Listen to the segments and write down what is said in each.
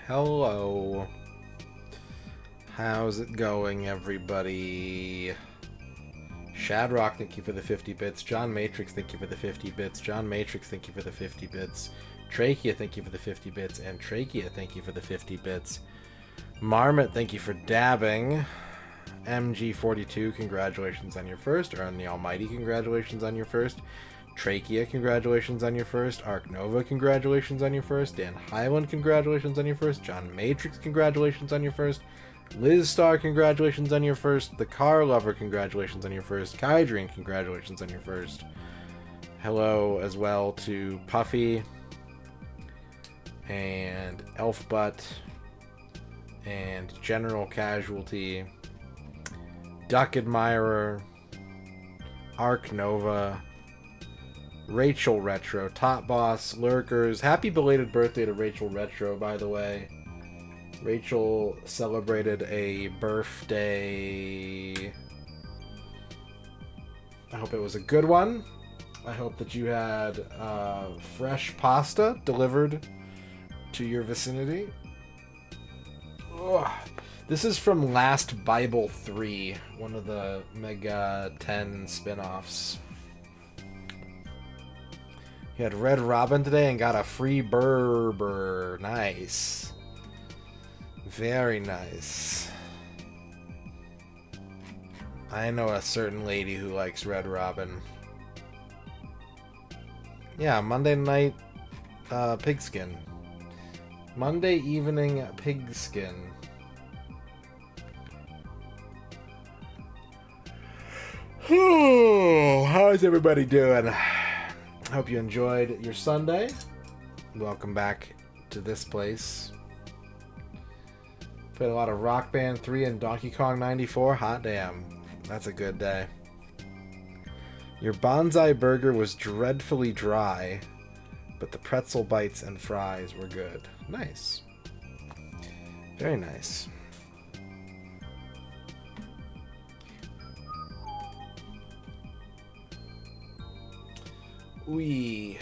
Hello. How's it going, everybody? Shadrock, thank you for the 50 bits. John Matrix, thank you for the 50 bits. John Matrix, thank you for the 50 bits. Trachea, thank you for the 50 bits. And Trachea, thank you for the 50 bits. Marmot, thank you for dabbing. MG42, congratulations on your first. Earn the Almighty, congratulations on your first. Trachea, congratulations on your first. Arc Nova, congratulations on your first. Dan Highland, congratulations on your first. John Matrix, congratulations on your first. Liz Star, congratulations on your first. The Car Lover, congratulations on your first. Kydrian, congratulations on your first. Hello as well to Puffy and Elfbutt and General Casualty, Duck Admirer, Arc Nova, Rachel Retro, Top Boss, Lurkers. Happy belated birthday to Rachel Retro, by the way. Rachel celebrated a birthday. I hope it was a good one. I hope that you had fresh pasta delivered to your vicinity. Ugh. This is from Last Bible 3, one of the Mega 10 spin-offs. He had Red Robin today and got a free Berber. Nice. Very nice. I know a certain lady who likes Red Robin. Yeah, Monday night pigskin. Monday evening pigskin. How's everybody doing? Hope you enjoyed your Sunday. Welcome back to this place. Played a lot of Rock Band 3 and Donkey Kong 94. Hot damn. That's a good day. Your bonsai burger was dreadfully dry, but the pretzel bites and fries were good. Nice. Very nice. Wee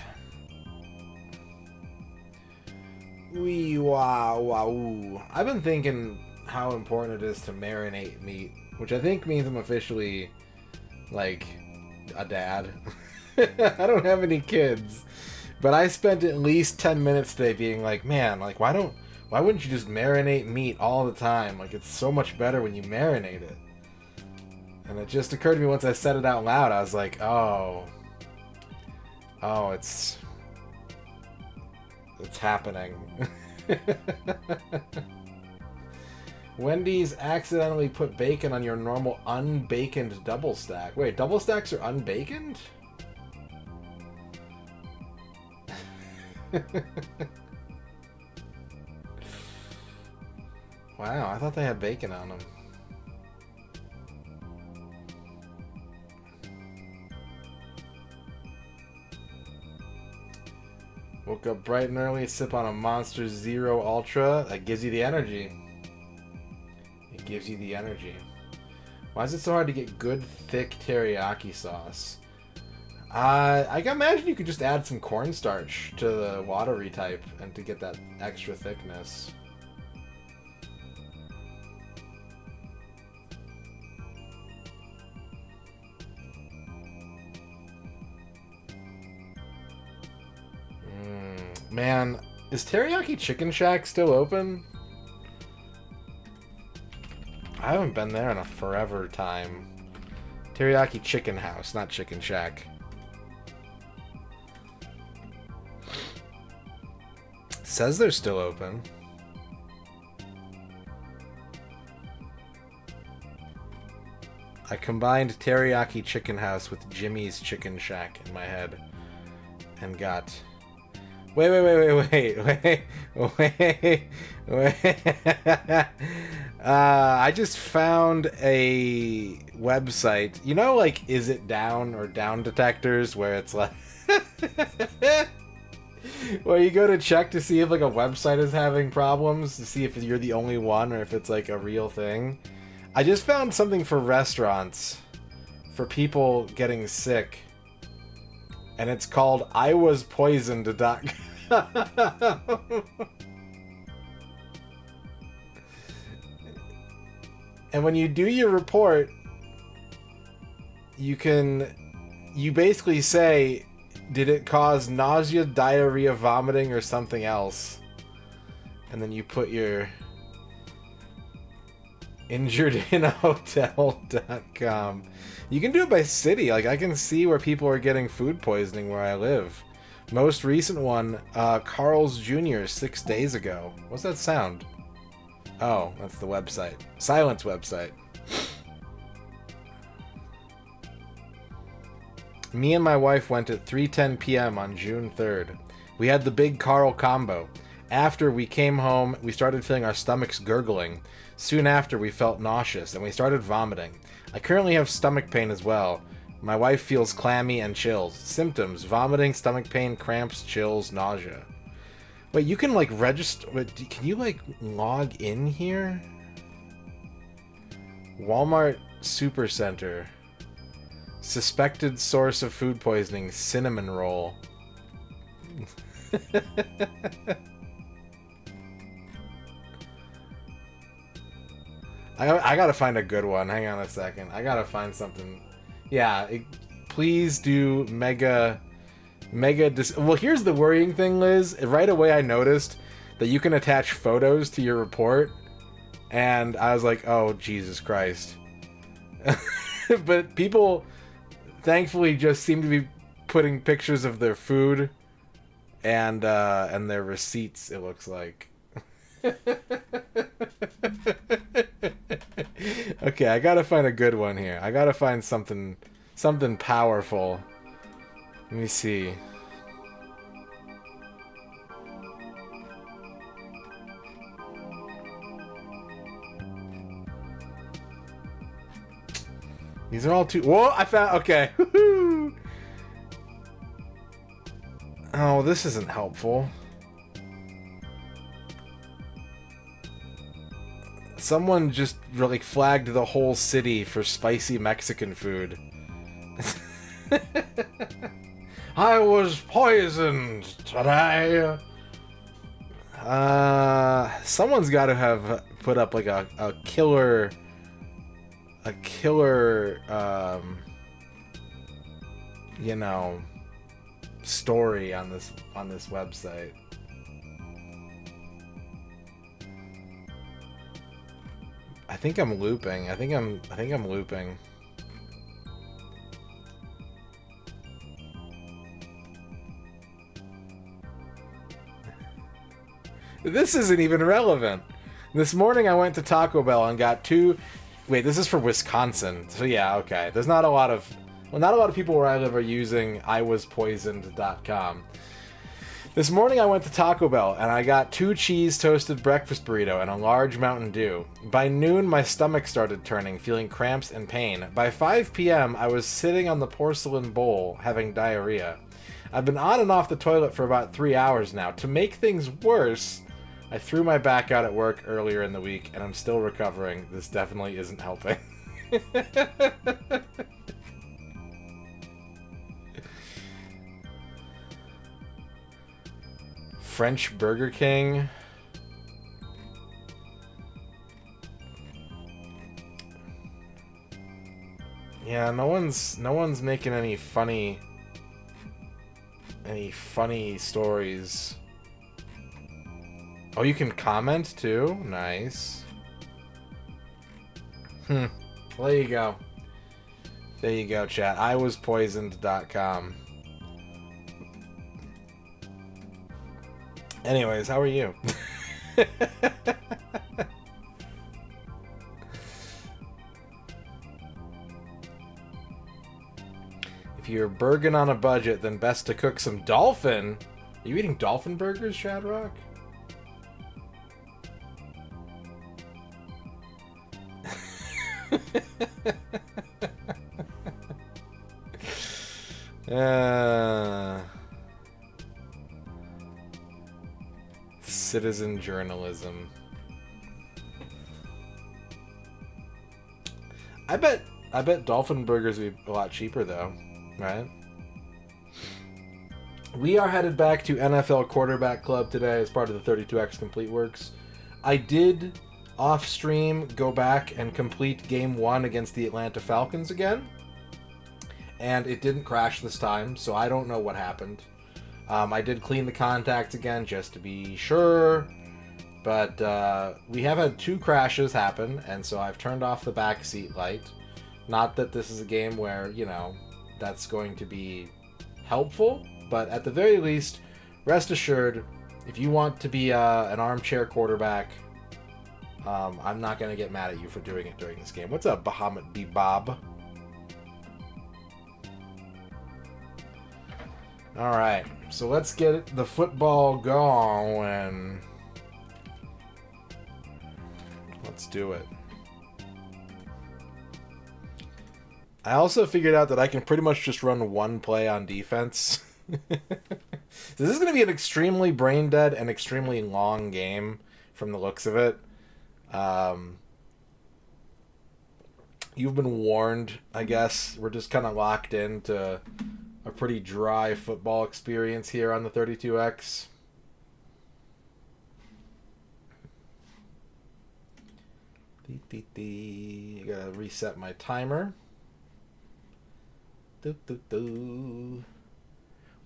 wow wow ooh. I've been thinking how important it is to marinate meat, which I think means I'm officially like a dad. I don't have any kids, but I spent at least 10 minutes today being like, man, like why wouldn't you just marinate meat all the time? Like it's so much better when you marinate it. And it just occurred to me once I said it out loud. I was like, oh, it's happening. Wendy's accidentally put bacon on your normal unbaconed double stack. Wait, double stacks are unbaconed? Wow, I thought they had bacon on them. Woke up bright and early, sip on a Monster Zero Ultra. That gives you the energy. It gives you the energy. Why is it so hard to get good, thick teriyaki sauce? I can imagine you could just add some cornstarch to the watery type and to get that extra thickness. Man, is Teriyaki Chicken Shack still open? I haven't been there in a forever time. Teriyaki Chicken House, not Chicken Shack. Says they're still open. I combined Teriyaki Chicken House with Jimmy's Chicken Shack in my head and got... Wait. I just found a website. You know, like, Is It Down or Down Detectors, where it's like... where you go to check to see if, like, a website is having problems, to see if you're the only one or if it's, like, a real thing. I just found something for restaurants, for people getting sick. And it's called IWasPoisoned.com. And when you do your report, you basically say, did it cause nausea, diarrhea, vomiting, or something else? And then you put your injuredinhotel.com. You can do it by city. Like, I can see where people are getting food poisoning where I live. Most recent one, Carl's Jr. 6 days ago. What's that sound? Oh, that's the website. Silence website. Me and my wife went at 3:10 p.m. on June 3rd. We had the big Carl combo. After we came home, we started feeling our stomachs gurgling. Soon after, we felt nauseous, and we started vomiting. I currently have stomach pain as well. My wife feels clammy and chills. Symptoms: vomiting, stomach pain, cramps, chills, nausea. Wait, you can, like, register... Wait, can you, like, log in here? Walmart Supercenter. Suspected source of food poisoning, cinnamon roll. I gotta find a good one. Hang on a second. I gotta find something. Yeah, please do mega... Well, here's the worrying thing, Liz. Right away I noticed that you can attach photos to your report, and I was like, oh, Jesus Christ. But people, thankfully, just seem to be putting pictures of their food and their receipts, it looks like. Okay, I gotta find a good one here. I gotta find something powerful. Let me see. These are all too... Whoa, I found... Okay. Oh, this isn't helpful. Someone just, like, flagged the whole city for spicy Mexican food. I was poisoned today. Someone's got to have put up, like, a killer, you know, story on this website. I think I'm looping. I think I'm looping. This isn't even relevant. This morning I went to Taco Bell and got two... Wait, this is for Wisconsin. So yeah, okay. There's not a lot of... Well, not a lot of people where I live are using iwaspoisoned.com. This morning I went to Taco Bell and I got 2 cheese toasted breakfast burrito and a large Mountain Dew. By noon my stomach started turning, feeling cramps and pain. By 5 p.m. I was sitting on the porcelain bowl having diarrhea. I've been on and off the toilet for about 3 hours now. To make things worse, I threw my back out at work earlier in the week and I'm still recovering. This definitely isn't helping. French Burger King. Yeah, no one's making any funny stories. Oh, you can comment too? Nice. Well, there you go. There you go, chat. iwaspoisoned.com. Anyways, how are you? If you're burging on a budget, then best to cook some dolphin. Are you eating dolphin burgers, Shadrock? Citizen journalism. I bet dolphin burgers would be a lot cheaper though, right? We are headed back to NFL Quarterback Club today as part of the 32X Complete Works. I did off stream, go back and complete Game 1 against the Atlanta Falcons again. And it didn't crash this time, so I don't know what happened. I did clean the contacts again just to be sure. But we have had 2 crashes happen, and so I've turned off the backseat light. Not that this is a game where, you know, that's going to be helpful, but at the very least, rest assured, if you want to be an armchair quarterback, I'm not going to get mad at you for doing it during this game. What's up, Bahamut B. Bob? Alright, so let's get the football going. Let's do it. I also figured out that I can pretty much just run one play on defense. This is going to be an extremely brain-dead and extremely long game from the looks of it. You've been warned, I guess. We're just kind of locked into a pretty dry football experience here on the 32X. I gotta reset my timer. We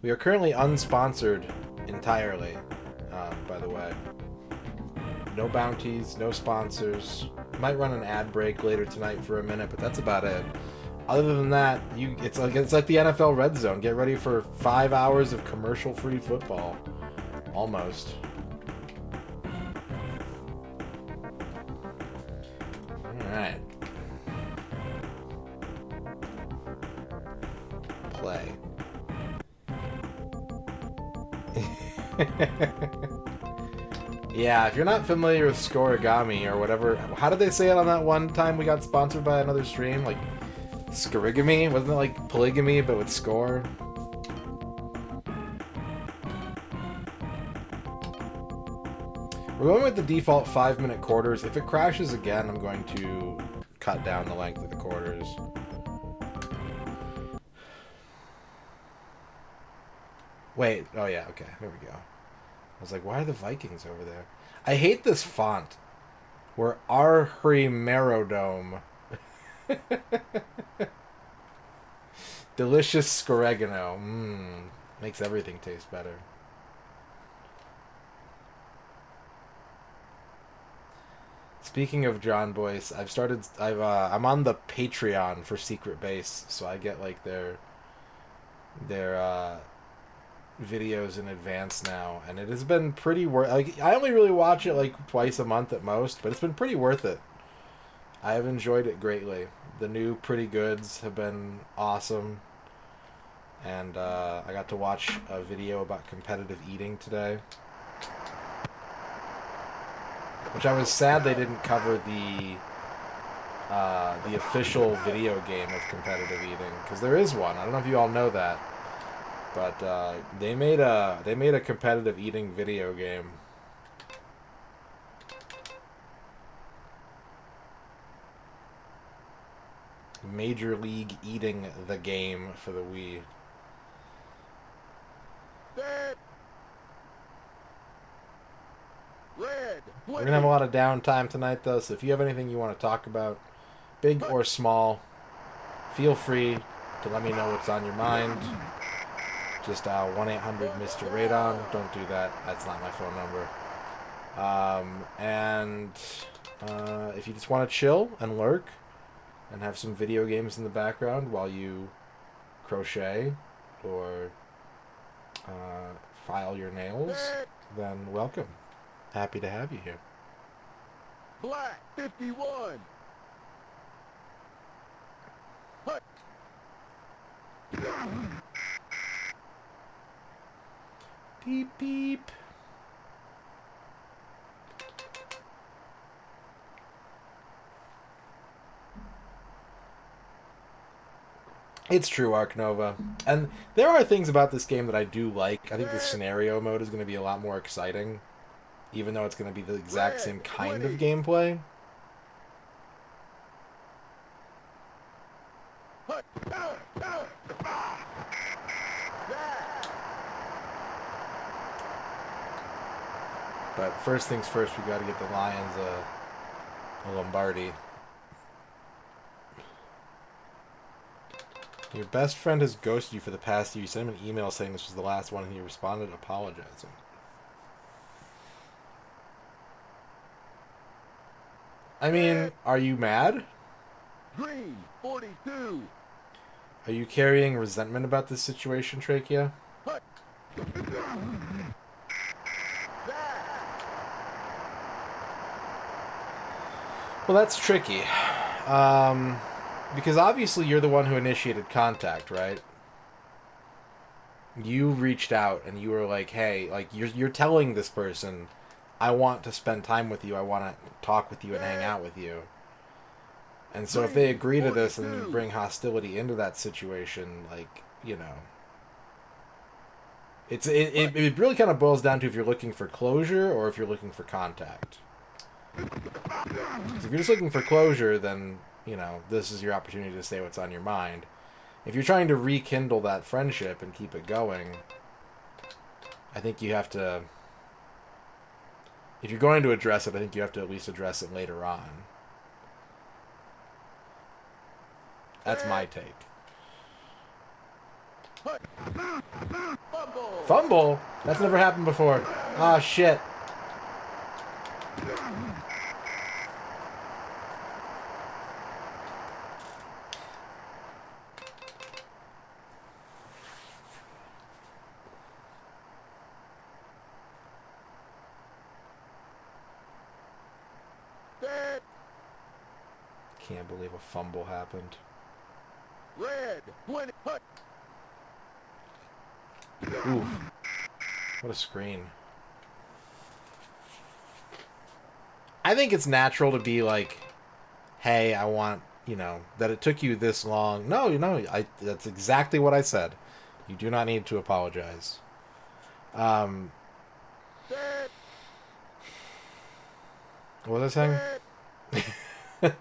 are currently unsponsored entirely, by the way. No bounties, no sponsors. Might run an ad break later tonight for a minute, but that's about it. Other than that, it's like the NFL Red Zone. Get ready for 5 hours of commercial-free football. Almost. Alright. Play. Yeah, if you're not familiar with Scorigami or whatever, how did they say it on that one time we got sponsored by another stream? Like, Scorigami? Wasn't it like polygamy, but with score? We're going with the default 5-minute quarters. If it crashes again, I'm going to cut down the length of the quarters. Wait, oh yeah, okay, there we go. I was like, why are the Vikings over there? I hate this font. We're MisterRadon. Delicious scoregano. Makes everything taste better. Speaking of John Boyce, I'm on the Patreon for Secret Base, so I get like their videos in advance now, and it has been pretty I only really watch it like twice a month at most, but it's been pretty worth it. I have enjoyed it greatly. The new Pretty Goods have been awesome, and I got to watch a video about competitive eating today, which I was sad they didn't cover the official video game of competitive eating, because there is one. I don't know if you all know that. But they made a competitive eating video game. Major League Eating the Game for the Wii. We're gonna have a lot of downtime tonight, though. So if you have anything you want to talk about, big or small, feel free to let me know what's on your mind. Just 1-800-MisterRadon. Don't do that. That's not my phone number. And if you just want to chill and lurk and have some video games in the background while you crochet or file your nails, then welcome. Happy to have you here. Black 51. Beep, beep. It's true, Arc Nova. And there are things about this game that I do like. I think the scenario mode is going to be a lot more exciting, even though it's going to be the exact same kind of gameplay. But first things first, we got to get the Lions A Lombardi. Your best friend has ghosted you for the past year. You sent him an email saying this was the last one, and he responded apologizing. I mean, are you mad? Green, 42. Are you carrying resentment about this situation, Trachea? Hut. Well, that's tricky. Because obviously you're the one who initiated contact, right? You reached out and you were like, hey, like you're telling this person, I want to spend time with you, I want to talk with you and hang out with you. And so if they agree to this and you bring hostility into that situation, like, you know, it really kind of boils down to if you're looking for closure or if you're looking for contact. 'Cause if you're just looking for closure, then, you know, this is your opportunity to say what's on your mind. If you're trying to rekindle that friendship and keep it going, I think you have to... If you're going to address it, I think you have to at least address it later on. That's my take. Fumble? That's never happened before. Ah, shit. Can't believe a fumble happened. Red, 20. Hut. Ooh. What a screen. I think it's natural to be like, hey, I want, you know, that it took you this long. No, that's exactly what I said. You do not need to apologize. What was I saying?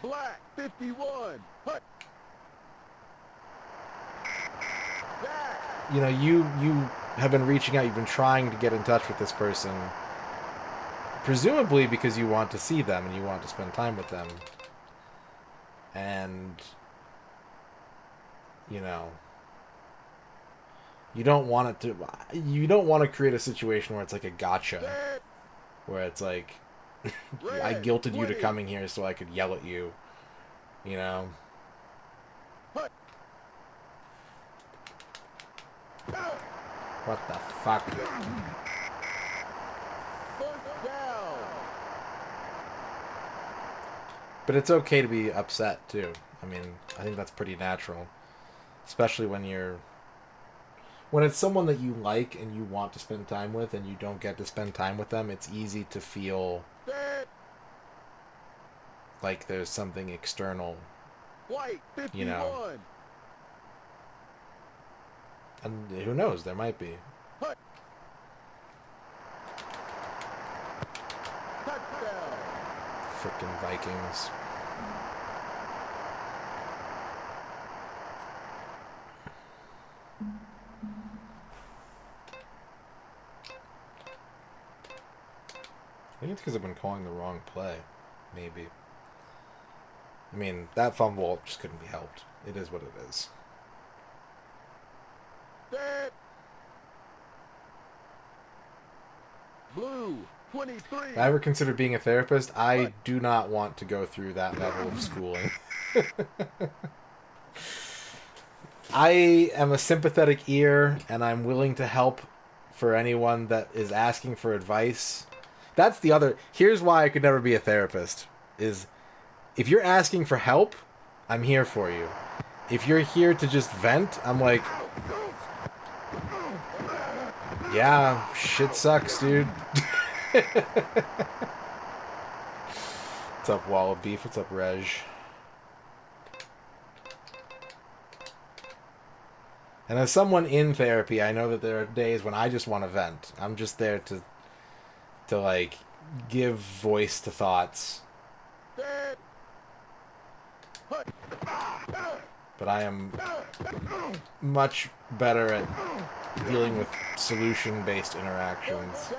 Black, 51. Hut. You know, you have been reaching out. You've been trying to get in touch with this person. Presumably because you want to see them and you want to spend time with them. And, you know, you don't want to create a situation where it's like a gotcha. Where it's like, I guilted you to coming here so I could yell at you. You know? What the fuck? But it's okay to be upset, too. I mean, I think that's pretty natural. Especially when it's someone that you like and you want to spend time with and you don't get to spend time with them, it's easy to feel like there's something external. White, 51. You know. And who knows, there might be. Frickin' Vikings. I think it's because I've been calling the wrong play. Maybe. I mean, that fumble just couldn't be helped. It is what it is. Blue, 23. If I ever considered being a therapist, I do not want to go through that level of schooling. I am a sympathetic ear, and I'm willing to help for anyone that is asking for advice. That's the other... Here's why I could never be a therapist, is if you're asking for help, I'm here for you. If you're here to just vent, I'm like... Yeah, shit sucks, dude. What's up, Wall of Beef? What's up, Reg? And as someone in therapy, I know that there are days when I just want to vent. I'm just there to like, give voice to thoughts. But I am much better at dealing with solution-based interactions.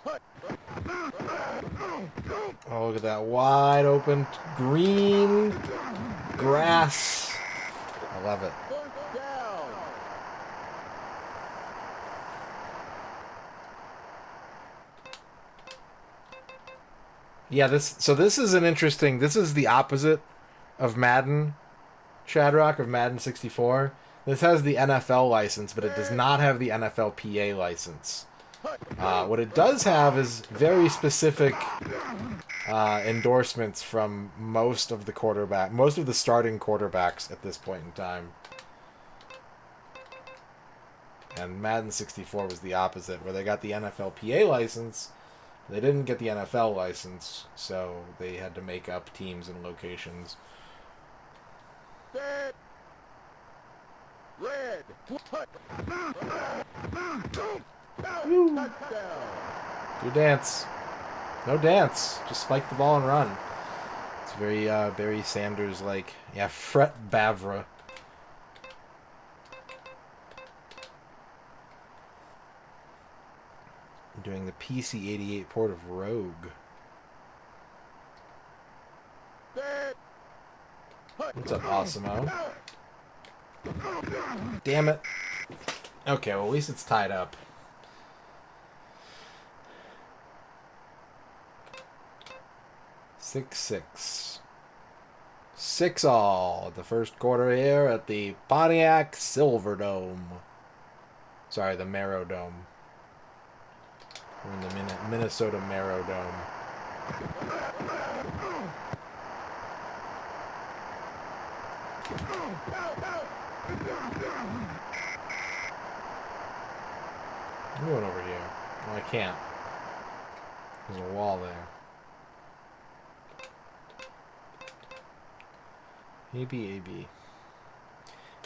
Hut. Oh, look at that wide open green grass. I love it. First down. Yeah, this is an interesting. This is the opposite of Madden, Shadrock, of Madden 64. This has the NFL license, but it does not have the NFLPA license. What it does have is very specific endorsements from most of the starting quarterbacks at this point in time. And Madden 64 was the opposite, where they got the NFLPA license. They didn't get the NFL license, so they had to make up teams and locations. Set. Red. Hut. Touchdown. Do dance. No dance. Just spike the ball and run. It's very Barry Sanders-like. Yeah, Fret Bavra. Doing the PC-88 port of Rogue. Set. Hut. What's up, Awesemo? Damn it. Okay, well, at least it's tied up. 6-6. 6-all. The first quarter here at the Pontiac Silverdome. Sorry, the Marrow Dome. We're in the Minnesota Marrow Dome. I'm going over here. Well, I can't. There's a wall there. AB.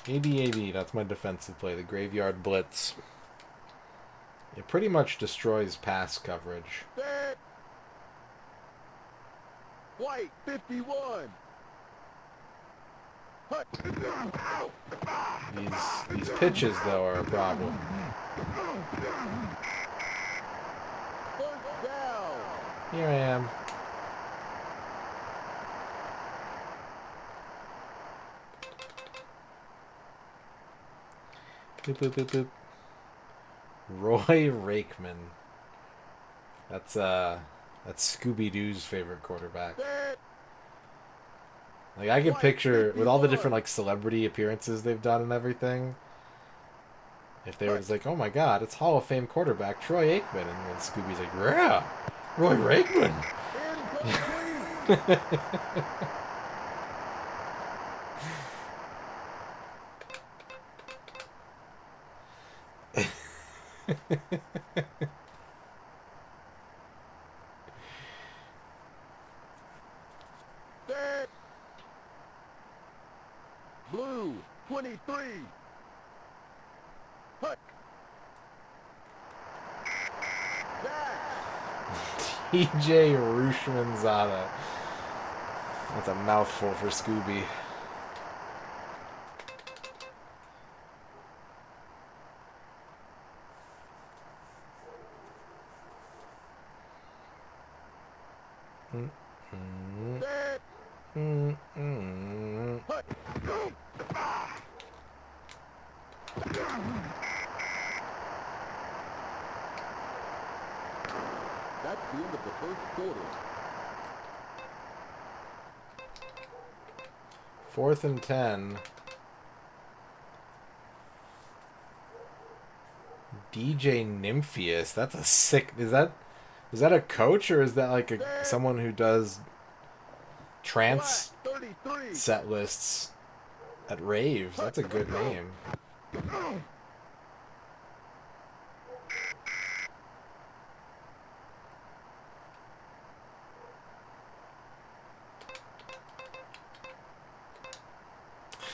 AB. That's my defensive play. The Graveyard Blitz. It pretty much destroys pass coverage. Set. White 51. Hut. These pitches, though, are a problem. First down. Here I am. Boop, boop, boop, boop. Roy Rakeman. That's Scooby-Doo's favorite quarterback. Set. Like, I can picture, with all the different, like, celebrity appearances they've done and everything, if they were just like, oh my god, it's Hall of Fame quarterback Troy Aikman, and then Scooby's like, yeah, Roy Rakeman. Incomplete. Set. Blue 23. Hut. Jack. TJ Rushmanzada. That's a mouthful for Scooby. Set. Hut. That's the end of the first quarter. 4th and 10. DJ Nympheus. That's a sick. Is that a coach, or is that like someone who does trance Black 33. set lists at raves? That's a good name.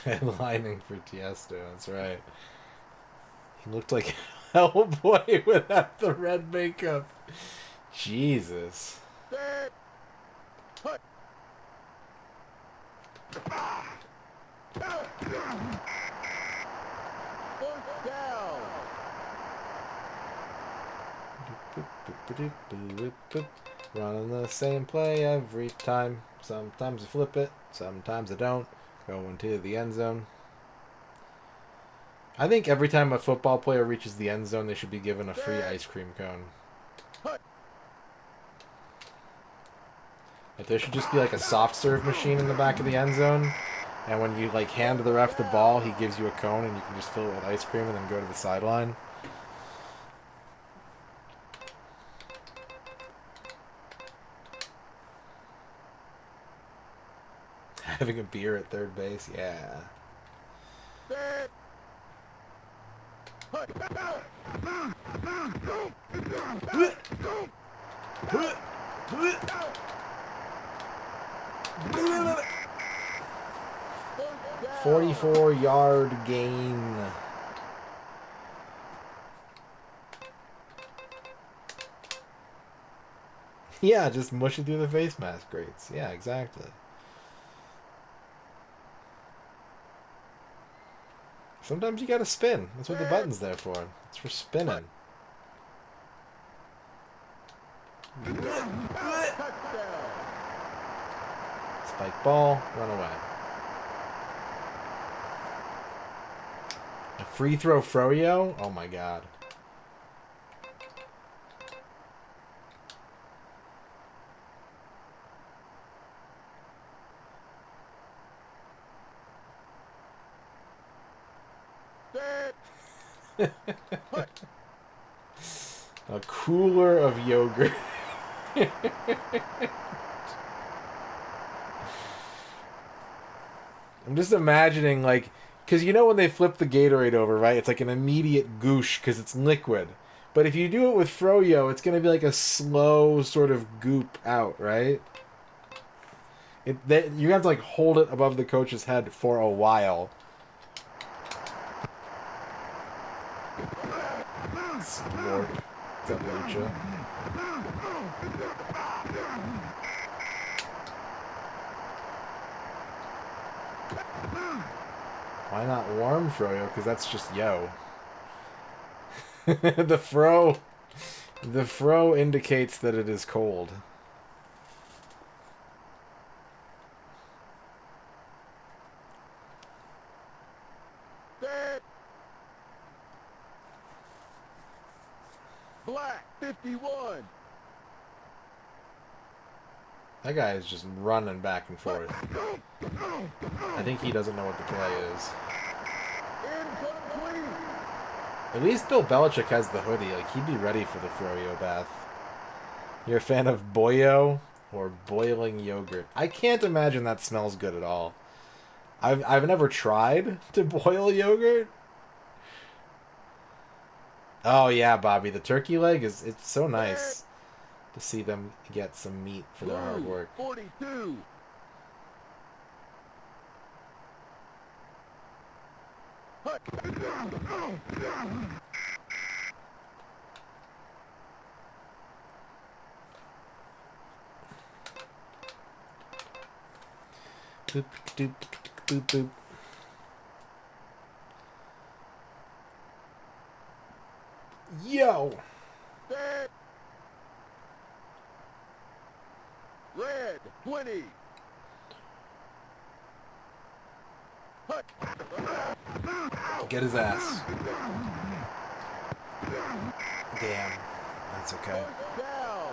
Headlining for Tiesto, that's right. He looked like Hellboy without the red makeup. Jesus. Set. Hut. First down. Running the same play every time. Sometimes I flip it, sometimes I don't. Going to the end zone. I think every time a football player reaches the end zone, they should be given a free ice cream cone. Like, there should just be like a soft serve machine in the back of the end zone. And when you like hand the ref the ball, he gives you a cone and you can just fill it with ice cream and then go to the sideline. Having a beer at third base, yeah. Set. 44-yard gain. Yeah, just mush it through the face mask grates. Yeah, exactly. Sometimes you gotta spin. That's what the button's there for. It's for spinning. Spike ball, run away. A free throw froyo? Oh my god. A cooler of yogurt. I'm just imagining, like, because you know when they flip the Gatorade over, right? It's like an immediate goosh because it's liquid. But if you do it with froyo, it's going to be like a slow sort of goop out, right? You have to like hold it above the coach's head for a while. Lord, is that Lucha? Why not warm froyo? Because that's just yo. the fro indicates that it is cold. Black 51. That guy is just running back and forth. I think he doesn't know what the play is. Incomplete. At least Bill Belichick has the hoodie. Like, he'd be ready for the froyo bath. You're a fan of boyo or boiling yogurt? I can't imagine that smells good at all. I've never tried to boil yogurt. Oh yeah, Bobby, the turkey leg it's so nice to see them get some meat for their hard work. 42. Boop, doop, boop, boop. Yo! Set. Red 20. Get his ass. Damn. That's okay. Down.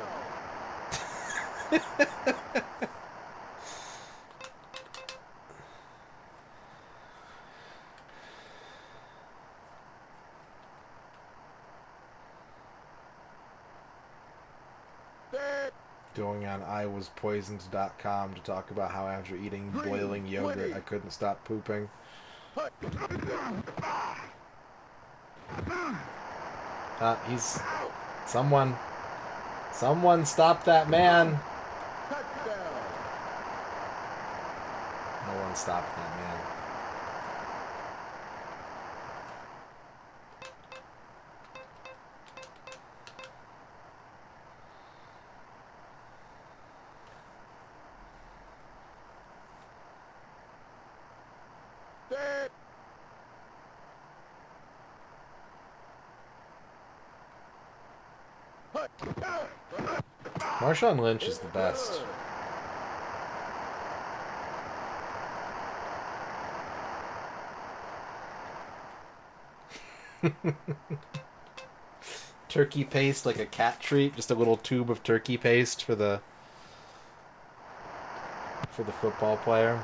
Set. Going on iwaspoisoned.com to talk about how after eating boiling yogurt I couldn't stop pooping. He's... Someone stop that man! Touchdown. No one stopped that man. Set. Marshawn Lynch is the best. Turkey paste like a cat treat, just a little tube of turkey paste for the football player.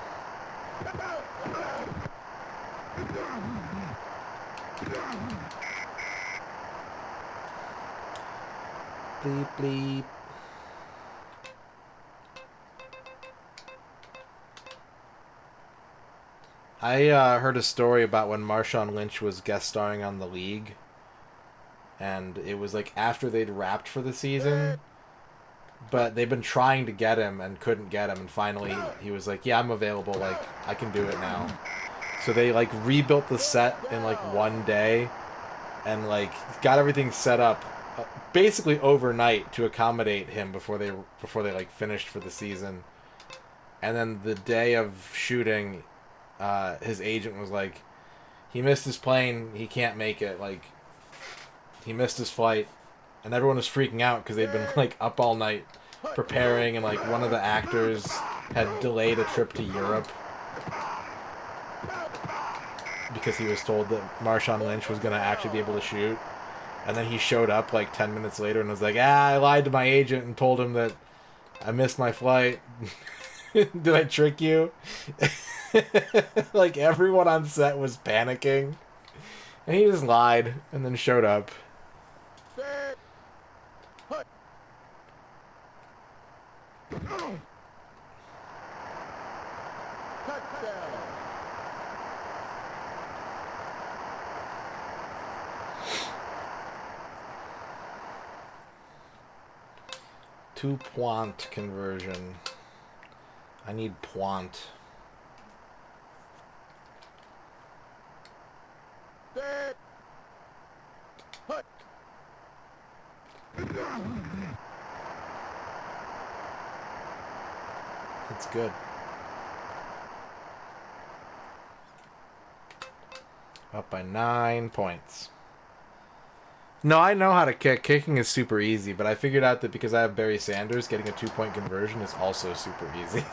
Bleep bleep. I heard a story about when Marshawn Lynch was guest starring on The League, and it was like after they'd wrapped for the season, but they've been trying to get him and couldn't get him, and finally he was like, "Yeah, I'm available. Like, I can do it now." So they like rebuilt the set in like one day, and like got everything set up basically overnight to accommodate him before they like finished for the season. And then the day of shooting, his agent was like, he missed his plane, he can't make it, like he missed his flight, and everyone was freaking out because they'd been like up all night preparing, and like one of the actors had delayed a trip to Europe because he was told that Marshawn Lynch was going to actually be able to shoot. And then he showed up like 10 minutes later and was like, I lied to my agent and told him that I missed my flight. Did I trick you? Like everyone on set was panicking. And he just lied and then showed up. Touchdown. 2-point conversion. I need point. Set. Hut. It's good. Up by 9 points. No, I know how to kick. Kicking is super easy, but I figured out that because I have Barry Sanders, getting a 2-point conversion is also super easy.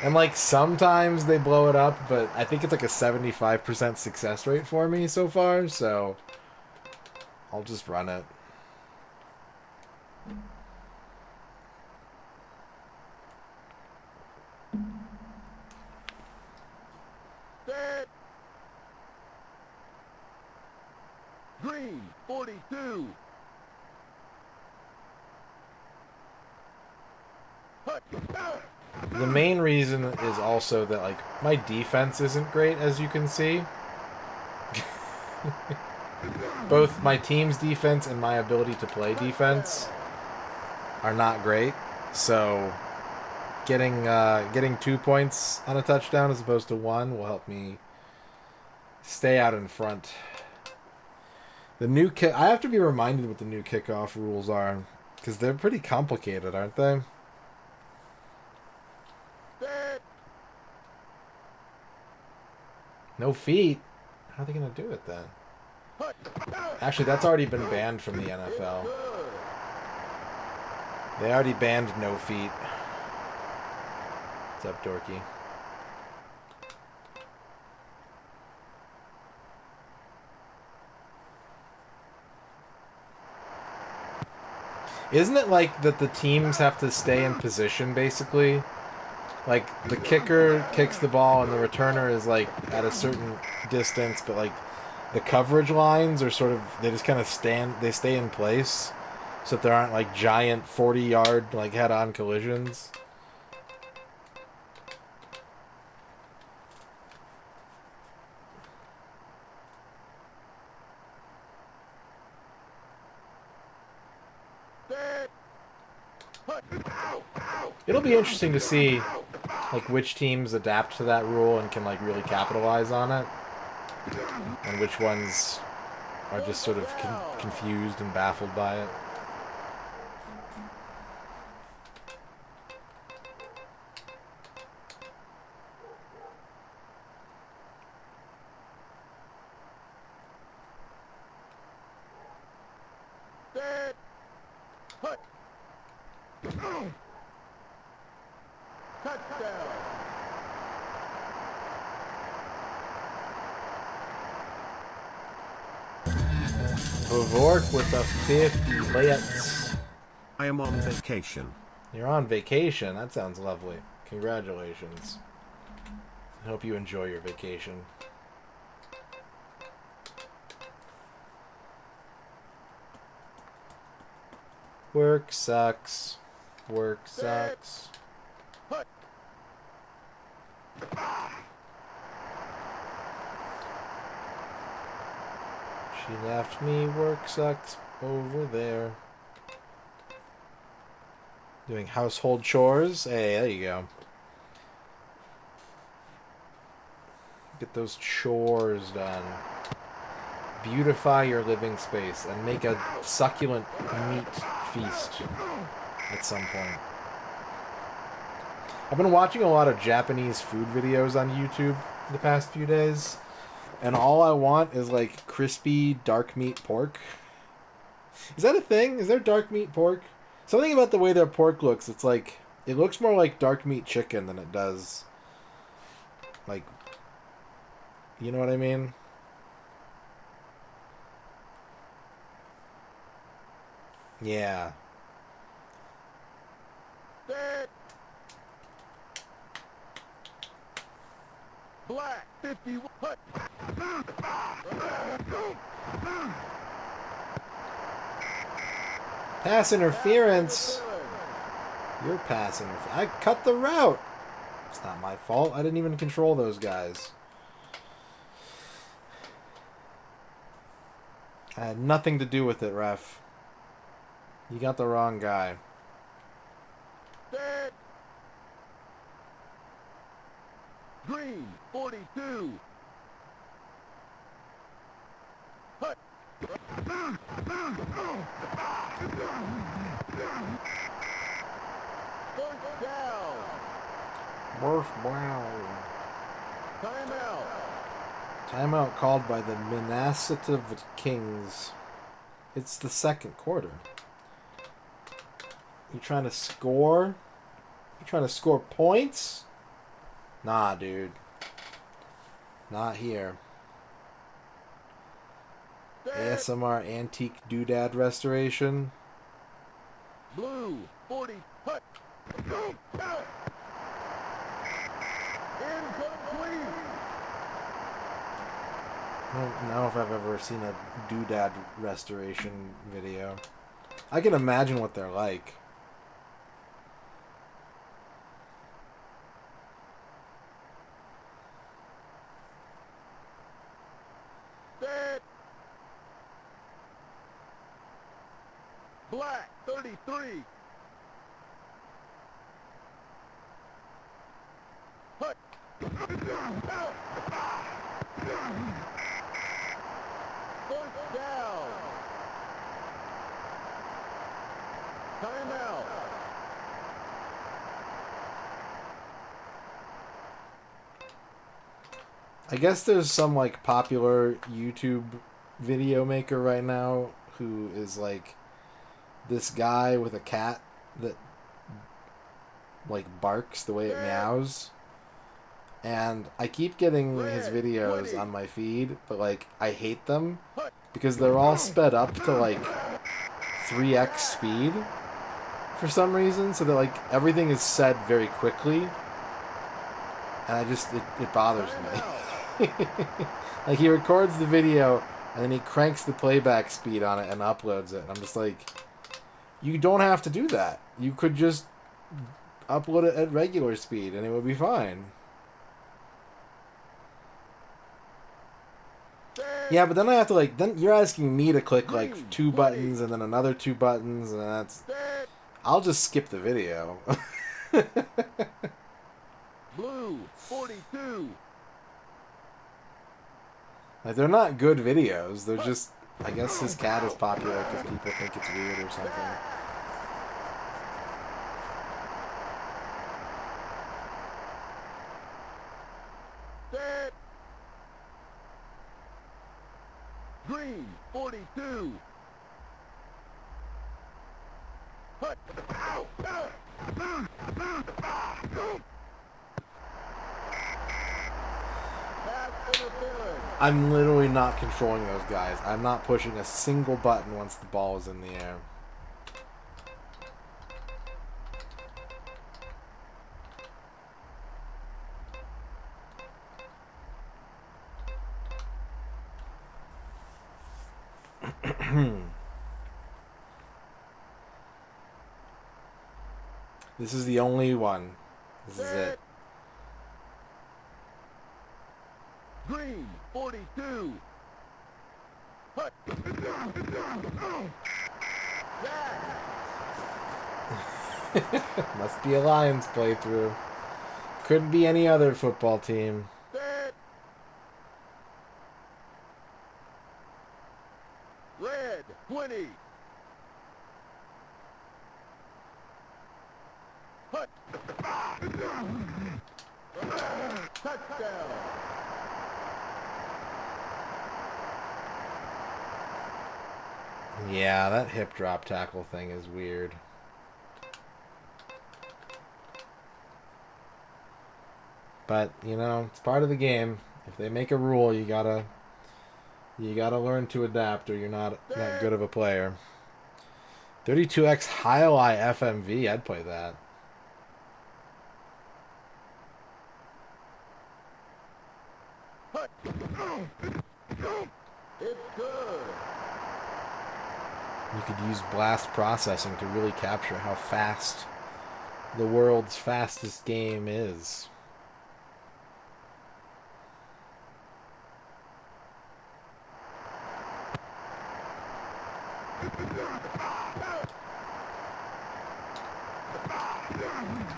And like sometimes they blow it up, but I think it's like a 75% success rate for me so far, so I'll just run it. Set. Green 42. Hut. The main reason is also that like my defense isn't great, as you can see. Both my team's defense and my ability to play defense are not great. So getting 2 points on a touchdown as opposed to 1 will help me stay out in front. The new I have to be reminded what the new kickoff rules are because they're pretty complicated, aren't they? Set. No feet. How are they gonna do it then? Actually, that's already been banned from the NFL. They already banned no feet. What's up, Dorky? Isn't it like that the teams have to stay in position, basically? Like, the kicker kicks the ball and the returner is, like, at a certain distance, but, like, the coverage lines are sort of, they just kind of stay in place so that there aren't, like, giant 40-yard, like, head-on collisions. Set. Hut. It'll be interesting to see, like, which teams adapt to that rule and can, like, really capitalize on it, and which ones are just sort of confused and baffled by it. Touchdown. Vork with a 50 bits. I am on vacation. You're on vacation. That sounds lovely. Congratulations. I hope you enjoy your vacation. Work sucks. Work sucks. She left me. Work sucks over there. Doing household chores. Hey, there you go. Get those chores done. Beautify your living space and make a succulent meat feast at some point. I've been watching a lot of Japanese food videos on YouTube the past few days, and all I want is like crispy dark meat pork. Is that a thing? Is there dark meat pork? Something about the way their pork looks, it's like, it looks more like dark meat chicken than it does, like, you know what I mean? Yeah. Dead. Black 50. Hut. Pass interference. You're pass interference. I cut the route. It's not my fault. I didn't even control those guys. I had nothing to do with it, ref. You got the wrong guy. Dead. Green 42. Hut. First down. Worf Brown. Timeout. Timeout called by the Minnesota Kings. It's the second quarter. You trying to score? You trying to score points? Nah, dude. Not here. Dead. ASMR Antique Doodad Restoration. Blue 40. Hut. Incomplete. I don't know if I've ever seen a Doodad Restoration video. I can imagine what they're like. Dead. Black 33. Hut. First down. Timeout. I guess there's some like popular YouTube video maker right now who is like this guy with a cat that like barks the way it meows. And I keep getting his videos on my feed, but like I hate them because they're all sped up to like 3x speed for some reason, so that like everything is said very quickly. And I just it bothers me. Like he records the video and then he cranks the playback speed on it and uploads it. And I'm just like, you don't have to do that. You could just upload it at regular speed and it would be fine. Yeah, but then I have to like, then you're asking me to click like 2 buttons and then another 2 buttons, and that's, I'll just skip the video. Blue 42. Like, they're not good videos. They're just, I guess his cat is popular because people think it's weird or something. Dead. Green 42. Hut. I'm literally not controlling those guys. I'm not pushing a single button once the ball is in the air. This is the only one. This is it. Green, 42. Hut. Must be a Lions playthrough. Couldn't be any other football team. Set. Red, 20. Hut. Touchdown. Yeah, that hip drop tackle thing is weird. But, you know, it's part of the game. If they make a rule, you gotta learn to adapt or you're not that good of a player. 32X Highlight FMV, I'd play that. Hut. It's good. You could use blast processing to really capture how fast the world's fastest game is.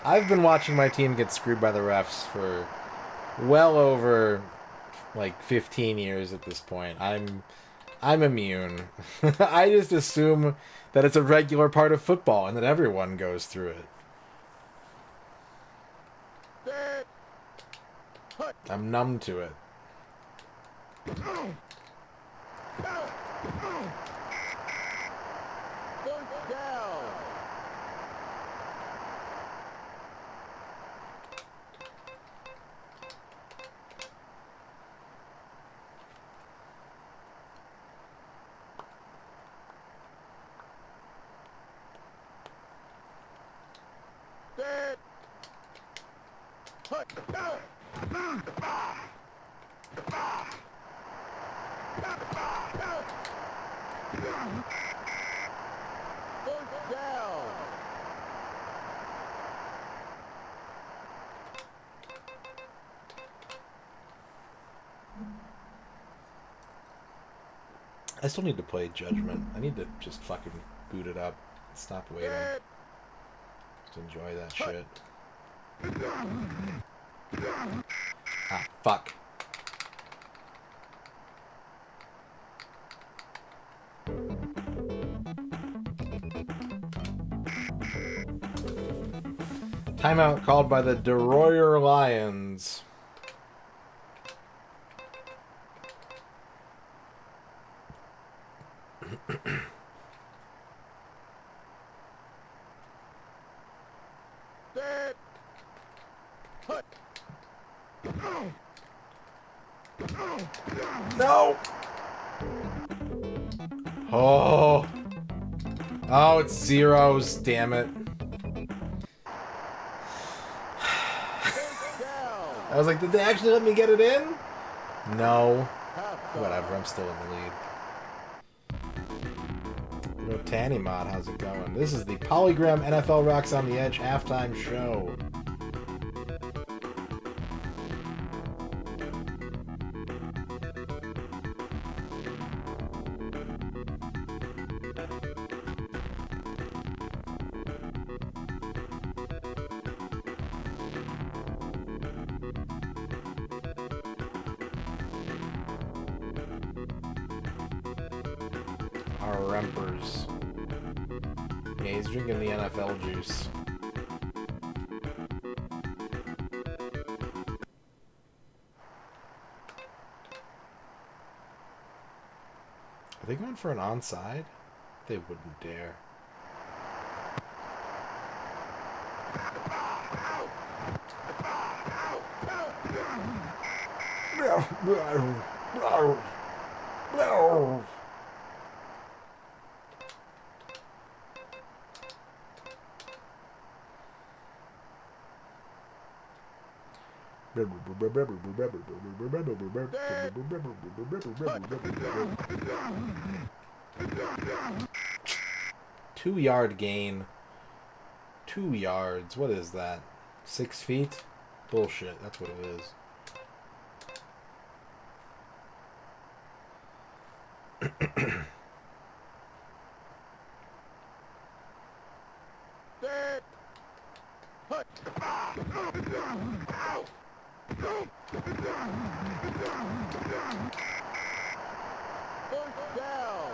I've been watching my team get screwed by the refs for well over like 15 years at this point. I'm immune. I just assume that it's a regular part of football and that everyone goes through it. Set. Hut. I'm numb to it. First down. Set. Hut. First down. I still need to play Judgment. I need to just fucking boot it up. Stop waiting. Set. Just enjoy that shit. Ah, fuck. Timeout called by the Deroyer Lions. Set. Hut. No! Oh. Oh, it's zeros, damn it. Down. I was like, did they actually let me get it in? No. Halftime. Whatever, I'm still in the lead. Yo, Tanny Mod, how's it going? This is the Polygram NFL Rocks on the Edge halftime show. Our Rempers. Yeah, he's drinking the NFL juice. Are they going for an onside? They wouldn't dare. Two-yard gain. 2 yards. What is that? 6 feet? Bullshit. That's what it is. Set. Hut. First down.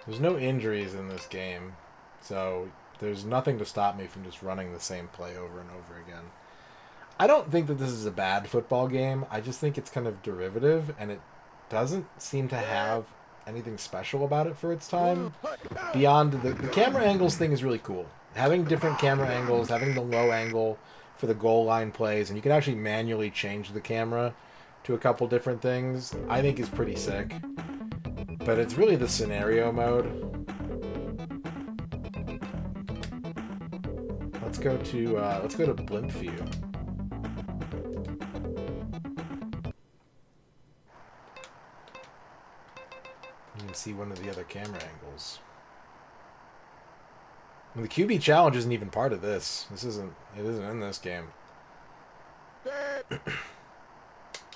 There's no injuries in this game, so there's nothing to stop me from just running the same play over and over again. I don't think that this is a bad football game. I just think it's kind of derivative, and it doesn't seem to have anything special about it for its time. Beyond the camera angles thing is really cool. Having different camera angles, having the low angle for the goal line plays, and you can actually manually change the camera to a couple different things, I think is pretty sick. But it's really the scenario mode. Let's go to blimp view. You can see one of the other camera angles. And the QB challenge isn't even part of this. It isn't in this game. Set.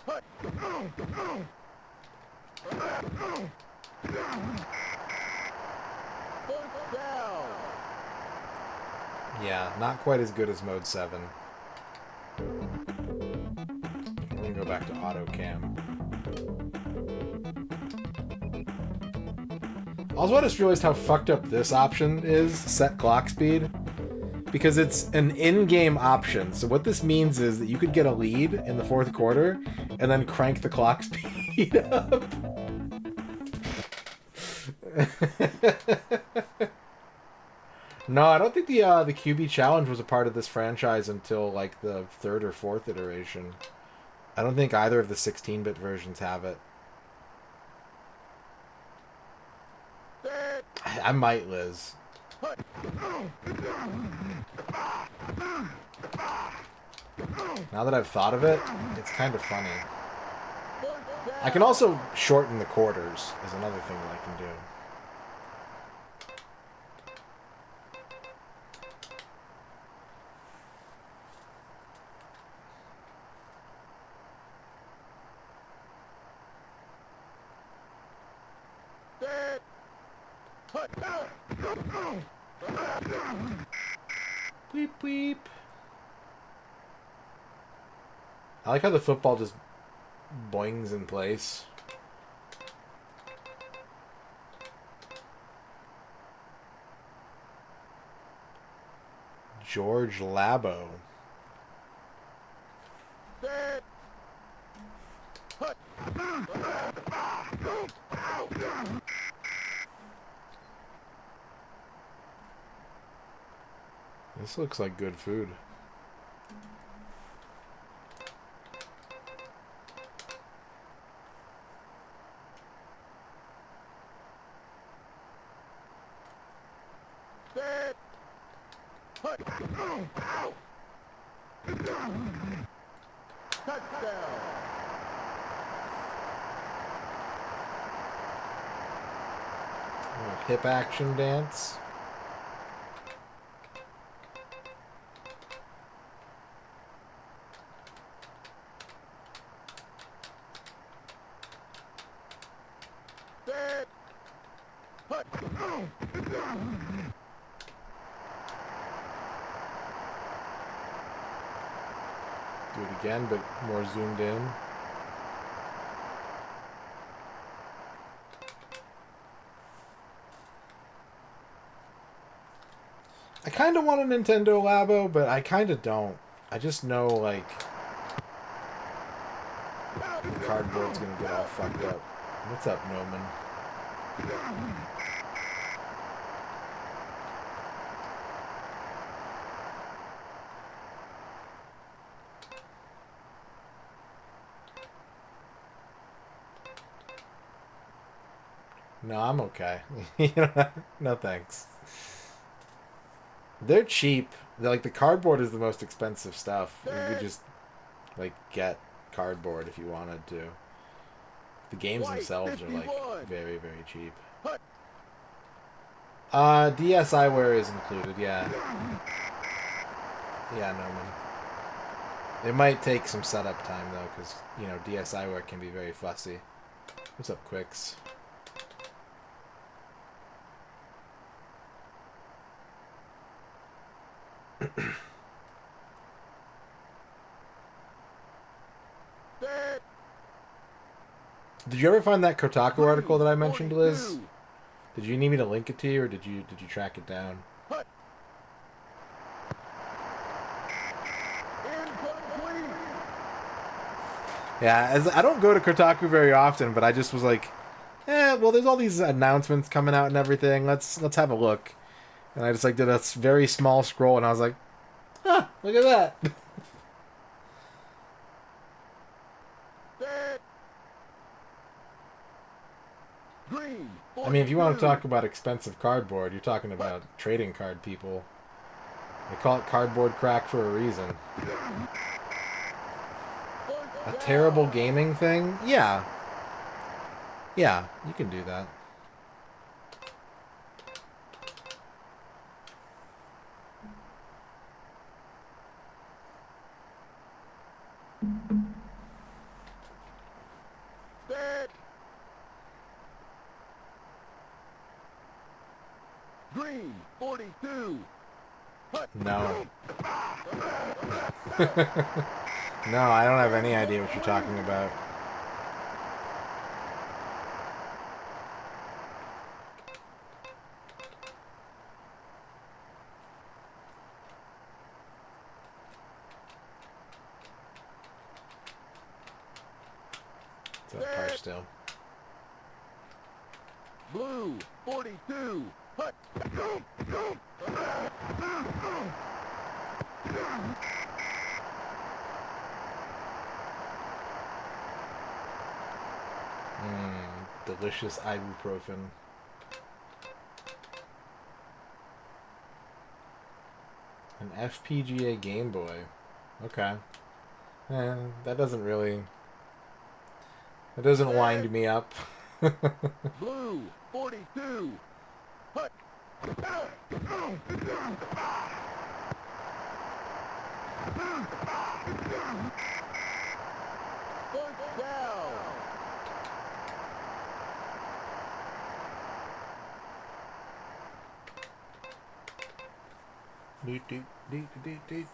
Hut. First down. Yeah, not quite as good as Mode 7. I'm gonna go back to auto cam. Also, I just realized how fucked up this option is, set clock speed. Because it's an in-game option. So what this means is that you could get a lead in the fourth quarter and then crank the clock speed up. No, I don't think the QB challenge was a part of this franchise until like the third or fourth iteration. I don't think either of the 16-bit versions have it. Set. I might, Liz. Now that I've thought of it, it's kind of funny. First down. I can also shorten the quarters, is another thing that I can do. Set. Hut. Weep, weep. I like how the football just boings in place. George Labo. Set. Hut. This looks like good food. Set. Hut. Touchdown. Hip action dance. Set. Hut. Do it again, but more zoomed in. I kind of want a Nintendo Labo, but I kind of don't. I just know, like, the cardboard's gonna get all fucked up. What's up, Noman? No, I'm okay. You know, no thanks. They're cheap. They're like the cardboard is the most expensive stuff. You could just like get cardboard if you wanted to. The games White themselves are like 51. very, very cheap. Hut. DSiWare is included, yeah. Yeah, Norman. It might take some setup time though, because you know DSiWare can be very fussy. What's up, Quicks? Set. Did you ever find that Kotaku article that I mentioned, Liz? 42. Did you need me to link it to you, or did you track it down? Hut. Incomplete. Yeah, as I don't go to Kotaku very often, but I just was like, well, there's all these announcements coming out and everything. Let's have a look. And I just like did a very small scroll, and I was like, look at that. Set. Green. I mean, if you want to 42. talk about expensive cardboard, you're talking about trading card people. They call it cardboard crack for a reason. A terrible gaming thing? Yeah. Yeah, you can do that. Set. Green. 42. Hut. No. No, I don't have any idea what you're talking about. It's that part still. Blue. 42. Hut. Delicious ibuprofen. An FPGA Game Boy. Okay. That doesn't really... That doesn't wind me up. Blue. 42. Hut. First down. Doot, doot, doot, doot, doot.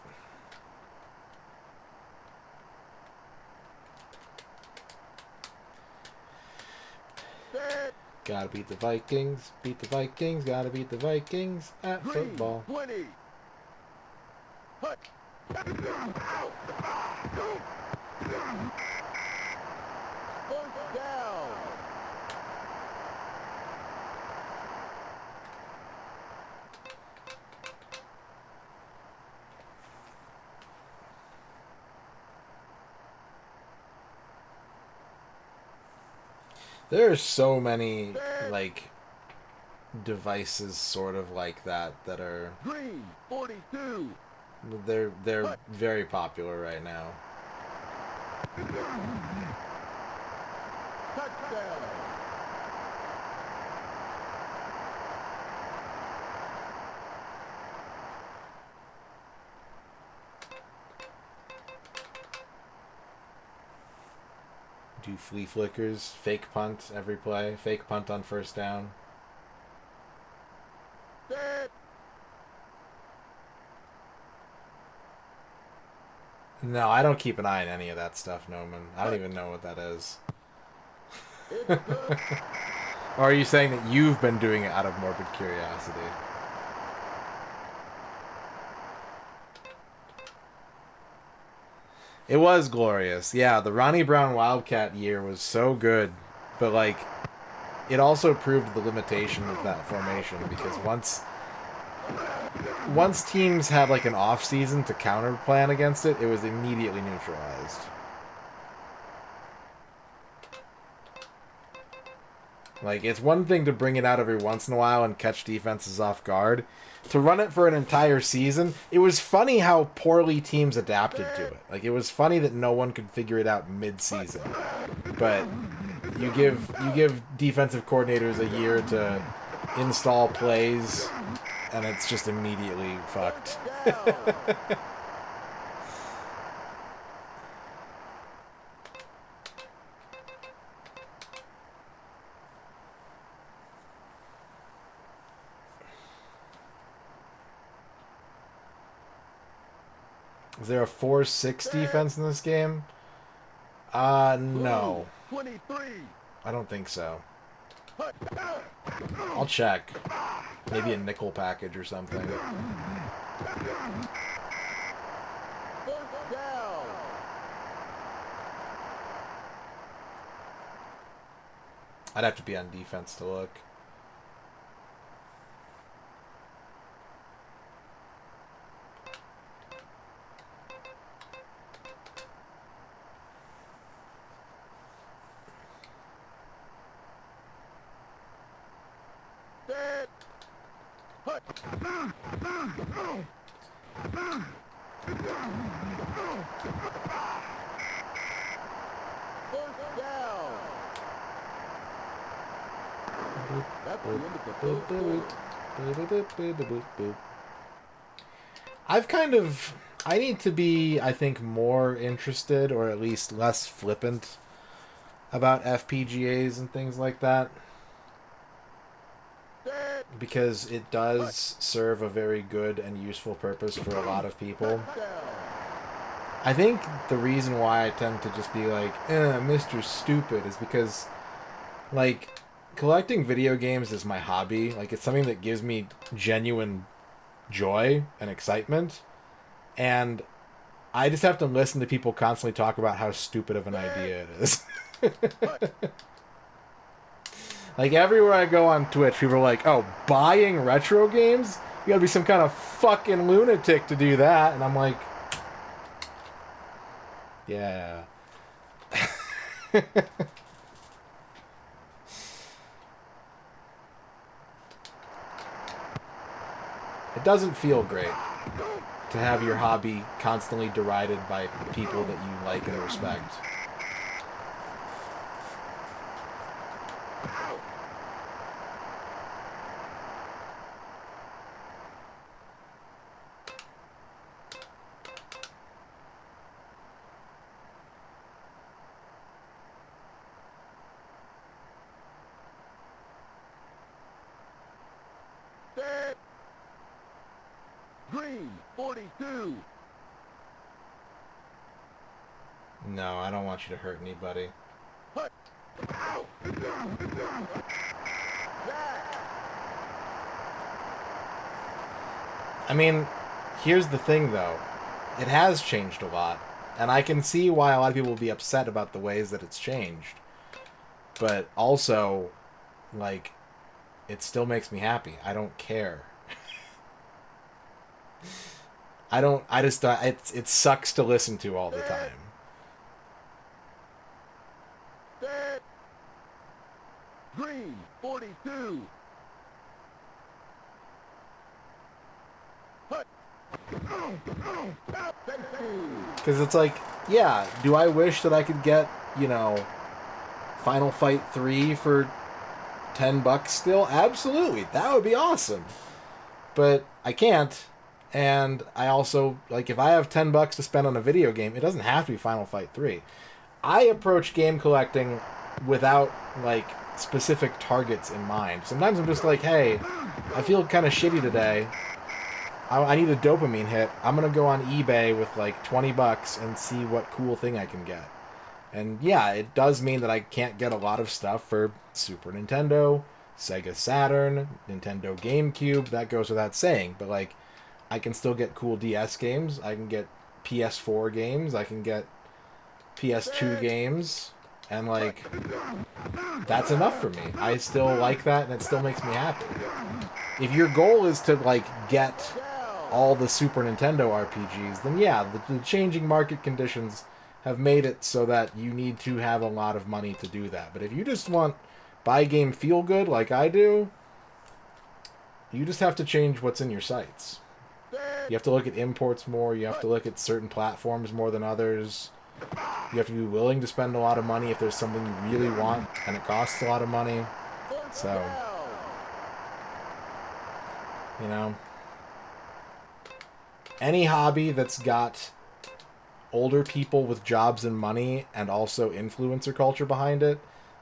Set. Gotta beat the Vikings. Beat the Vikings. Gotta beat the Vikings at Green. football. 20. Hut. First down. There are so many, like, devices sort of like that that are... Green. 42. They're very popular right now. Touchdown. Do flea flickers, fake punt every play, fake punt on first down. Set. No, I don't keep an eye on any of that stuff, Noman. I don't even know what that is. It's good. Or are you saying that you've been doing it out of morbid curiosity? It was glorious. Yeah, the Ronnie Brown Wildcat year was so good. But, like, it also proved the limitation of that formation because once teams had, like, an off-season to counter-plan against it, it was immediately neutralized. Like, it's one thing to bring it out every once in a while and catch defenses off guard. To run it for an entire season, it was funny how poorly teams adapted to it. Like, it was funny that no one could figure it out mid-season. But you give defensive coordinators a year to install plays, and it's just immediately fucked. Is there a 4-6 defense in this game? No. 23. I don't think so. I'll check. Maybe a nickel package or something. First down. I'd have to be on defense to look. Set. Hut. First down. That's the end of the first quarter. I need to be, I think, more interested, or at least less flippant about FPGAs and things like that. Set. Because it does serve a very good and useful purpose for a lot of people. Down. I think the reason why I tend to just be like, Mr. Stupid, is because, like, collecting video games is my hobby. Like, it's something that gives me genuine joy and excitement. And I just have to listen to people constantly talk about how stupid of an idea it is. Like, everywhere I go on Twitch, people are like, oh, buying retro games? You gotta be some kind of fucking lunatic to do that. And I'm like, yeah. It doesn't feel great to have your hobby constantly derided by people that you like and respect. Set. Green, 42. No, I don't want you to hurt anybody. Hut. Jack. I mean, here's the thing, though. It has changed a lot. And I can see why a lot of people will be upset about the ways that it's changed. But also, like, it still makes me happy. I don't care. It sucks to listen to all the time. Set. Green, 42. Hut. Because it's like, yeah, do I wish that I could get, Final Fight 3 for $10 still? Absolutely. That would be awesome. But I can't. And I also, like, if I have $10 to spend on a video game, it doesn't have to be Final Fight 3. I approach game collecting without, like, specific targets in mind. Sometimes I'm just like, hey, I feel kind of shitty today. I need a dopamine hit. I'm going to go on eBay with, like, $20 and see what cool thing I can get. And, yeah, it does mean that I can't get a lot of stuff for Super Nintendo, Sega Saturn, Nintendo GameCube. That goes without saying. But, like, I can still get cool DS games. I can get PS4 games. I can get PS2 games. And, like, that's enough for me. I still like that, and it still makes me happy. If your goal is to, like, get all the Super Nintendo RPGs, then yeah, the changing market conditions have made it so that you need to have a lot of money to do that. But if you just want buy a game feel good like I do, you just have to change what's in your sites. You have to look at imports more. You have to look at certain platforms more than others. You have to be willing to spend a lot of money if there's something you really want and it costs a lot of money. So, you know, any hobby that's got older people with jobs and money and also influencer culture behind it,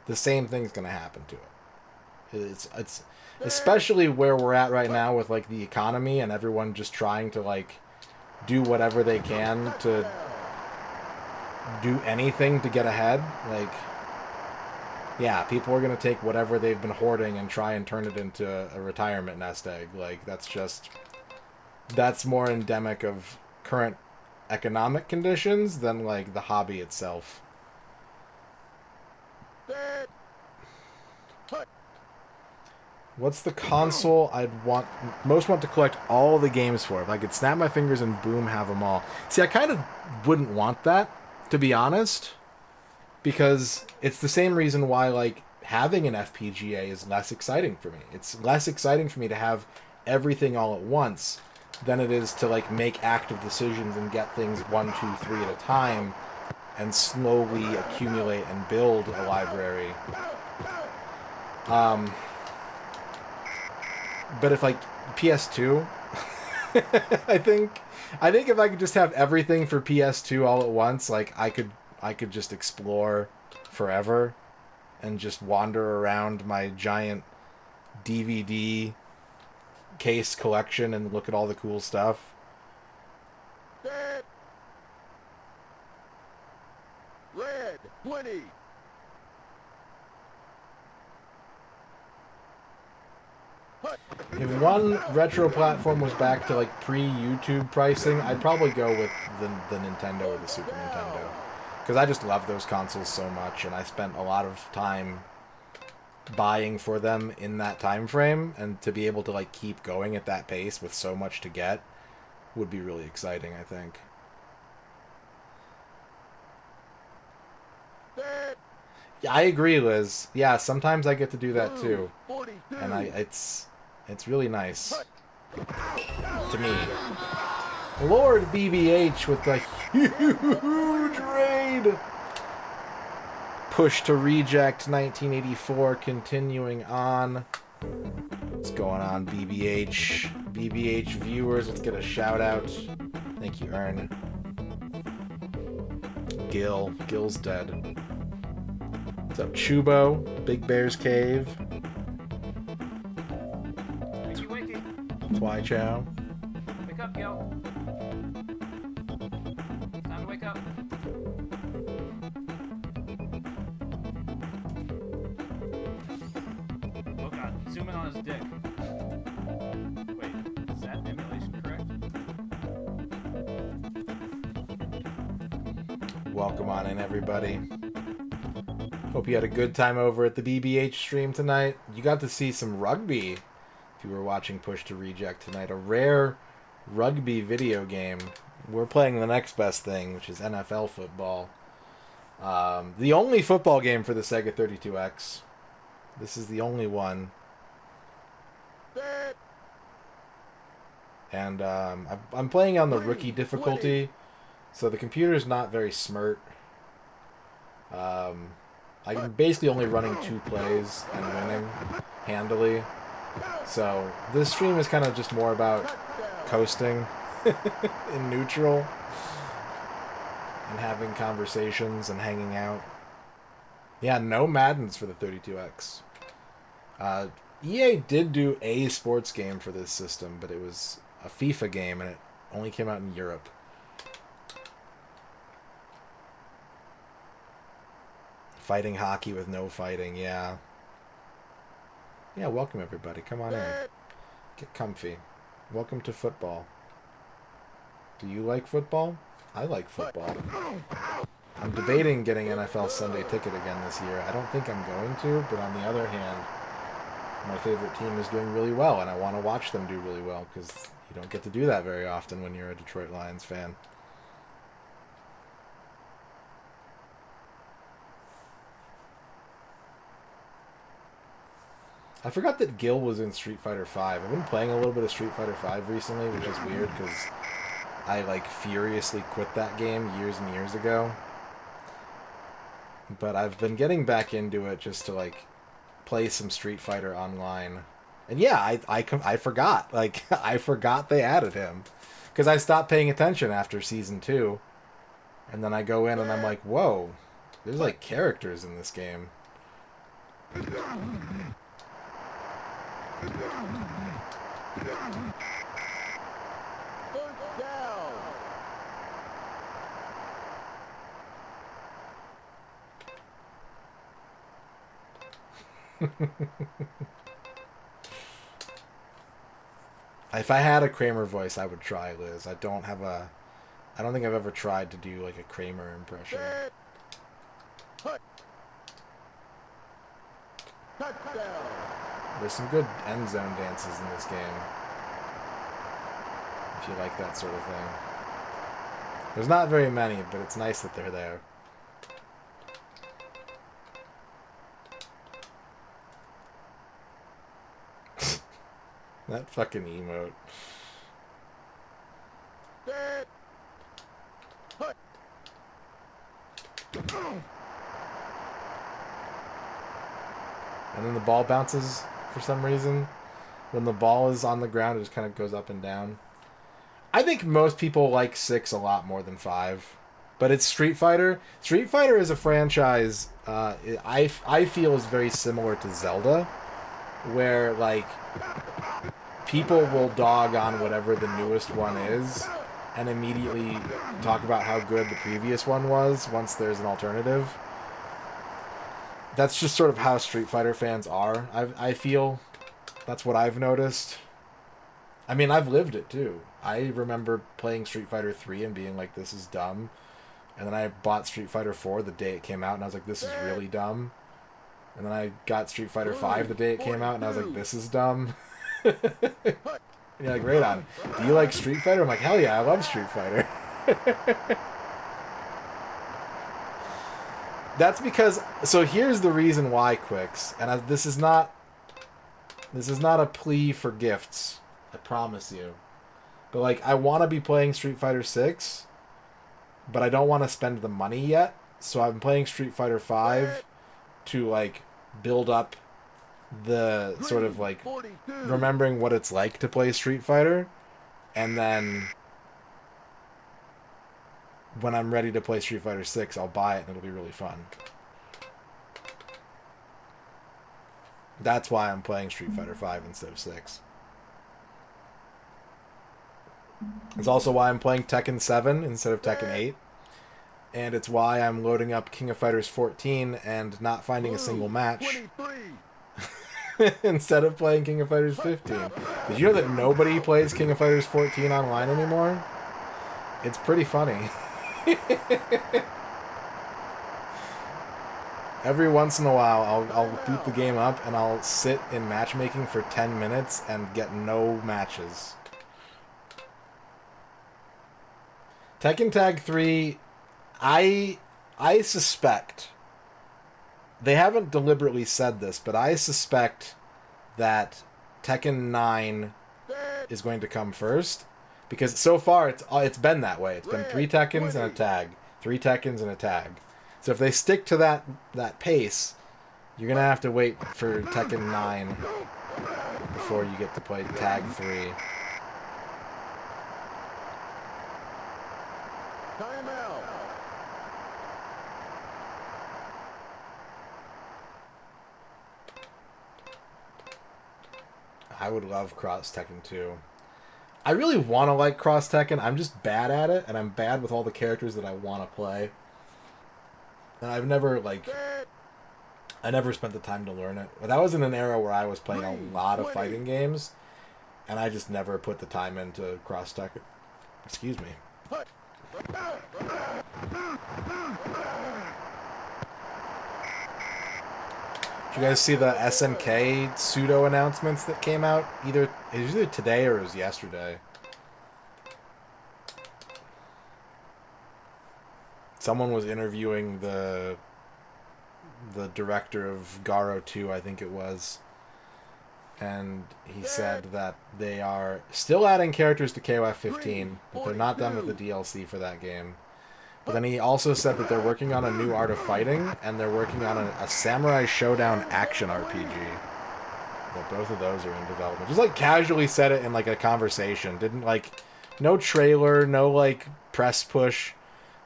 the same thing's going to happen to it. It's especially where we're at right now with like the economy and everyone just trying to like do whatever they can to do anything to get ahead. Like, yeah, people are going to take whatever they've been hoarding and try and turn it into a retirement nest egg. Like, that's more endemic of current economic conditions than like the hobby itself. What's the console I'd most want to collect all the games for? If I could snap my fingers and boom, have them all. See, I kind of wouldn't want that, to be honest, because it's the same reason why like having an FPGA is less exciting for me. It's less exciting for me to have everything all at once than it is to like make active decisions and get things 1, 2, 3 at a time and slowly accumulate and build a library. But if like PS2, I think if I could just have everything for PS2 all at once, like I could just explore forever and just wander around my giant DVD case collection and look at all the cool stuff. Red 20. If one retro platform was back to like pre-YouTube pricing, I'd probably go with the Nintendo or the Super Nintendo. Because I just love those consoles so much, and I spent a lot of time buying for them in that time frame, and to be able to like keep going at that pace with so much to get would be really exciting, I think. Yeah, I agree, Liz. Yeah, sometimes I get to do that too. And it's really nice to me. Lord BBH with the huge raid. Push to Reject 1984 continuing on. What's going on, BBH? BBH viewers, let's get a shout out. Thank you, Ern. Gil's dead. What's up, Chubo? Big Bear's Cave. Wakey, wakey. Twy Chow. Wake up, Gil. Time to wake up. Oh god, zoom in on his dick. Wait, is that emulation correct? Welcome on in, everybody. Hope you had a good time over at the BBH stream tonight. You got to see some rugby if you were watching Push to Reject tonight. A rare rugby video game. We're playing the next best thing, which is NFL football. The only football game for the Sega 32X. This is the only one. And I'm playing on the rookie difficulty, so the computer's not very smart. I'm basically only running 2 plays and winning handily. So this stream is kind of just more about coasting in neutral and having conversations and hanging out. Yeah, no Maddens for the 32X. EA did do a sports game for this system, but it was a FIFA game and it only came out in Europe. Fighting hockey with no fighting, yeah. Yeah, welcome everybody. Come on in. Get comfy. Welcome to football. Do you like football? I like football. I'm debating getting NFL Sunday Ticket again this year. I don't think I'm going to, but on the other hand, my favorite team is doing really well, and I want to watch them do really well, because you don't get to do that very often when you're a Detroit Lions fan. I forgot that Gil was in Street Fighter V. I've been playing a little bit of Street Fighter V recently, which is weird because I like furiously quit that game years and years ago. But I've been getting back into it just to like play some Street Fighter online. And yeah, I forgot. Like I forgot they added him because I stopped paying attention after season 2. And then I go in and I'm like, "Whoa. There's like characters in this game." First down. If I had a Kramer voice, I would try, Liz. I don't think I've ever tried to do like a Kramer impression. Set. Hut. Touchdown. There's some good end zone dances in this game. If you like that sort of thing. There's not very many, but it's nice that they're there. That fucking emote. Set. Hut. And then the ball bounces for some reason. When the ball is on the ground, it just kind of goes up and down. I think most people like 6 a lot more than 5. But it's Street Fighter. Street Fighter is a franchise I feel is very similar to Zelda. Where, like, people will dog on whatever the newest one is and immediately talk about how good the previous one was once there's an alternative. That's just sort of how Street Fighter fans are. I feel that's what I've noticed. I mean, I've lived it too. I remember playing Street Fighter 3 and being like, this is dumb. And then I bought Street Fighter 4 the day it came out and I was like, this is really dumb. And then I got Street Fighter 5 the day it came out and I was like, this is dumb. And you're like, right on. Do you like Street Fighter? I'm like, hell yeah, I love Street Fighter. That's because, so here's the reason why, Quicks, and this is not a plea for gifts, I promise you. But like, I want to be playing Street Fighter 6, but I don't want to spend the money yet. So I'm playing Street Fighter 5 to like build up the sort of like remembering what it's like to play Street Fighter, and then when I'm ready to play Street Fighter 6, I'll buy it and it'll be really fun. That's why I'm playing Street Fighter 5 instead of 6. It's also why I'm playing Tekken 7 instead of Tekken 8. And it's why I'm loading up King of Fighters 14 and not finding a single match instead of playing King of Fighters 15. Did you know that nobody plays King of Fighters 14 online anymore? It's pretty funny. Every once in a while, I'll boot the game up and I'll sit in matchmaking for 10 minutes and get no matches. Tekken Tag 3, I suspect, they haven't deliberately said this, but I suspect that Tekken 9 is going to come first. Because so far, it's been that way. It's been 3 Tekkens and a tag. 3 Tekkens and a tag. So if they stick to that pace, you're going to have to wait for Tekken 9 before you get to play Tag 3. Timeout. I would love Cross Tekken 2. I really want to like Cross Tekken. I'm just bad at it, and I'm bad with all the characters that I want to play. And I've never, like, I never spent the time to learn it. But that was in an era where I was playing a lot of fighting games, and I just never put the time into Cross Tekken. Excuse me. Did you guys see the SNK pseudo announcements that came out? It was either today or it was yesterday. Someone was interviewing the director of Garo 2, I think it was. and he said that they are still adding characters to KOF 15, but they're not done with the DLC for that game. But then he also said that they're working on a new Art of Fighting, and they're working on a Samurai Showdown action RPG. That both of those are in development. Just like casually said it in like a conversation. Didn't like, no trailer, no like press push.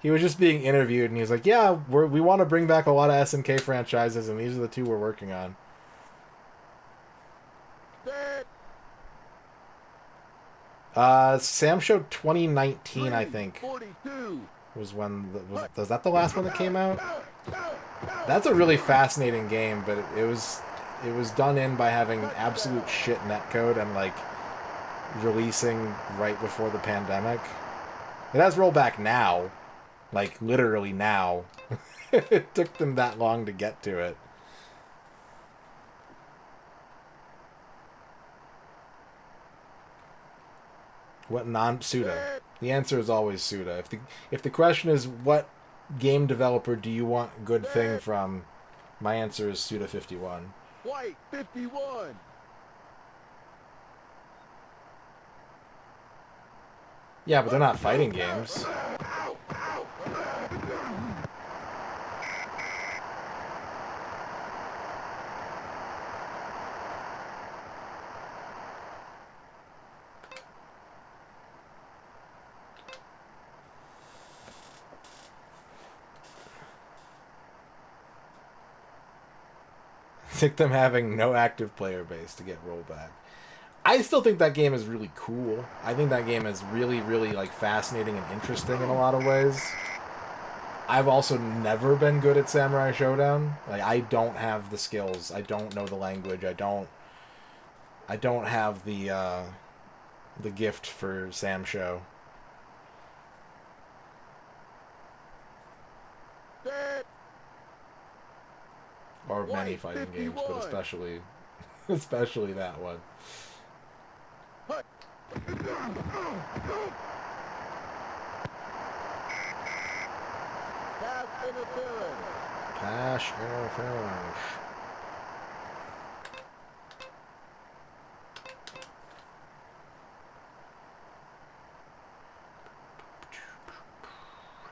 He was just being interviewed, and he was like, "Yeah, we want to bring back a lot of SNK franchises, and these are the two we're working on." Sam showed 2019, I think, 42. was when was that the last one that came out? That's a really fascinating game, but it was done in by having absolute shit netcode and like releasing right before the pandemic. It has rollback now, like literally now. It took them that long to get to it. What non-Suda? The answer is always Suda. If the question is what game developer do you want good thing from, my answer is Suda 51. White 51. Yeah, but they're not fighting games. Took them having no active player base to get rollback. I still think that game is really cool. I think that game is really, really like fascinating and interesting in a lot of ways. I've also never been good at Samurai Showdown. Like, I don't have the skills. I don't know the language. I don't have the gift for Sam Show. Or many fighting games, but especially that one. Pass interference.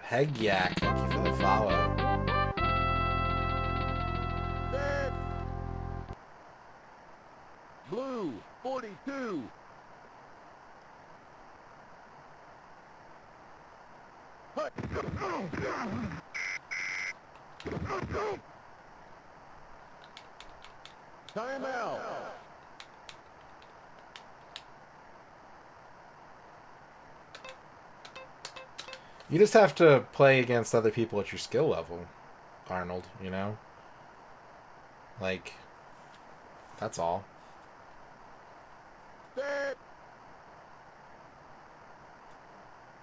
Hegyak, thank you for the follow. Blue 42. Timeout. You just have to play against other people at your skill level, Arnold, you know? Like, that's all.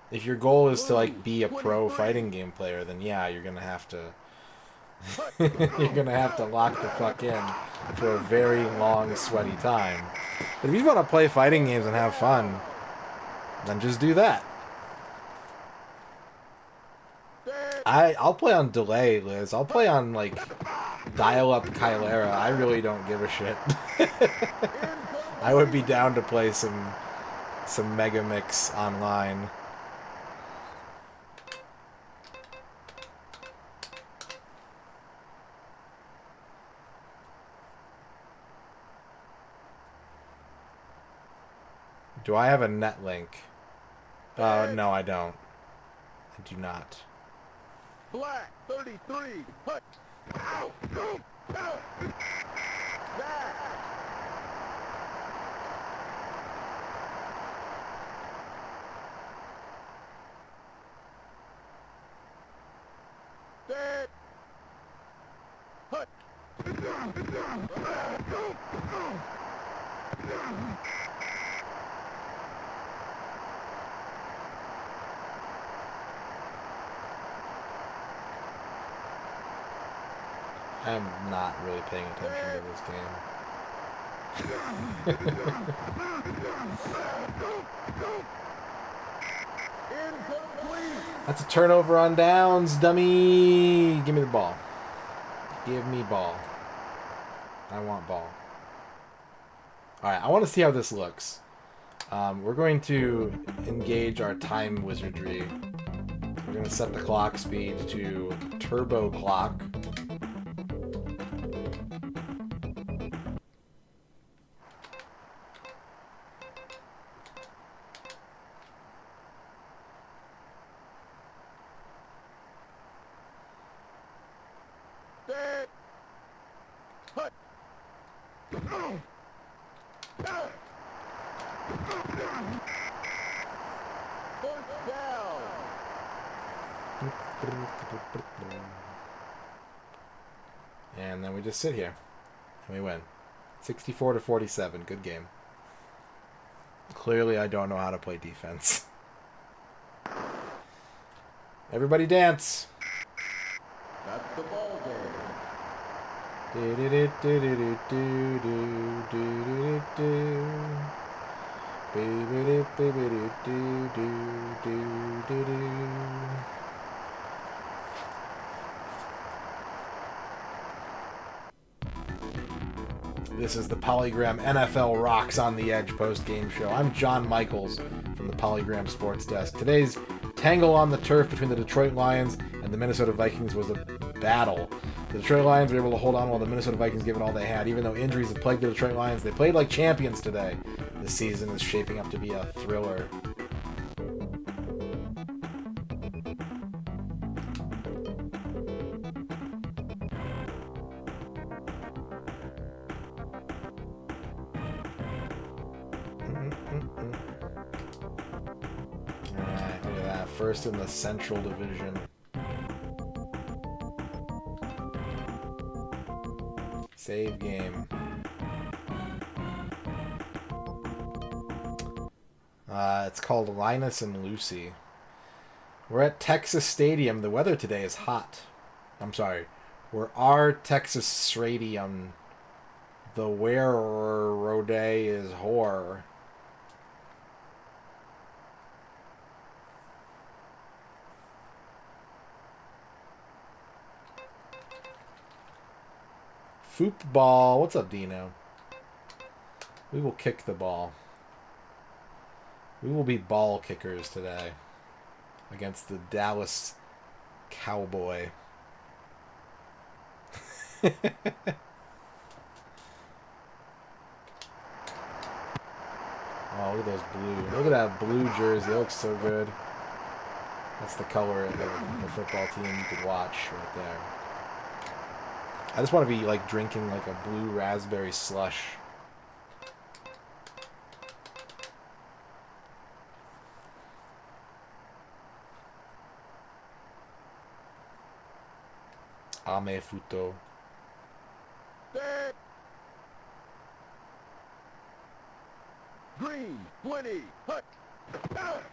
If your goal is to like be a pro fighting game player, then yeah, you're gonna have to you're gonna have to lock the fuck in for a very long, sweaty time. But if you want to play fighting games and have fun, then just do that. I'll play on delay, Liz. I'll play on like dial-up Kylera. I really don't give a shit. I would be down to play some Mega Mix online. Do I have a net link? No, I don't. I do not. Black 33. Hut. Ow. Ow. Ow. That. Dead. Hut. I'm not really paying attention to this game. That's a turnover on downs, dummy! Give me the ball. Give me ball. I want ball. Alright, I want to see how this looks. We're going to engage our time wizardry. We're going to set the clock speed to turbo clock. Set. Hut. First down. And then we just sit here. And we win. 64-47. Good game. Clearly I don't know how to play defense. Everybody dance! That's the ball game. This is the Polygram NFL Rocks on the Edge post-game show. I'm John Michaels from the Polygram Sports Desk. Today's tangle on the turf between the Detroit Lions and the Minnesota Vikings was a battle. The Detroit Lions were able to hold on while the Minnesota Vikings gave it all they had. Even though injuries have plagued the Detroit Lions, they played like champions today. This season is shaping up to be a thriller. Alright, look at that. First in the Central Division. Save game. It's called Linus and Lucy. We're at Texas Stadium. The weather today is hot. I'm sorry. We're our Texas Stadium. The wearer day is whore. Football. What's up, Dino? We will kick the ball. We will be ball kickers today against the Dallas Cowboy. Oh, look at those blue. Look at that blue jersey. It looks so good. That's the color of the football team you could watch right there. I just want to be like drinking like a blue raspberry slush. Ame futo. Set. Green, 20, hut. Back.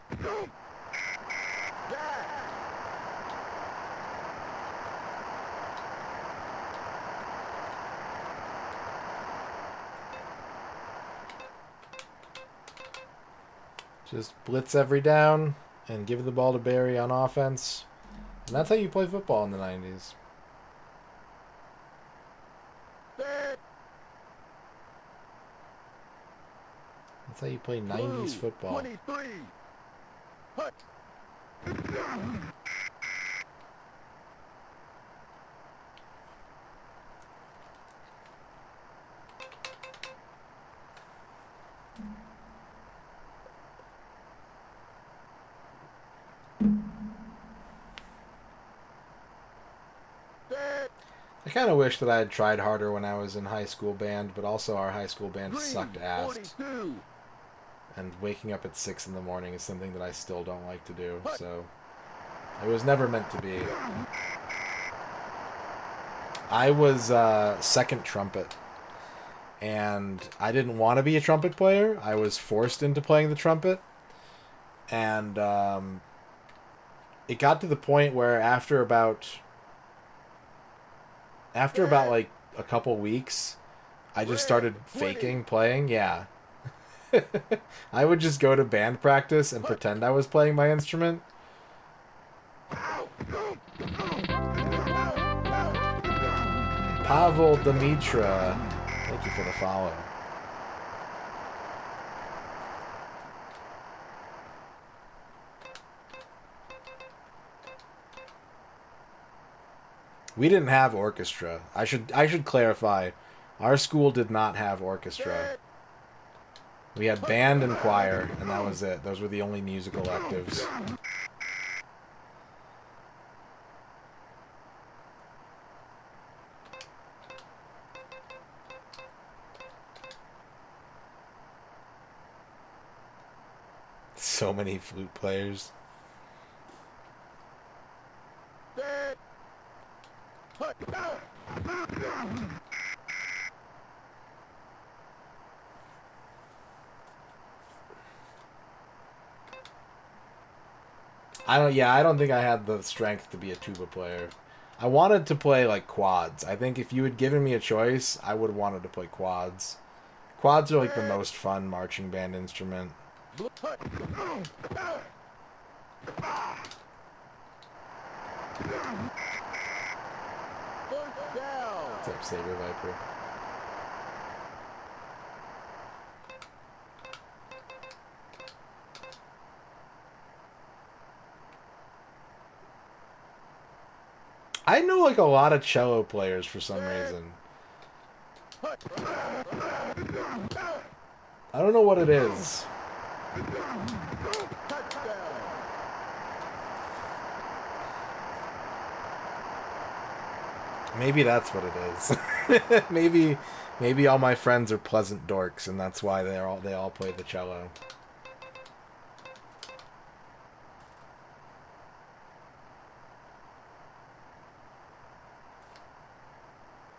Just blitz every down and give the ball to Barry on offense. And that's how you play football in the 90s. Set. That's how you play 90s Blue, football. 23, hut. Set. I kind of wish that I had tried harder when I was in high school band, but also our high school band Green, sucked ass. 42. And waking up at 6 in the morning is something that I still don't like to do, so it was never meant to be. I was second trumpet, and I didn't want to be a trumpet player. I was forced into playing the trumpet, and it got to the point where after about like a couple weeks, I just started faking playing. Yeah. I would just go to band practice and pretend I was playing my instrument. Pavel Dimitra, thank you for the follow. We didn't have orchestra. I should clarify. Our school did not have orchestra. We had band and choir, and that was it. Those were the only musical electives. So many flute players. Dead. Hut. I don't think I had the strength to be a tuba player. I wanted to play like quads. I think if you had given me a choice, I would have wanted to play quads. Quads are like the most fun marching band instrument. Hut. First down. What's up, Saber Viper? I know like a lot of cello players for some reason. I don't know what it is. Touchdown. Maybe that's what it is. maybe all my friends are pleasant dorks, and that's why they all play the cello.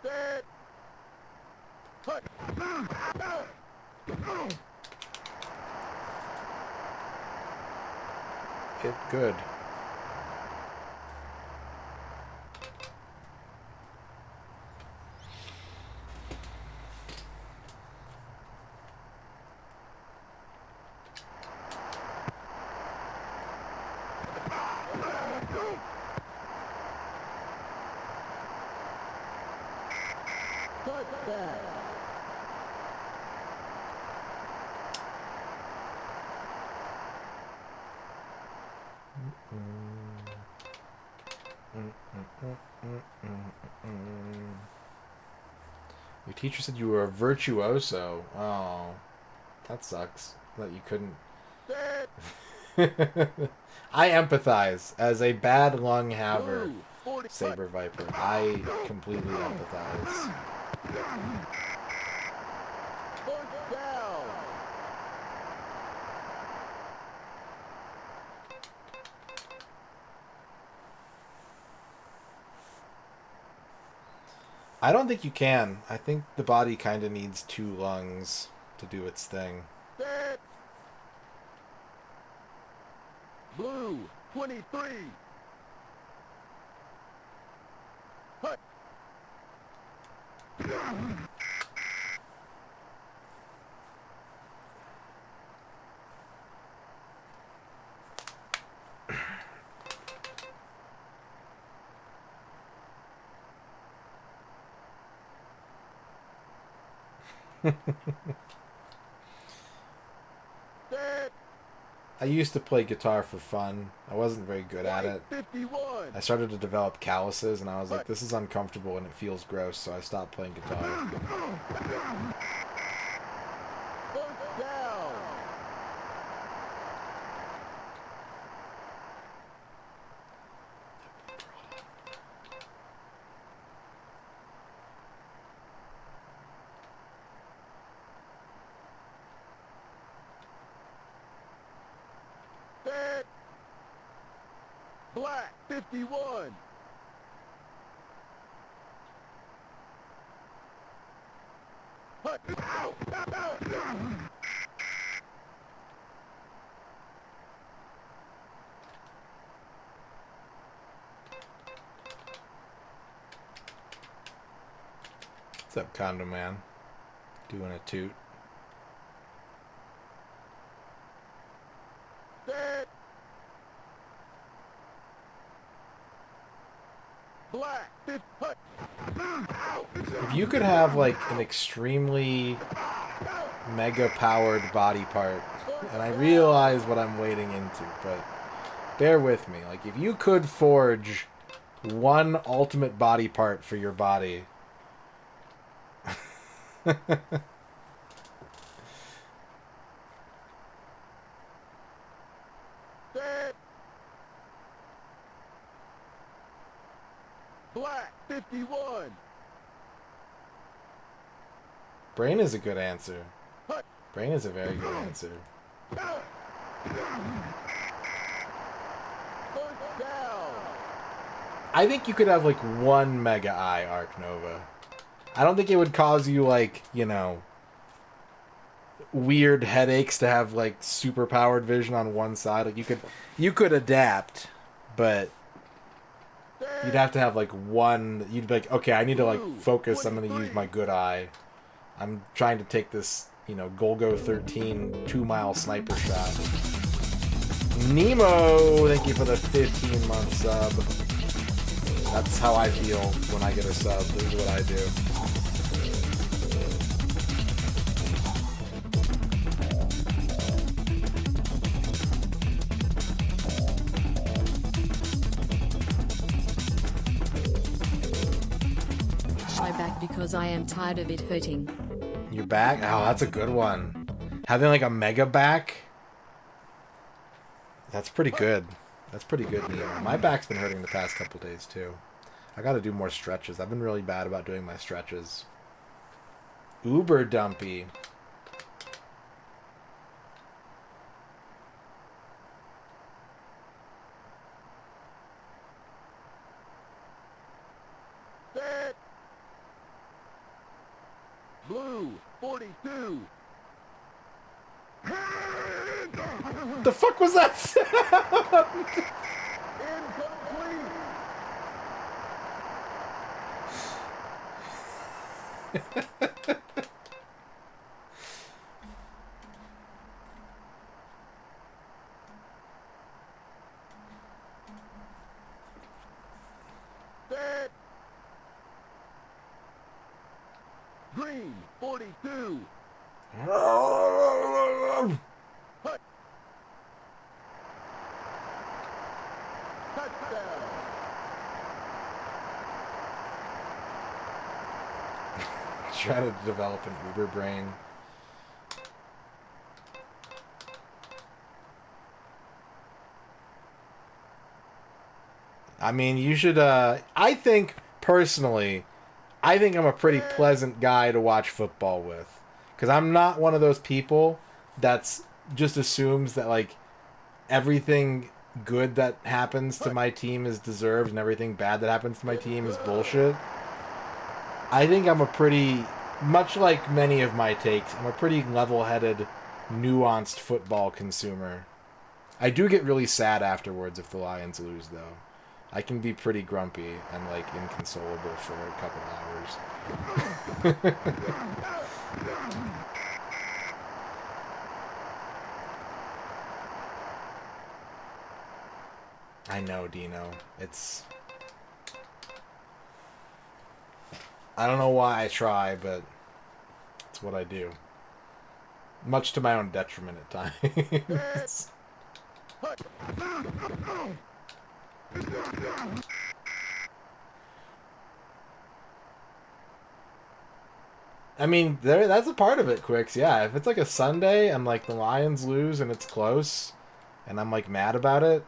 Dead. Hut. It good. Touchdown. Your teacher said you were a virtuoso. Oh, that sucks. That you couldn't. Dead. I empathize as a bad lung haver, Blue. 40. Saber Viper. I completely empathize. First down. I don't think you can. I think the body kind of needs two lungs to do its thing. Dead. Blue. 23. Hut. Dead. I used to play guitar for fun. I wasn't very good at it. 51. I started to develop calluses, and I was like, this is uncomfortable and it feels gross, so I stopped playing guitar. First down. Dead. Black. 51. Hut. What's up, Condo Man? Doing a toot. Dead. Black. Hut. If you could have, like, an extremely mega-powered body part, and I realize what I'm wading into, but bear with me. Like, if you could forge One ultimate body part for your body. Set. Black 51. Brain is a good answer. Hut. Brain is a very good answer. First down. I think you could have like one Mega Eye Arc Nova. I don't think it would cause you like, you know, weird headaches to have like super powered vision on one side. Like you could adapt, but you'd have to have like one. You'd be like, okay, I need to like focus. I'm going to use my good eye. I'm trying to take this, you know, Golgo 13 2-mile sniper shot. Nemo, thank you for the 15-month sub. That's how I feel when I get a sub. This is what I do. My back because I am tired of it hurting. Your back? Oh, that's a good one. Having like a mega back? That's pretty good. That's pretty good, Nemo. My back's been hurting the past couple days, too. I gotta do more stretches. I've been really bad about doing my stretches. Uber dumpy. Set. Blue 42. The fuck was that sound? Incomplete. Set. Green 42. Hut. Touchdown. Trying to develop an Uber brain. I mean, you should, I think, personally, I think I'm a pretty pleasant guy to watch football with. Because I'm not one of those people that's just assumes that, like, everything good that happens to my team is deserved and everything bad that happens to my team is bullshit. I think I'm a pretty, much like many of my takes, I'm a pretty level-headed, nuanced football consumer. I do get really sad afterwards if the Lions lose, though. I can be pretty grumpy and, like, inconsolable for a couple hours. I know, Dino. It's... I don't know why I try, but it's what I do. Much to my own detriment at times. I mean, that's a part of it, Quicks. Yeah, if it's like a Sunday and like the Lions lose and it's close and I'm like mad about it,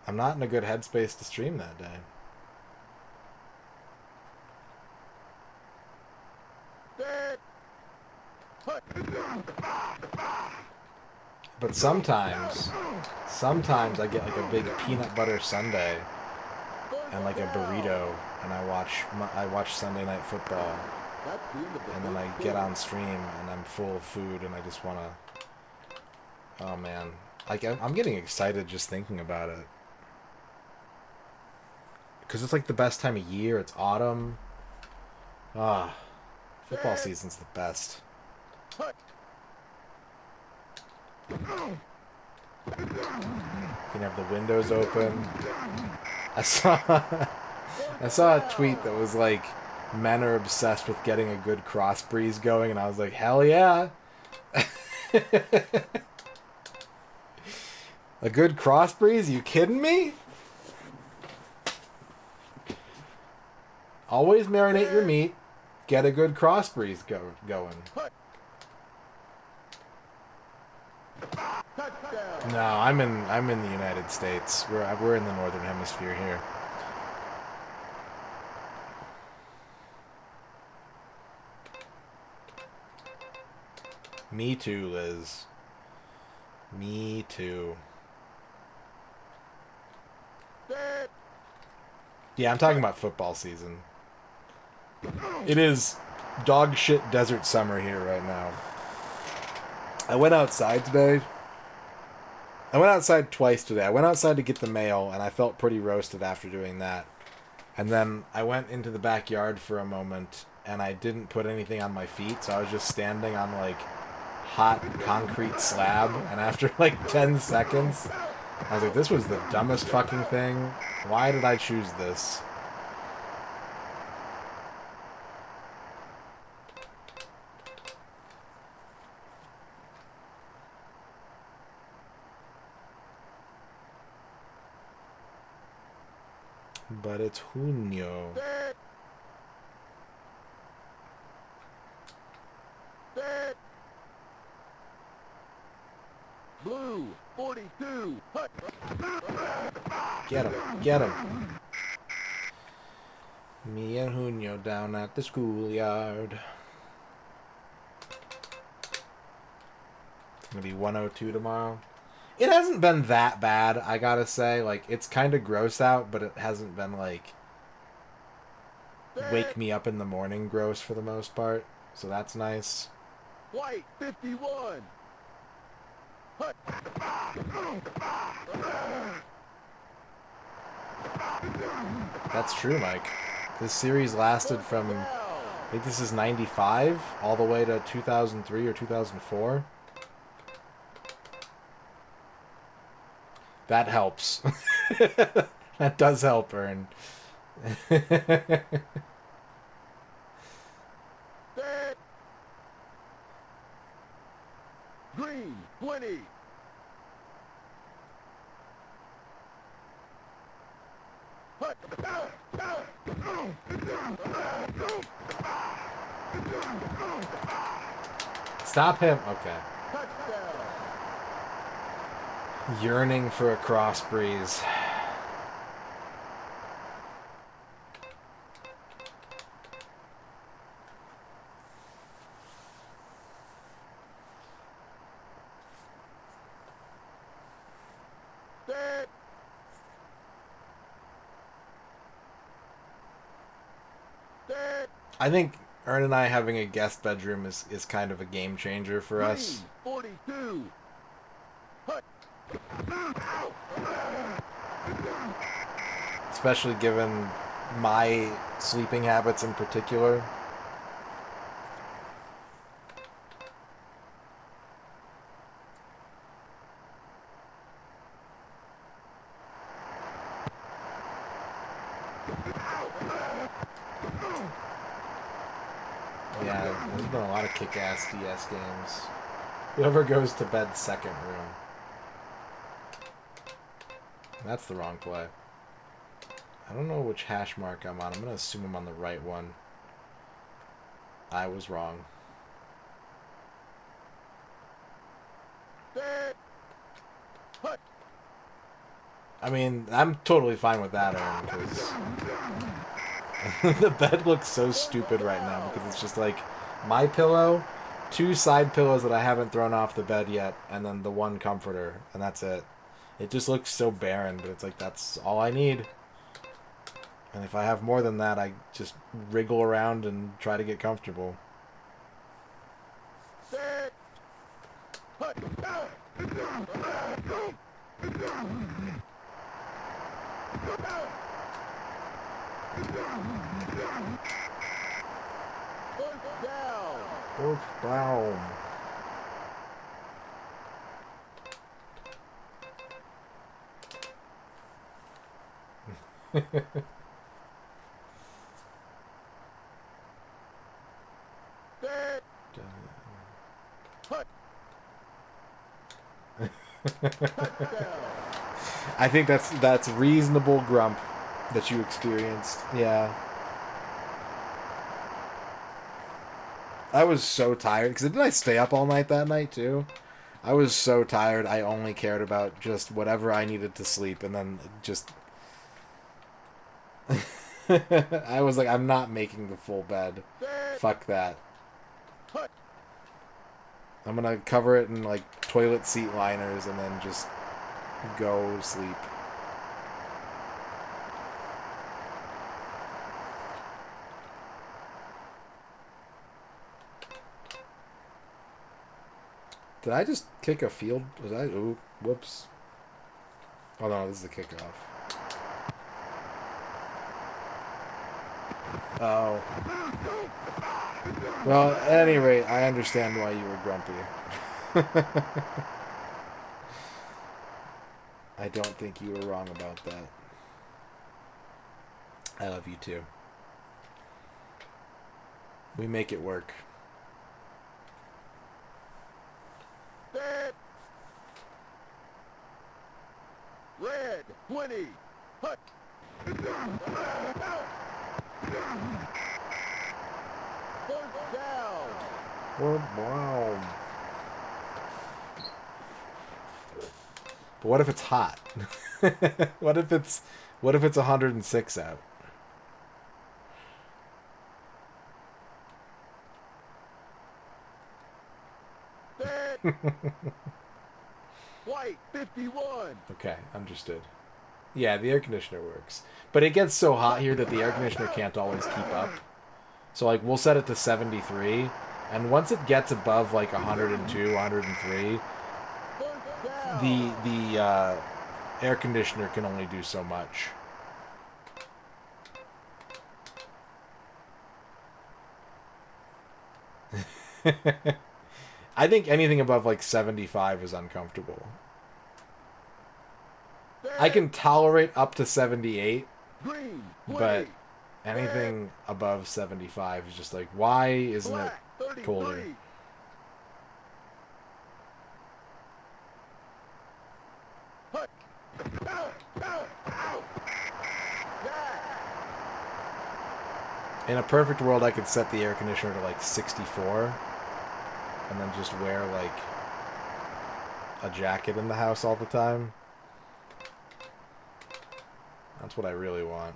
I'm not in a good headspace to stream that day. But sometimes I get like a big peanut butter sundae and like a burrito, and I watch Sunday Night Football, and then I get on stream and I'm full of food and I just wanna. Oh man, like I'm getting excited just thinking about it, because it's like the best time of year. It's autumn. Football season's the best. You can have the windows open. I saw a tweet that was like, men are obsessed with getting a good cross breeze going, and I was like, hell yeah. A good cross breeze? You kidding me? Always marinate your meat. Get a good crossbreed going. Touchdown. No, I'm in the United States. We're in the northern hemisphere here. Me too, Liz. Me too. Set. Yeah, I'm talking about football season. It is dog shit desert summer here right now. I went outside today. I went outside twice today. I went outside to get the mail, and I felt pretty roasted after doing that. And then I went into the backyard for a moment, and I didn't put anything on my feet, so I was just standing on, like, hot concrete slab, and after, like, 10 seconds, I was like, this was the dumbest fucking thing. Why did I choose this? But it's Junio. Set. Set. Blue 42. Hut. Get him. Get him. Me and Junio down at the schoolyard. It's going to be 102 tomorrow. It hasn't been that bad, I gotta say. Like, it's kind of gross out, but it hasn't been, like, wake me up in the morning gross for the most part. So that's nice. White 51. Hut. That's true, Mike. This series lasted from, I think this is 95, all the way to 2003 or 2004. That helps. That does help, Ern. Set. Green 20. Hut. Stop him. Okay. Touchdown. Yearning for a cross breeze. Set. Set. I think Ern and I having a guest bedroom is kind of a game changer for us. Green 42. Hut. Especially given my sleeping habits in particular. Yeah, there's been a lot of kick-ass DS games. Whoever goes to bed second room. That's the wrong play. I don't know which hash mark I'm on. I'm going to assume I'm on the right one. I was wrong. Set. Hut. I mean, I'm totally fine with that, Aaron, because the bed looks so stupid right now, because it's just like my pillow, 2 side pillows that I haven't thrown off the bed yet, and then the 1 comforter, and that's it. It just looks so barren, but it's like, that's all I need. And if I have more than that, I just wriggle around and try to get comfortable. Set. Hut. First down. First down. Set. Hut. Touchdown. I think that's reasonable grump that you experienced. Yeah. I was so tired because didn't I stay up all night that night too? I was so tired. I only cared about just whatever I needed to sleep, and then just I was like, I'm not making the full bed. Fuck that. I'm gonna cover it in like toilet seat liners and then just go sleep. Did I just kick a field? Was I? Ooh, whoops. Oh no, this is the kickoff. Oh. Well, at any rate, I understand why you were grumpy. I don't think you were wrong about that. I love you too. We make it work. Red 20. Hut. First down. Wow. But what if it's hot? What if it's 106 out? White 51. Okay, understood. Yeah, the air conditioner works. But it gets so hot here that the air conditioner can't always keep up. So, like, we'll set it to 73, and once it gets above, like, 102, 103, the air conditioner can only do so much. I think anything above, like, 75 is uncomfortable. I can tolerate up to 78, Green but 20. anything above 75 is just like, why isn't it Black 33. colder? Hut. Out. Out. Out. Jack. In a perfect world, I could set the air conditioner to like 64 and then just wear like a jacket in the house all the time. That's what I really want.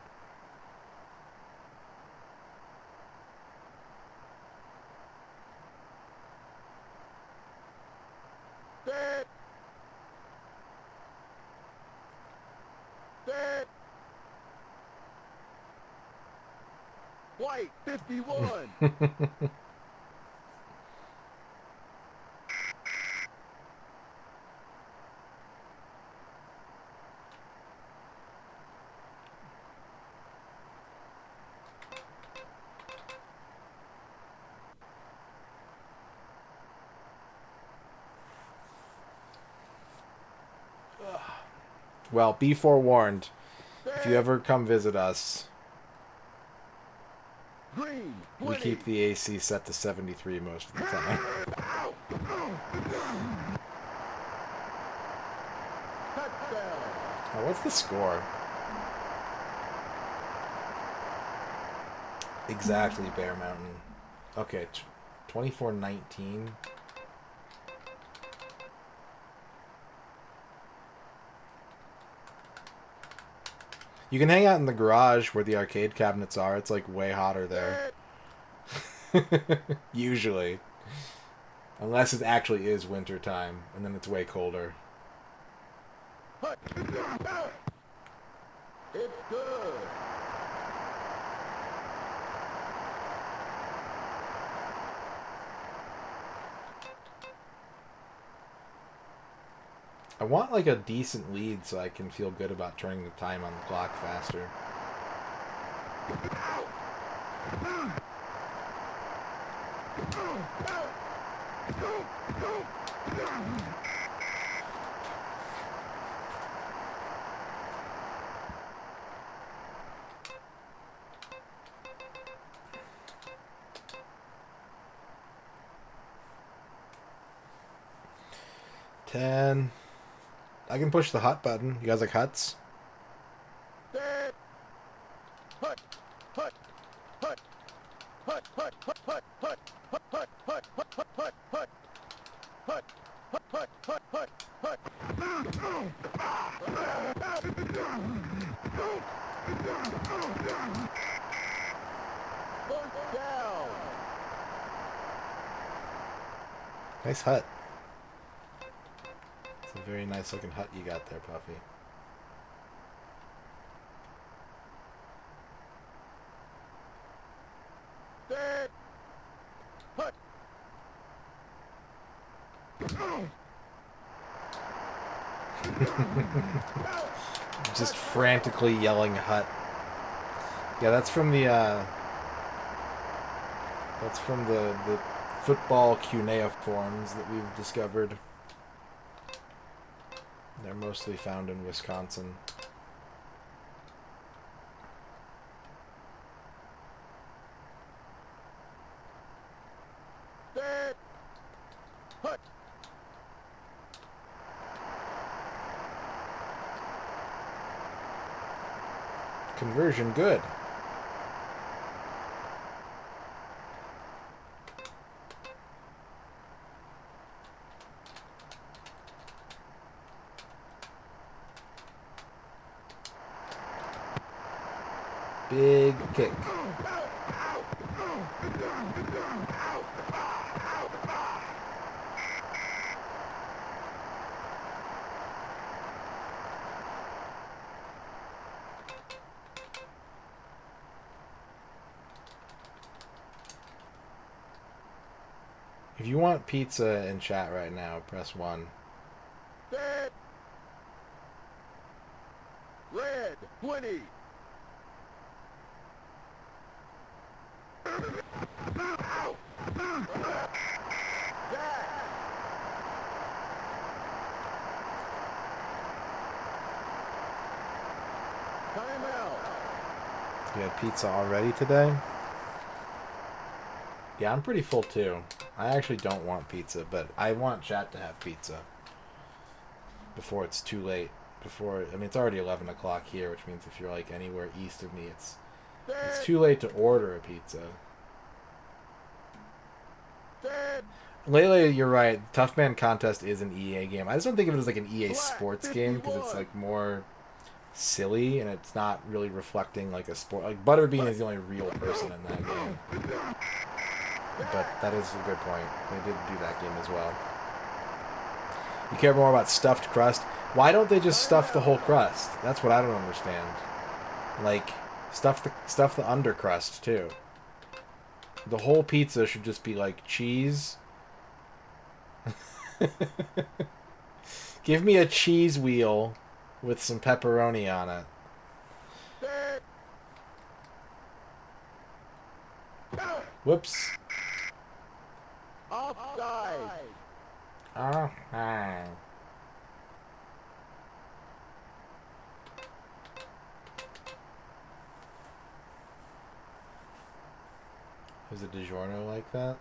Dead. Dead. White 51. Well, be forewarned. If you ever come visit us, Green we 20. keep the AC set to 73 most of the time. Touchdown. Oh, what's the score? Exactly, Bear Mountain. Okay, 24-19. You can hang out in the garage where the arcade cabinets are. It's like way hotter there. Usually. Unless it actually is winter time, and then it's way colder. Hut. It's good. I want like a decent lead so I can feel good about turning the time on the clock faster. Ten. I can push the hut button. You guys like huts? Dead. Hut. Hut. Hut. Hut. Hut. Hut. Hut. Hut. Hut. First down. Nice hut. It's a very nice looking hut you got there, Puffy. Set. Hut. Just frantically yelling hut. Yeah, that's from the football cuneiforms that we've discovered. They're mostly found in Wisconsin. Set. Hut. Conversion good. Big kick. If you want pizza in chat right now, press 1. Set. Red 20. Jack. Timeout. You had pizza already today? Yeah, I'm pretty full too. I actually don't want pizza, but I want chat to have pizza before it's too late. I mean, it's already 11 o'clock here, which means if you're like anywhere east of me, it's too late to order a pizza. Set. Lately, you're right. Tough Man Contest is an EA game. I just don't think of it as like an EA sports game because it's like more silly and it's not really reflecting like a sport. Like Butterbean is the only real person in that game. But that is a good point. They did do that game as well. You care more about stuffed crust? Why don't they just stuff the whole crust? That's what I don't understand. Like, stuff the undercrust too. The whole pizza should just be like cheese. Give me a cheese wheel with some pepperoni on it. Set. Whoops. Offside. Oh, is it DiGiorno like that?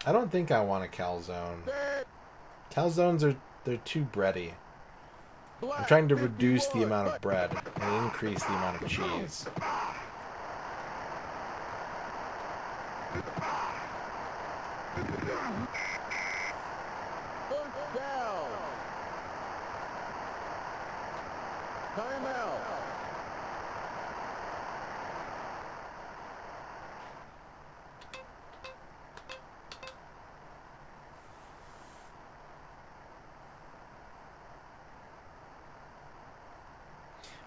I don't think I want a calzone. Set. Calzones they're too bready. I'm trying to reduce the amount of bread and increase the amount of cheese. First down. Timeout.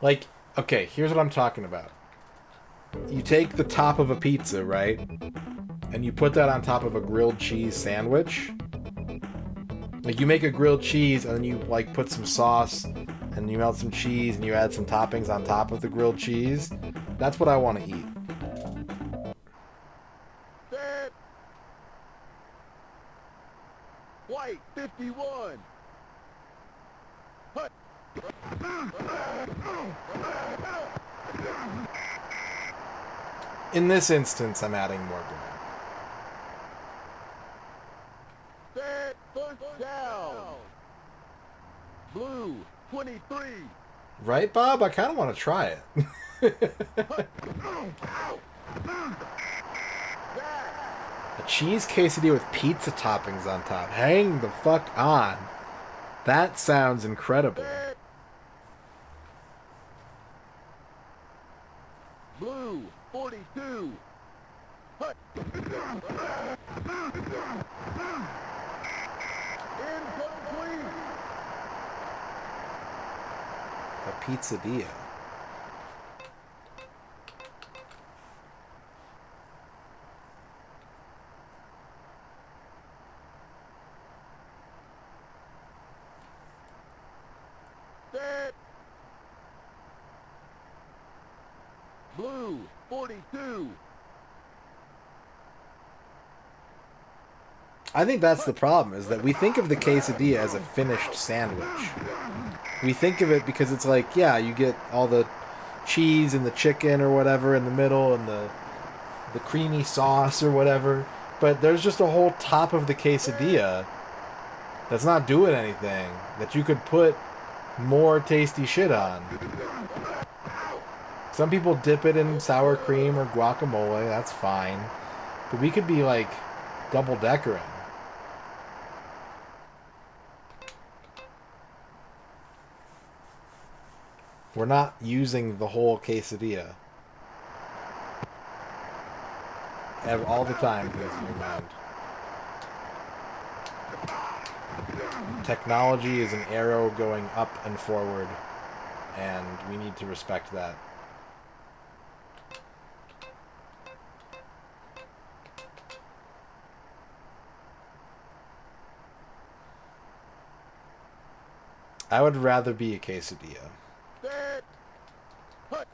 Like, okay, here's what I'm talking about. You take the top of a pizza, right? And you put that on top of a grilled cheese sandwich. Like, you make a grilled cheese and then you, like, put some sauce and you melt some cheese and you add some toppings on top of the grilled cheese. That's what I want to eat. Set. White 51. Hut. In this instance, I'm adding more bread. Set. First down. Blue 23. Right, Bob? I kind of want to try it. Jack. A cheese quesadilla with pizza toppings on top. Hang the fuck on. That sounds incredible. Set. Blue, 42. Hut. Incomplete. A pizzadilla. Set. Blue, 42. I think that's the problem, is that we think of the quesadilla as a finished sandwich. We think of it because it's like, yeah, you get all the cheese and the chicken or whatever in the middle and the creamy sauce or whatever, but there's just a whole top of the quesadilla that's not doing anything, that you could put more tasty shit on. Some people dip it in sour cream or guacamole, that's fine. But we could be like double-deckering. We're not using the whole quesadilla. All the time, please keep in mind. Technology is an arrow going up and forward, and we need to respect that. I would rather be a quesadilla. Set. Hut.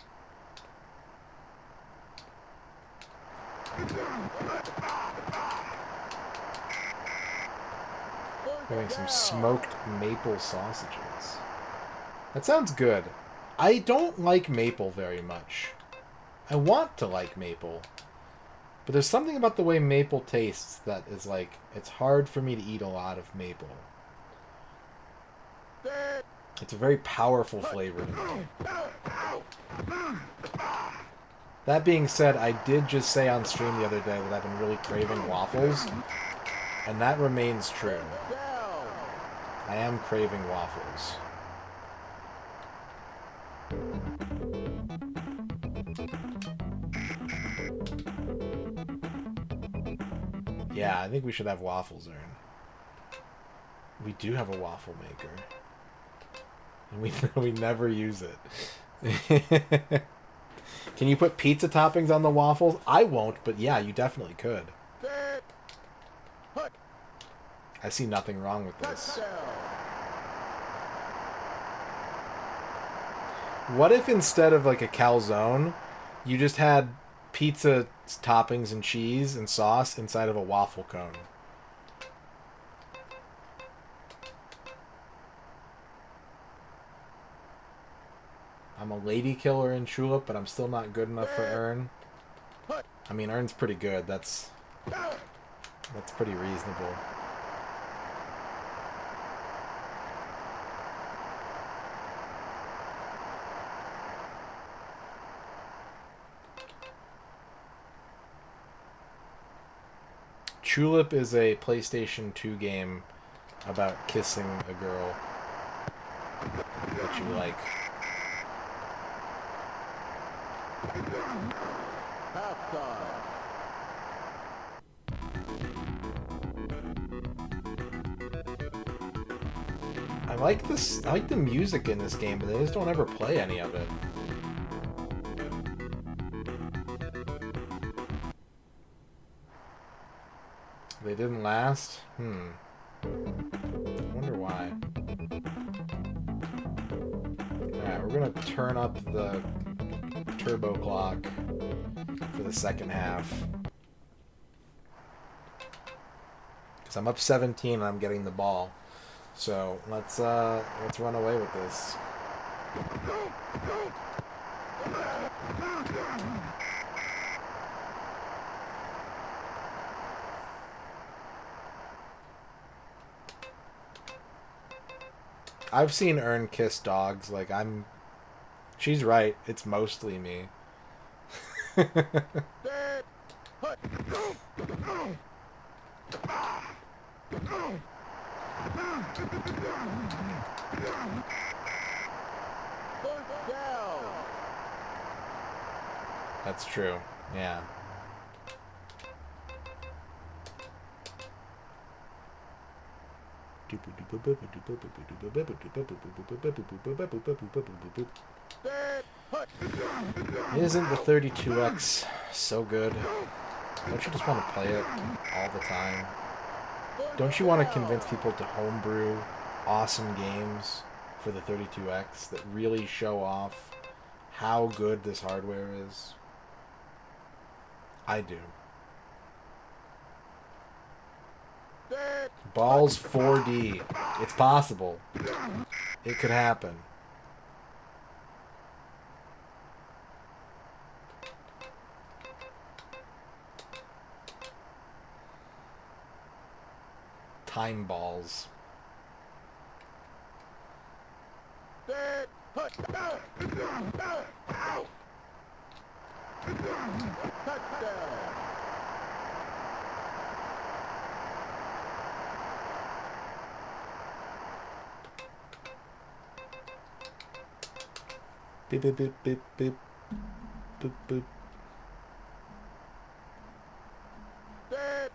Having some smoked maple sausages. That sounds good. I don't like maple very much. I want to like maple. But there's something about the way maple tastes that is like, it's hard for me to eat a lot of maple. Set. It's a very powerful flavor to me. That being said, I did just say on stream the other day that I've been really craving waffles. And that remains true. Down. I am craving waffles. Yeah, I think we should have waffles, Ern. We do have a waffle maker. And we never use it. Can you put pizza toppings on the waffles? I won't, but yeah, you definitely could. Set. Hut. I see nothing wrong with this. Touchdown. What if instead of like a calzone, you just had pizza toppings and cheese and sauce inside of a waffle cone? I'm a lady killer in Tulip, but I'm still not good enough for Ern. I mean, Ern's pretty good. That's pretty reasonable. Tulip is a PlayStation 2 game about kissing a girl that you like. Halftime. I like this. I like the music in this game, but they just don't ever play any of it. They didn't last? I wonder why. Alright, we're gonna turn up the turbo clock for the second half. Because I'm up 17 and I'm getting the ball. So let's run away with this. I've seen Ern kiss dogs. Like, she's right. It's mostly me. Set. Hut. First down. That's true. Yeah. Set. Hut. Isn't the 32X so good? Don't you just want to play it all the time? Don't you want to convince people to homebrew awesome games for the 32X that really show off how good this hardware is? I do. Set. Balls 4D. It's possible. It could happen. Time balls. Set. Hut. Touchdown. Beep beep beep beep beep boop boop. Set.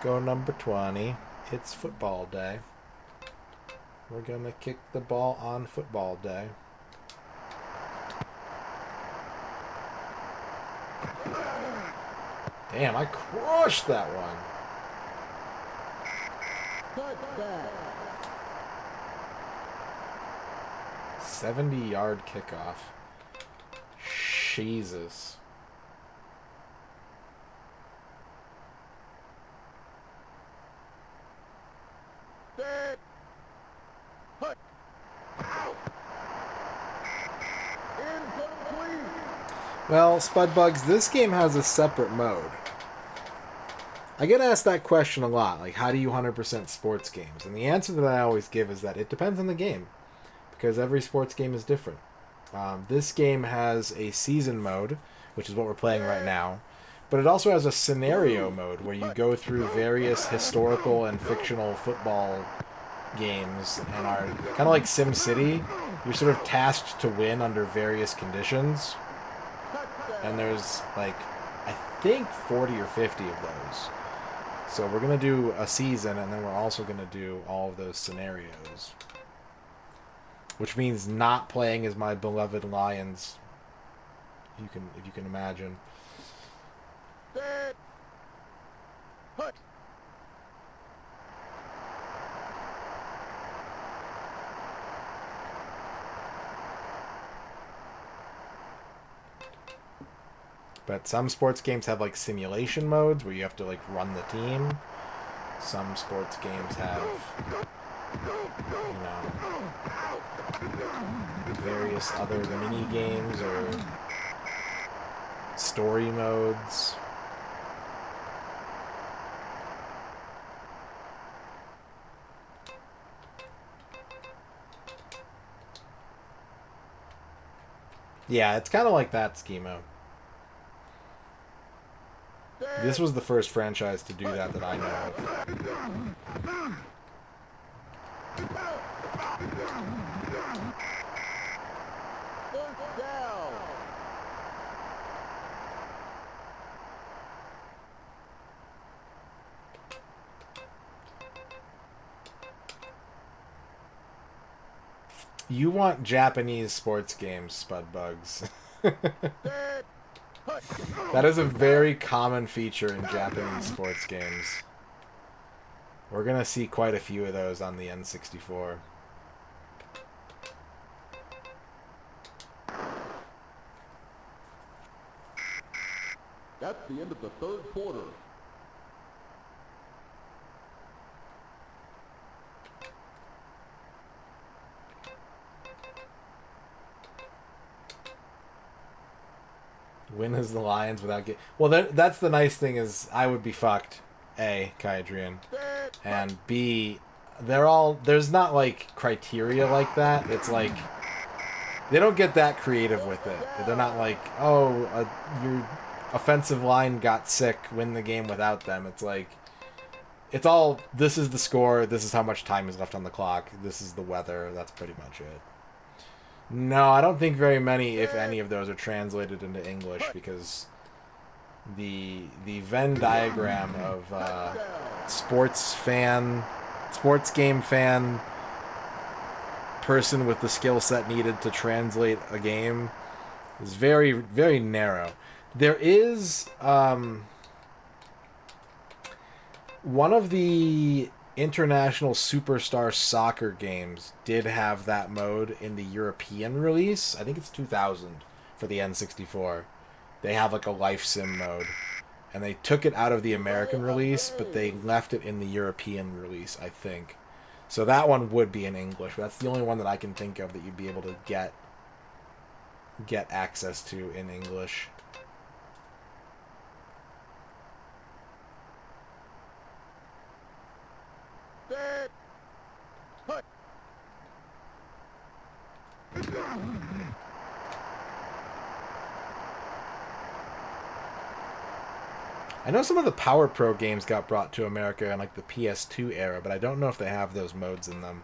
Go number 20. It's football day. We're gonna kick the ball on football day. Damn, I crushed that one. Touchdown. 70-yard kickoff. Jesus. Set. Hut. Incomplete. Well, Spudbugs, this game has a separate mode. I get asked that question a lot, like, how do you 100% sports games? And the answer that I always give is that it depends on the game, because every sports game is different. This game has a season mode, which is what we're playing right now, but it also has a scenario mode where you go through various historical and fictional football games and are kind of like SimCity. You're sort of tasked to win under various conditions, and there's like, I think 40 or 50 of those. So we're going to do a season, and then we're also going to do all of those scenarios. Which means not playing as my beloved Lions, if you can imagine. Set. Hut. But some sports games have like simulation modes where you have to like run the team. Some sports games have, you know, various other mini games or story modes. Yeah, it's kind of like that, Schemo. This was the first franchise to do that I know of. First down. You want Japanese sports games, Spudbugs. Set. Hut. That is a very common feature in Japanese sports games. We're gonna see quite a few of those on the N64. That's the end of the third quarter. Win as the Lions without getting... Well, that's the nice thing is I would be fucked, A, Kaidrian, and B, there's not, like, criteria like that. It's like, They don't get that creative with it. They're not like, oh, your offensive line got sick, win the game without them. It's like, it's all, this is the score, this is how much time is left on the clock, this is the weather, that's pretty much it. No, I don't think very many, if any of those, are translated into English, because the Venn diagram of sports game fan, person with the skill set needed to translate a game is very, very narrow. There is one of the international superstar soccer games did have that mode in the European release. I think it's 2000 for the N64. They have like a life sim mode. And they took it out of the American release, but they left it in the European release, I think. So that one would be in English. But that's the only one that I can think of that you'd be able to get access to in English. Set. Hut. I know some of the Power Pro games got brought to America in like the PS2 era, but I don't know if they have those modes in them.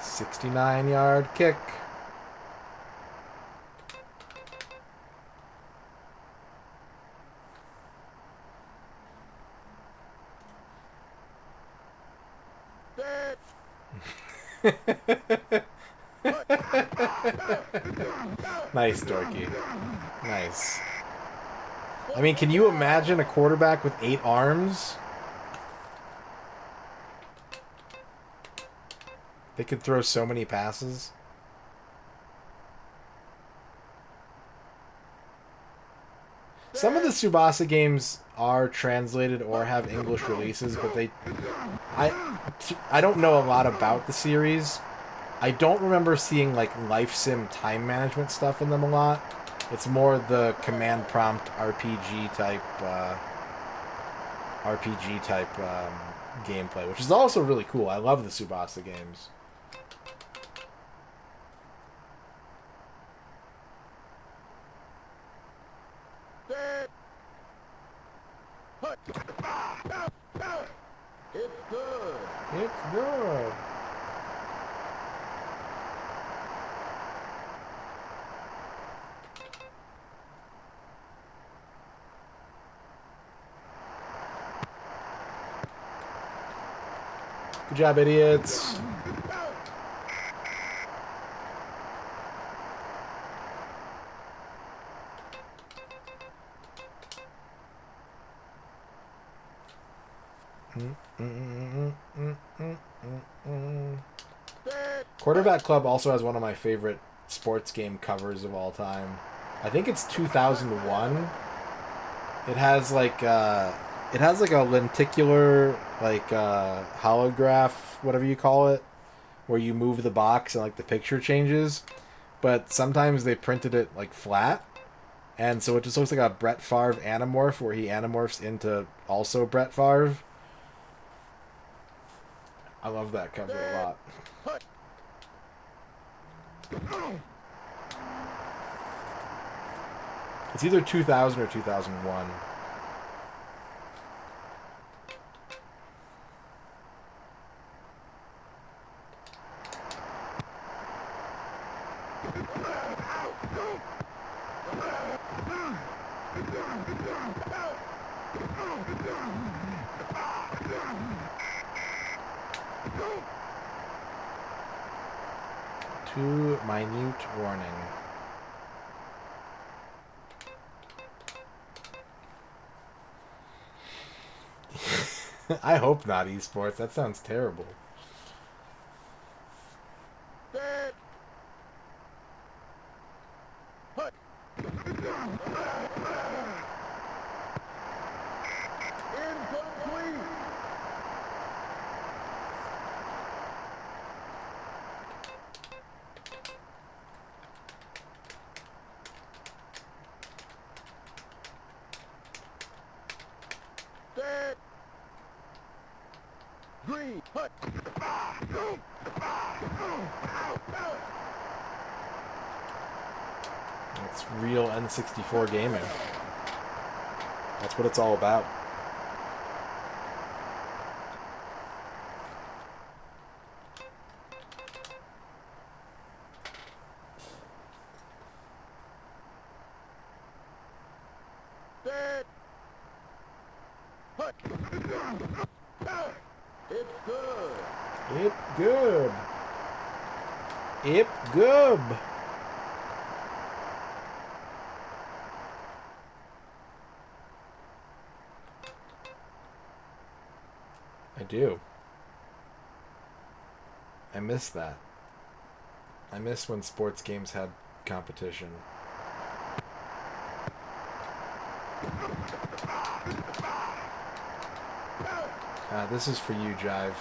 "69-yard kick." Set. Nice, Dorky. Nice. I mean, can you imagine a quarterback with 8 arms? They could throw so many passes. Some of the Tsubasa games are translated or have English releases, but I don't know a lot about the series. I don't remember seeing like life sim time management stuff in them a lot. It's more the command prompt RPG type gameplay, which is also really cool. I love the Tsubasa games. Set. Hut. It's good. It's good. Good job, idiots. Quarterback Club also has one of my favorite sports game covers of all time. I think it's 2001. It has like a lenticular holograph, whatever you call it, where you move the box and like the picture changes. But sometimes they printed it like flat, and so it just looks like a Brett Favre Animorph where he animorphs into also Brett Favre. I love that cover a lot. It's either 2000 or 2001. Too minute warning. I hope not esports. That sounds terrible. Set. Hut. Incomplete. Green. Hut. It's real N64 gaming. That's what it's all about. Set. Hut. It's good. It good. It good. I do. I miss that. I miss when sports games had competition. This is for you, Jive.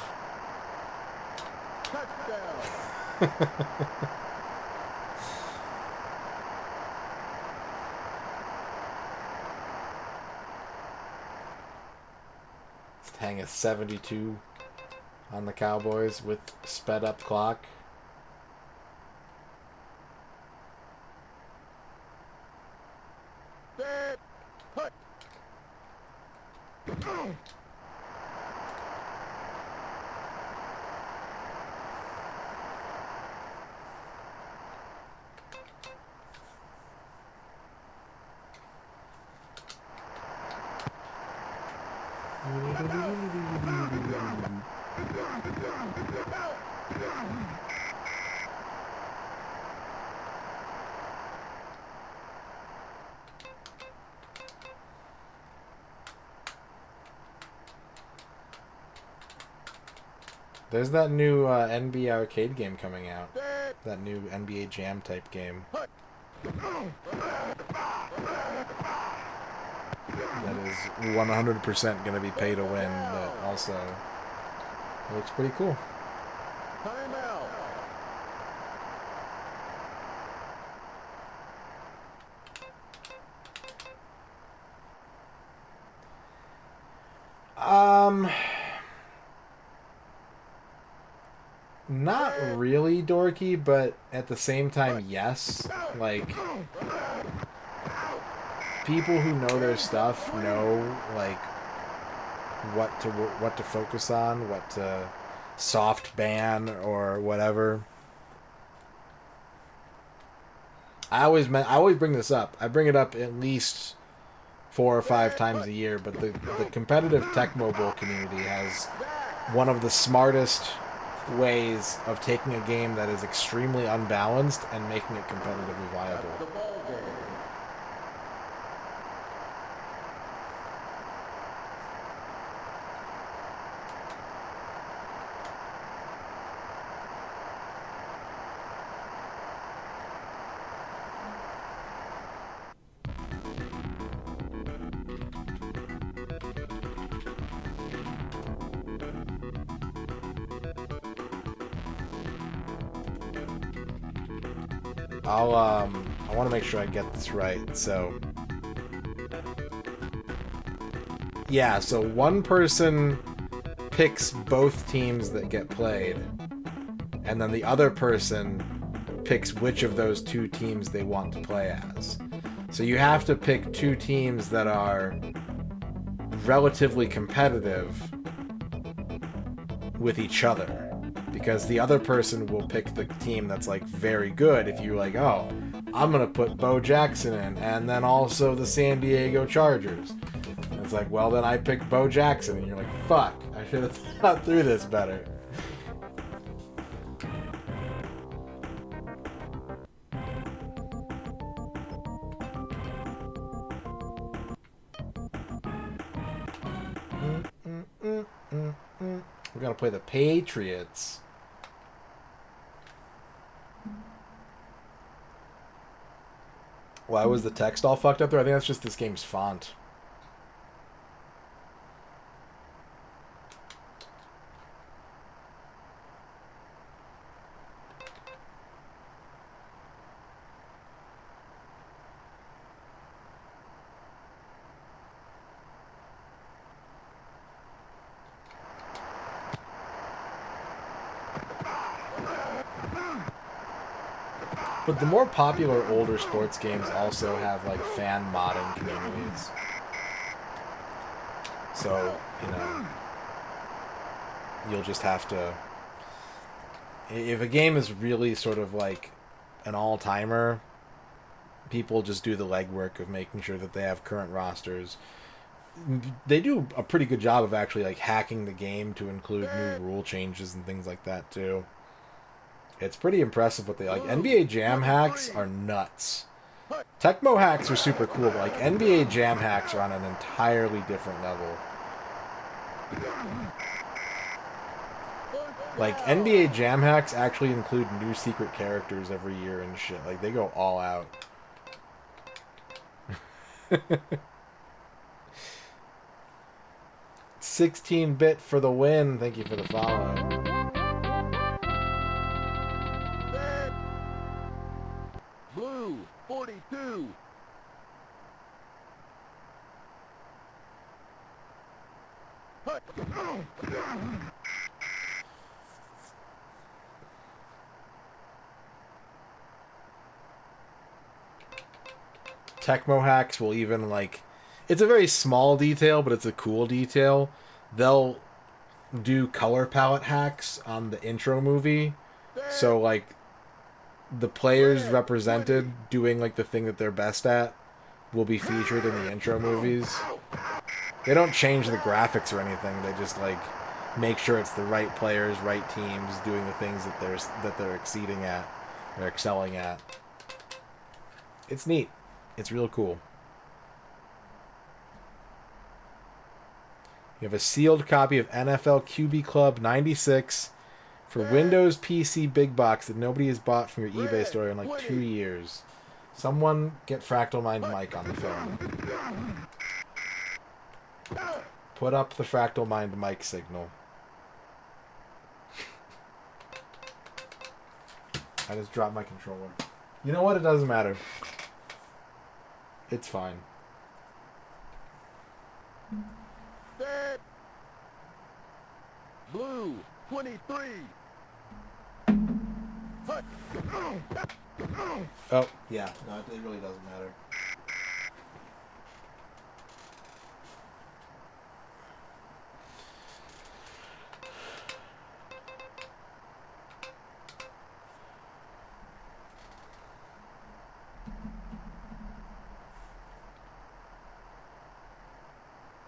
Touchdown. Let's hang a 72 on the Cowboys with sped up clock. Set. Hut. There's that new NBA arcade game coming out. Set. That new NBA Jam type game. Hut. That is 100% going to be pay to win, but also it looks pretty cool. Timeout. Not really dorky, but at the same time, yes. Like, people who know their stuff know, like, what to focus on, what to soft ban or whatever. I always bring this up. I bring it up at least 4 or 5 times a year, but the competitive Tecmo Bowl community has one of the smartest ways of taking a game that is extremely unbalanced and making it competitively viable. The ball game. I want to make sure I get this right. So, yeah, so one person picks both teams that get played, and then the other person picks which of those 2 teams they want to play as. So you have to pick 2 teams that are relatively competitive with each other, because the other person will pick the team that's like very good. If you're like, oh, I'm gonna put Bo Jackson in, and then also the San Diego Chargers, and it's like, well, then I picked Bo Jackson, and you're like, fuck, I should have thought through this better. We gotta play the Patriots. Why was the text all fucked up there? I think that's just this game's font. But the more popular older sports games also have like fan modding communities. So, you know, you'll just have to... If a game is really sort of like an all-timer, people just do the legwork of making sure that they have current rosters. They do a pretty good job of actually like hacking the game to include new rule changes and things like that too. It's pretty impressive what they like. NBA Jam hacks are nuts. Tecmo hacks are super cool, but like NBA Jam hacks are on an entirely different level. Like NBA Jam hacks actually include new secret characters every year and shit. Like they go all out. 16-bit for the win. Thank you for the follow. Red. Blue, 42. Hut. Tecmo hacks will even like... It's a very small detail, but it's a cool detail. They'll do color palette hacks on the intro movie. So like the players represented doing like the thing that they're best at will be featured in the intro movies. They don't change the graphics or anything. They just like make sure it's the right players, right teams doing the things that they're exceeding at or excelling at. It's neat. It's real cool. You have a sealed copy of NFL QB Club 96 for Windows PC Big Box that nobody has bought from your eBay store in like 2 years. Someone get Fractal Mind Mike on the phone. Put up the Fractal Mind Mike signal. I just dropped my controller. You know what? It doesn't matter. It's fine. Red. Blue, 23. Hut. Oh, yeah. No, it really doesn't matter.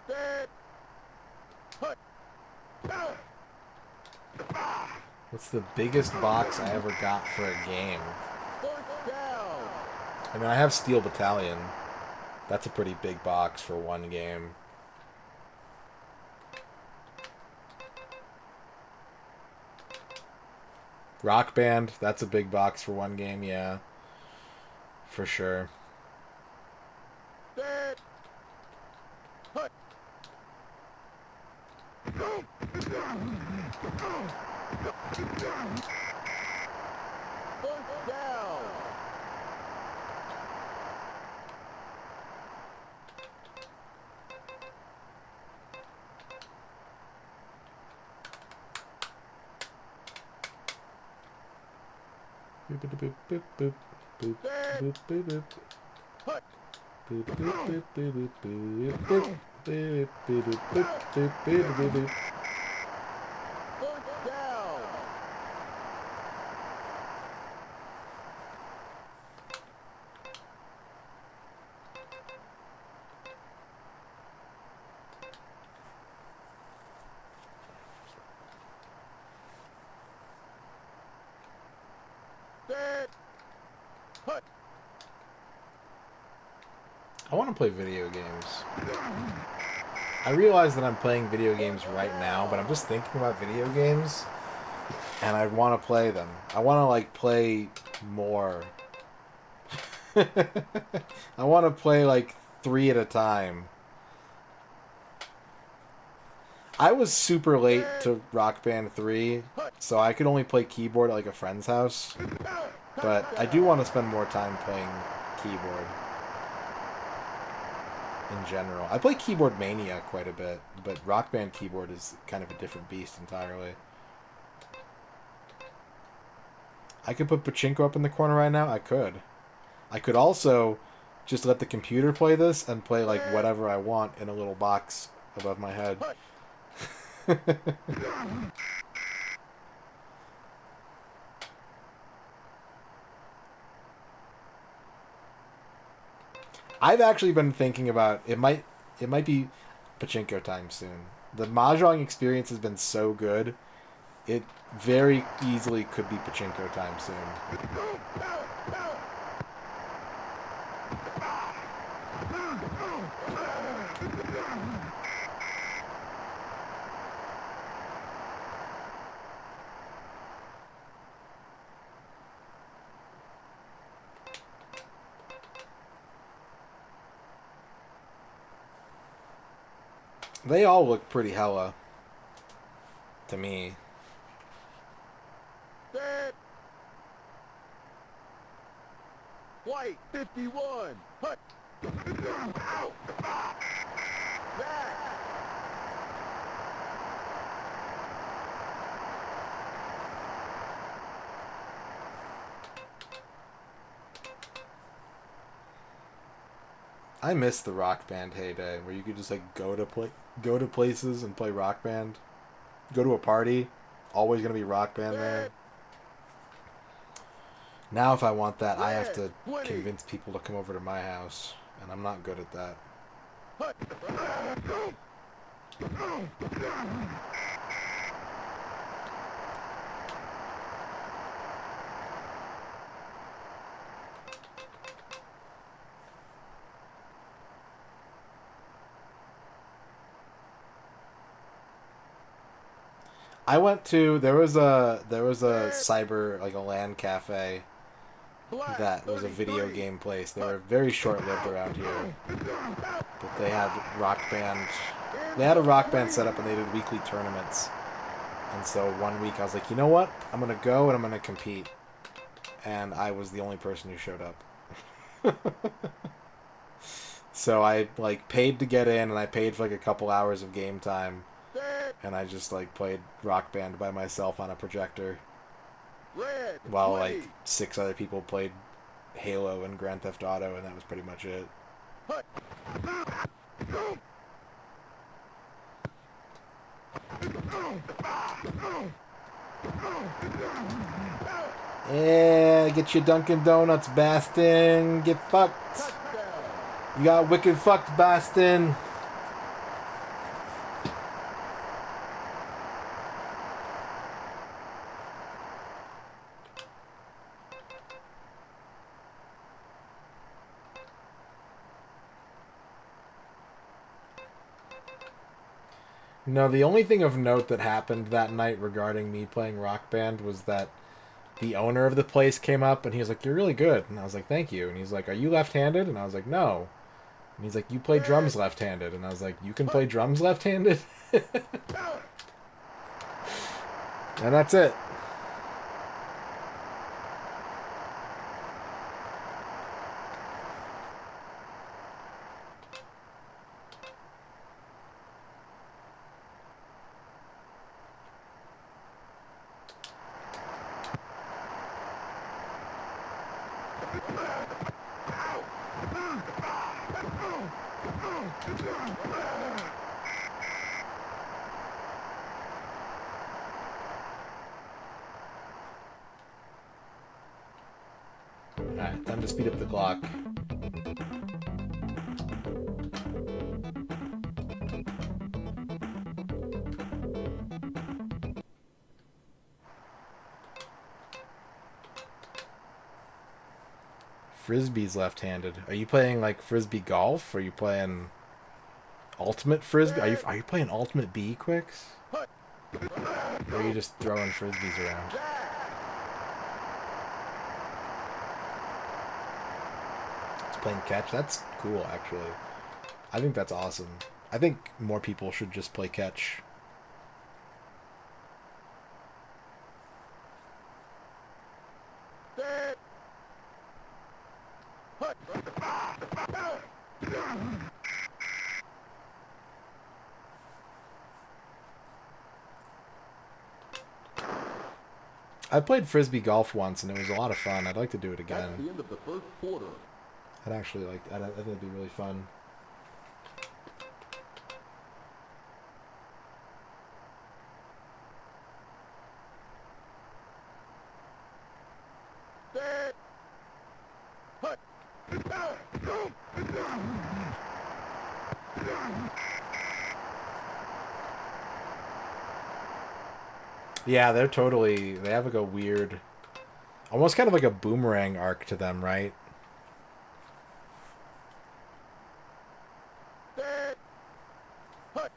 Red. Hut. What's the biggest box I ever got for a game? First down. I mean, I have Steel Battalion. That's a pretty big box for one game. Rock Band, that's a big box for one game, yeah. For sure. Red. Hut. First down. Boop, boop, boop, boop, boop, boop, boop, boop, boop. Hut. Boop, boop, boop, boop, boop, boop, boop. Boop, boop, boop, boop, boop, boop, boop, boop. First down. Red. Hut. I want to play video games. I realize that I'm playing video games right now, but I'm just thinking about video games, and I want to play them. I want to, like, play more. I want to play, like, 3 at a time. I was super late to Rock Band 3, so I could only play keyboard at, like, a friend's house. But I do want to spend more time playing keyboard. In general. I play Keyboard Mania quite a bit, but Rock Band keyboard is kind of a different beast entirely. I could put pachinko up in the corner right now. I could. I could also just let the computer play this and play like whatever I want in a little box above my head. I've actually been thinking about it might be pachinko time soon. The mahjong experience has been so good. It very easily could be pachinko time soon. They all look pretty hella to me. Set. White 51. Hut. Back. I miss the Rock Band heyday where you could just like go to places and play Rock Band. Go to a party, always gonna be Rock Band there. Now if I want that, I have to convince people to come over to my house, and I'm not good at that. I went to there was a cyber like a LAN cafe that was a video game place. They were very short lived around here, but they had Rock Band. They had a Rock Band set up and they did weekly tournaments. And so one week I was like, you know what? I'm gonna go and I'm gonna compete. And I was the only person who showed up. So I like paid to get in and I paid for like a couple hours of game time. And I just like played Rock Band by myself on a projector while like 6 other people played Halo and Grand Theft Auto, and that was pretty much it. Yeah, get your Dunkin' Donuts, Bastin. Get fucked. You got wicked fucked, Bastin. No, the only thing of note that happened that night regarding me playing Rock Band was that the owner of the place came up and he was like, "You're really good." And I was like, "Thank you." And he's like, "Are you left-handed?" And I was like, "No." And he's like, "You play drums left-handed." And I was like, "You can play drums left-handed?" And that's it. Alright, time to speed up the clock. Frisbee's left-handed. Are you playing like frisbee golf? Or are you playing ultimate frisbee? Are you playing ultimate bee quicks? Or are you just throwing frisbees around? It's playing catch. That's cool, actually. I think that's awesome. I think more people should just play catch. I played frisbee golf once, and it was a lot of fun. I'd like to do it That's the again. end of the first quarter. I'd actually like. I think it'd be really fun. Set. Hut. Yeah, they're totally. They have like a weird, almost kind of like a boomerang arc to them, right? Set. Hut.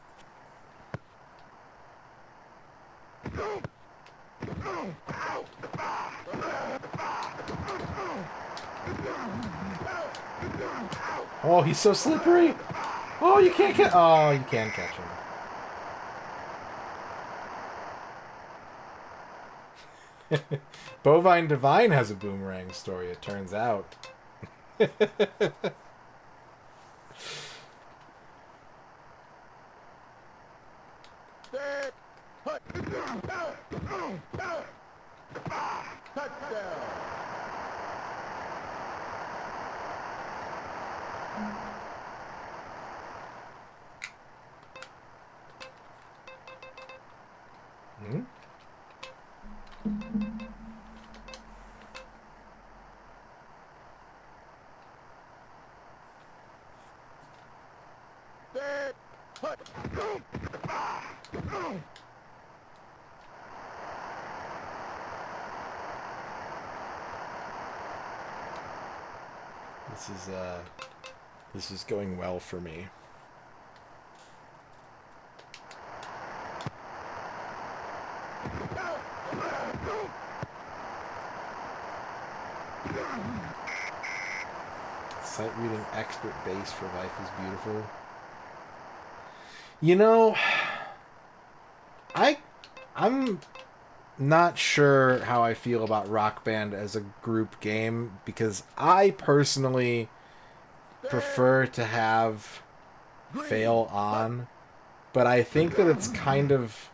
Oh, he's so slippery. Oh, you can't catch. Oh, you can catch him. Bovine Divine has a boomerang story, it turns out. Set. Hut. Touchdown. Hmm? Set. Hut. This is going well for me. Sight reading expert base for life is beautiful. You know, I'm not sure how I feel about Rock Band as a group game because I personally prefer to have fail on, but I think that it's kind of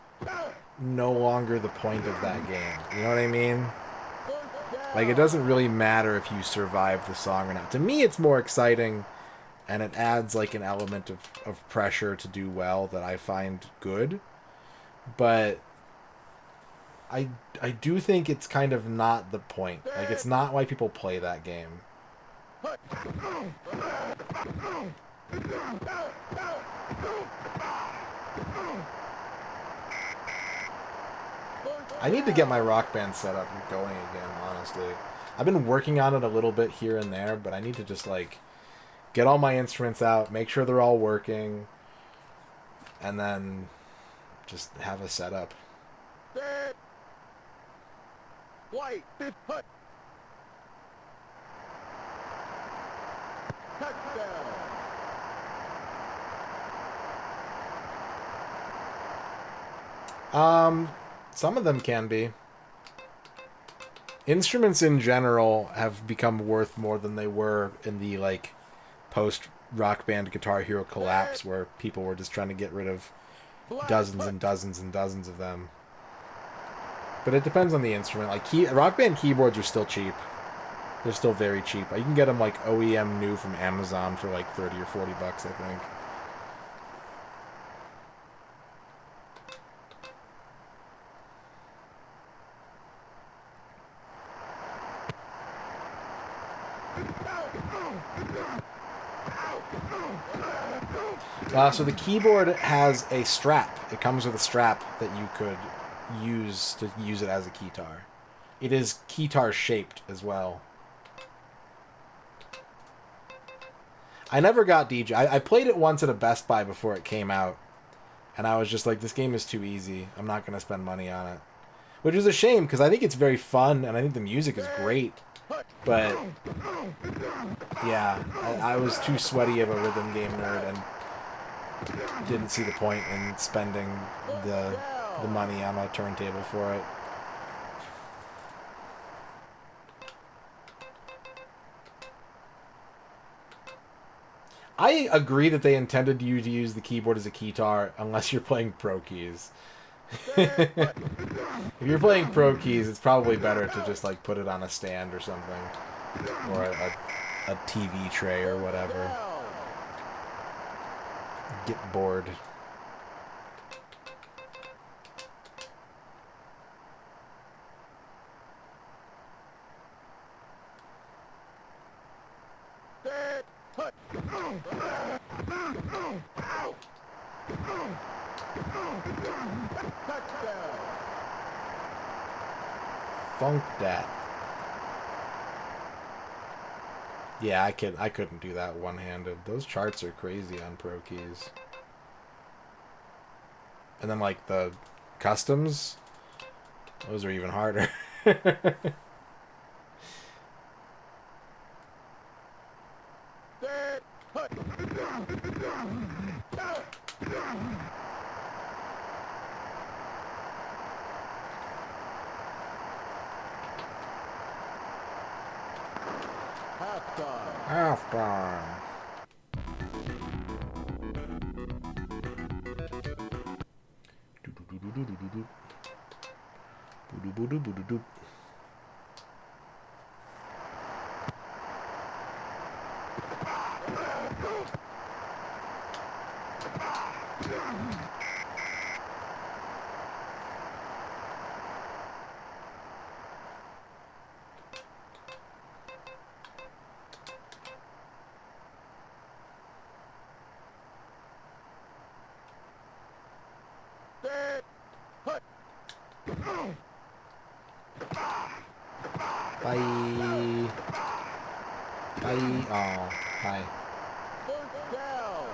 no longer the point of that game. You know what I mean? Like, it doesn't really matter if you survive the song or not. To me, it's more exciting, and it adds, like, an element of pressure to do well that I find good. But I do think it's kind of not the point. Like, it's not why people play that game. I need to get my Rock Band set up and going again, honestly. I've been working on it a little bit here and there, but I need to just, like, get all my instruments out, make sure they're all working, and then just have a setup. Set. White. Fifth hut. Touchdown. Some of them can be. Instruments in general have become worth more than they were in the, like, post Rock Band Guitar Hero collapse, where people were just trying to get rid of dozens and dozens and dozens of them. But it depends on the instrument. Like, Rock Band keyboards are still cheap. They're still very cheap. You can get them, like, OEM new from Amazon for, like, 30 or 40 bucks, I think. So the keyboard has a strap. It comes with a strap that you could use to use it as a keytar. It is keytar shaped as well. I never got DJ. I played it once at a Best Buy before it came out, and I was just like, this game is too easy. I'm not going to spend money on it. Which is a shame, because I think it's very fun, and I think the music is great. But, yeah, I was too sweaty of a rhythm game nerd, and didn't see the point in spending the money on a turntable for it. I agree that they intended you to use the keyboard as a keytar unless you're playing pro keys. Set. Hut. If you're playing pro keys, it's probably better to just like put it on a stand or something, or a TV tray or whatever. Down. Get bored. Set. Hut. Touchdown. Funk that. Yeah, I couldn't do that one-handed. Those charts are crazy on pro keys. And then like the customs, those are even harder. Set. Hut. Halftime. Halftime. Set. Hut. Bye. Bye. Oh, hi. First down.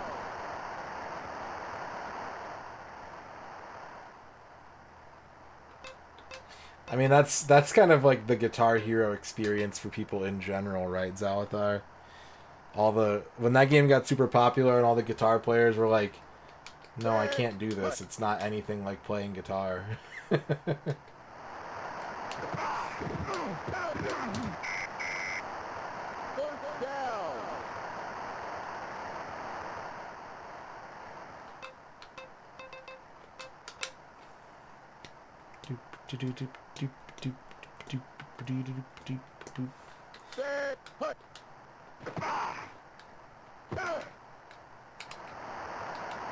I mean, that's kind of like the Guitar Hero experience for people in general, right, Zalathar? When that game got super popular and all the guitar players were like, "No, I can't do this. It's not anything like playing guitar." First down. Set. Hut.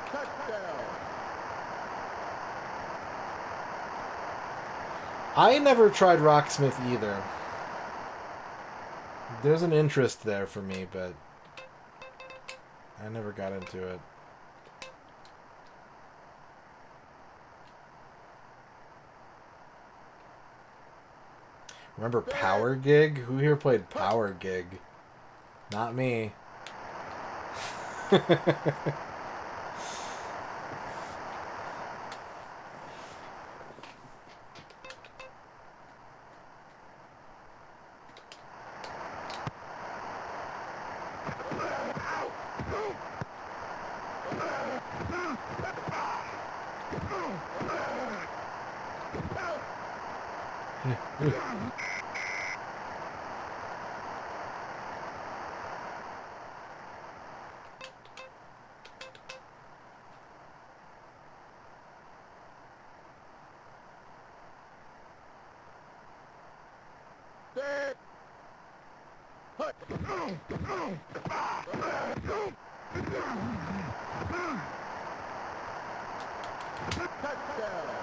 Touchdown. I never tried Rocksmith either. There's an interest there for me, but I never got into it. Remember Power Gig? Who here played Power Gig? Not me. Set. Hut. Touchdown.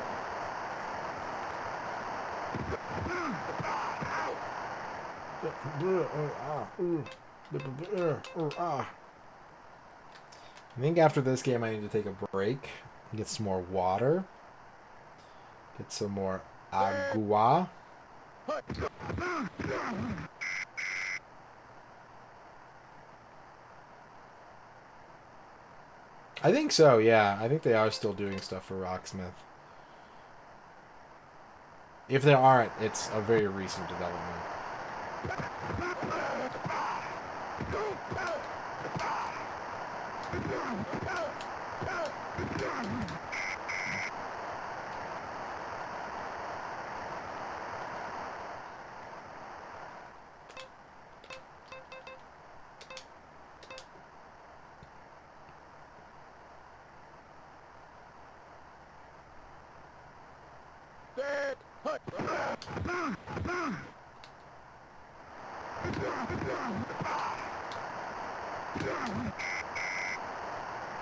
I think after this game I need to take a break, get some more water, get some more agua. Hut. I think so, yeah. I think they are still doing stuff for Rocksmith. If they aren't, it's a very recent development.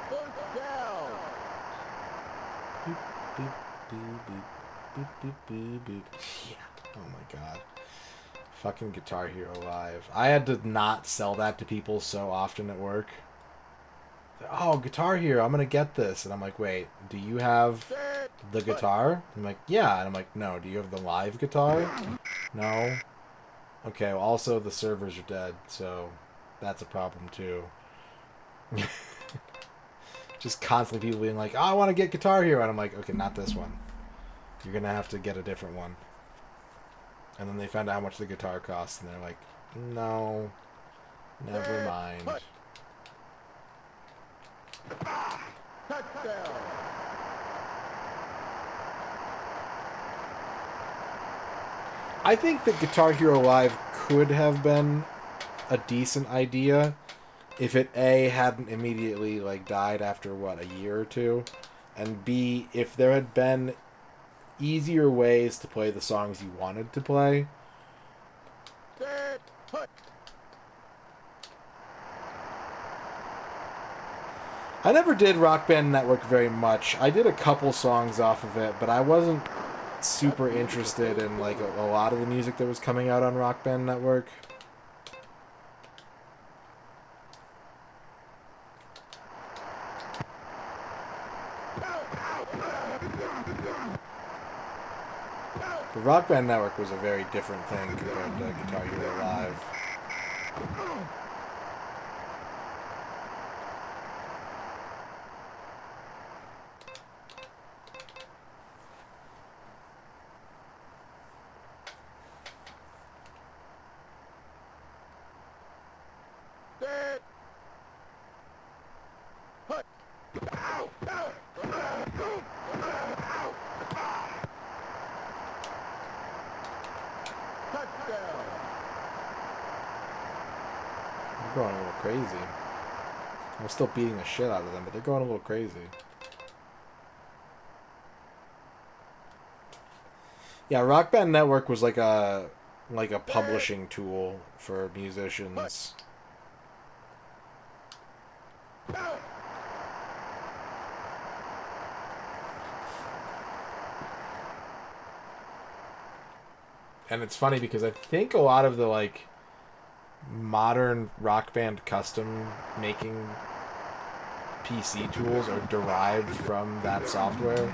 First down. Boop, boop, boop, boop, boop, boop, boop, boop. Yeah. Oh my god. Fucking Guitar Hero Live. I had to not sell that to people so often at work. Oh, Guitar Hero, I'm gonna get this. And I'm like, wait, do you have Set. the guitar? I'm like, yeah. And I'm like, no, do you have the live guitar? No. Okay, well, also the servers are dead, so that's a problem too. Just constantly people being like, oh, I want to get Guitar Hero. And I'm like, okay, not this one. You're gonna have to get a different one. And then they found out how much the guitar costs, and they're like, no, never mind. Touchdown. I think that Guitar Hero Live could have been a decent idea if it A, hadn't immediately like died after what, a year or two, and B, if there had been easier ways to play the songs you wanted to play. Set. Put. I never did Rock Band Network very much. I did a couple songs off of it, but I wasn't super interested in like a lot of the music that was coming out on Rock Band Network. The Rock Band Network was a very different thing compared to Guitar Hero Live. Set. Put. Touchdown. They're going a little crazy. I'm still beating the shit out of them, but they're going a little crazy. Yeah, Rock Band Network was like a publishing tool for musicians. And it's funny because I think a lot of the like modern Rock Band custom making PC tools are derived from that software.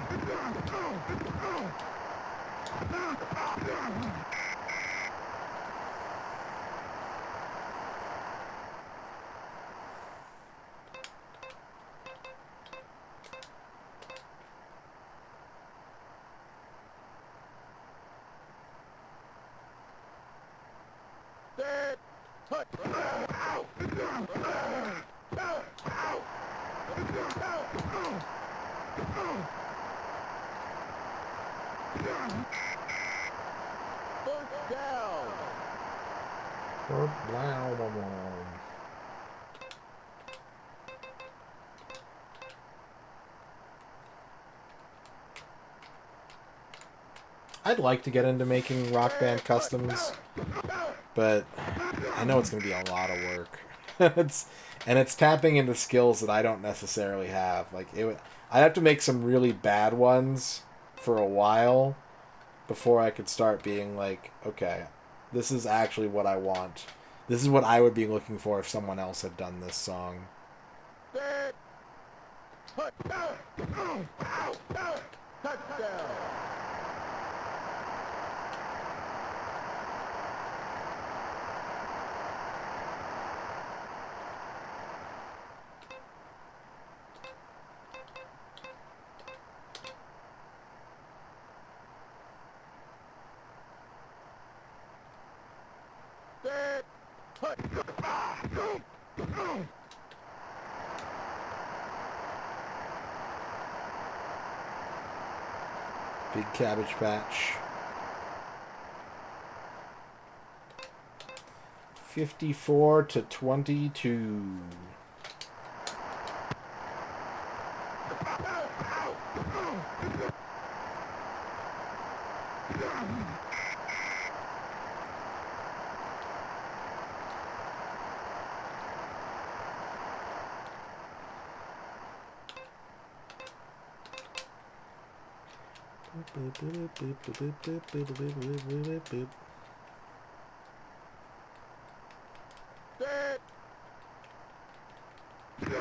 Set. Put. First down. I'd like to get into making Rock Band customs, but I know it's going to be a lot of work. it's tapping into skills that I don't necessarily have. Like I'd have to make some really bad ones for a while before I could start being like, okay, this is actually what I want. This is what I would be looking for if someone else had done this song. Set. Put. Touchdown. Set. Put. Big Cabbage Patch. 54-22. Set. Incomplete.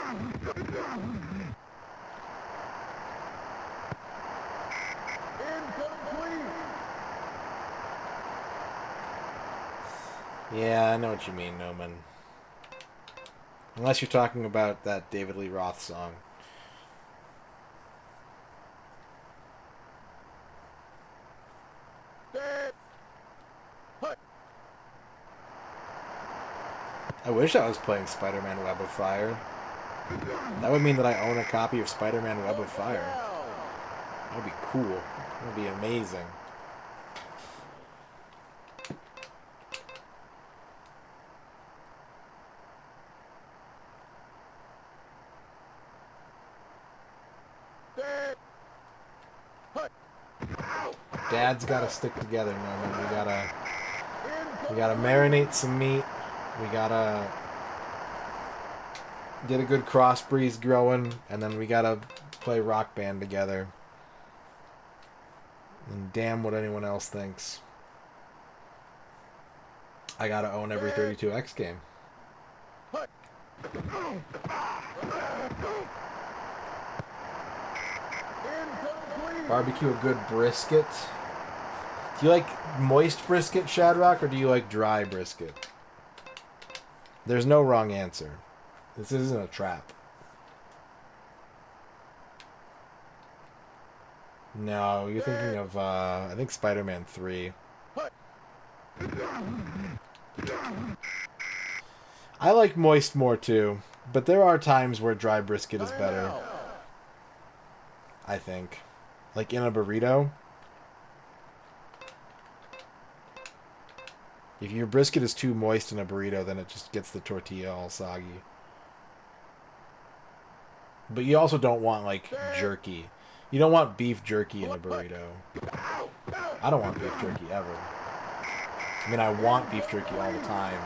Yeah, I know what you mean, Noman. Unless you're talking about that David Lee Roth song. Set. Put. I wish I was playing Spider-Man Web of Fire. That would mean that I own a copy of Spider-Man Web of Fire. Down. That would be cool. That would be amazing. Set. Put. Dad's gotta stick together, Norman. We gotta marinate some meat. We gotta get a good cross breeze growing, and then we gotta play Rock Band together. And damn what anyone else thinks. I gotta own every 32X game. Put. Incomplete. Barbecue a good brisket. Do you like moist brisket, Shadrock, or do you like dry brisket? There's no wrong answer. This isn't a trap. No, you're thinking of, I think Spider-Man 3. I like moist more too, but there are times where dry brisket is better. Timeout. I think. Like in a burrito. If your brisket is too moist in a burrito, then it just gets the tortilla all soggy. But you also don't want, like, jerky. You don't want beef jerky in a burrito. I don't want beef jerky ever. I mean, I want beef jerky all the time,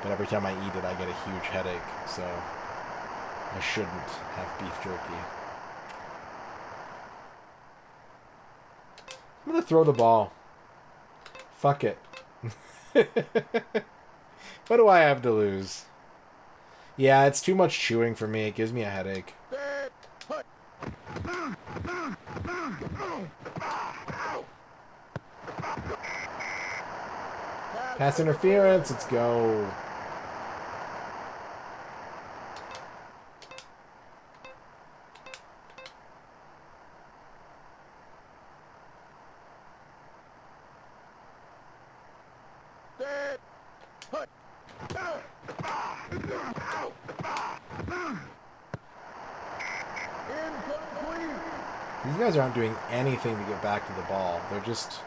but every time I eat it, I get a huge headache, so I shouldn't have beef jerky. I'm gonna throw the ball. Fuck it. What do I have to lose? Yeah, it's too much chewing for me. It gives me a headache. Set. Put. Pass interference. Let's go. Set. Put. Incomplete. These guys aren't doing anything to get back to the ball. They're just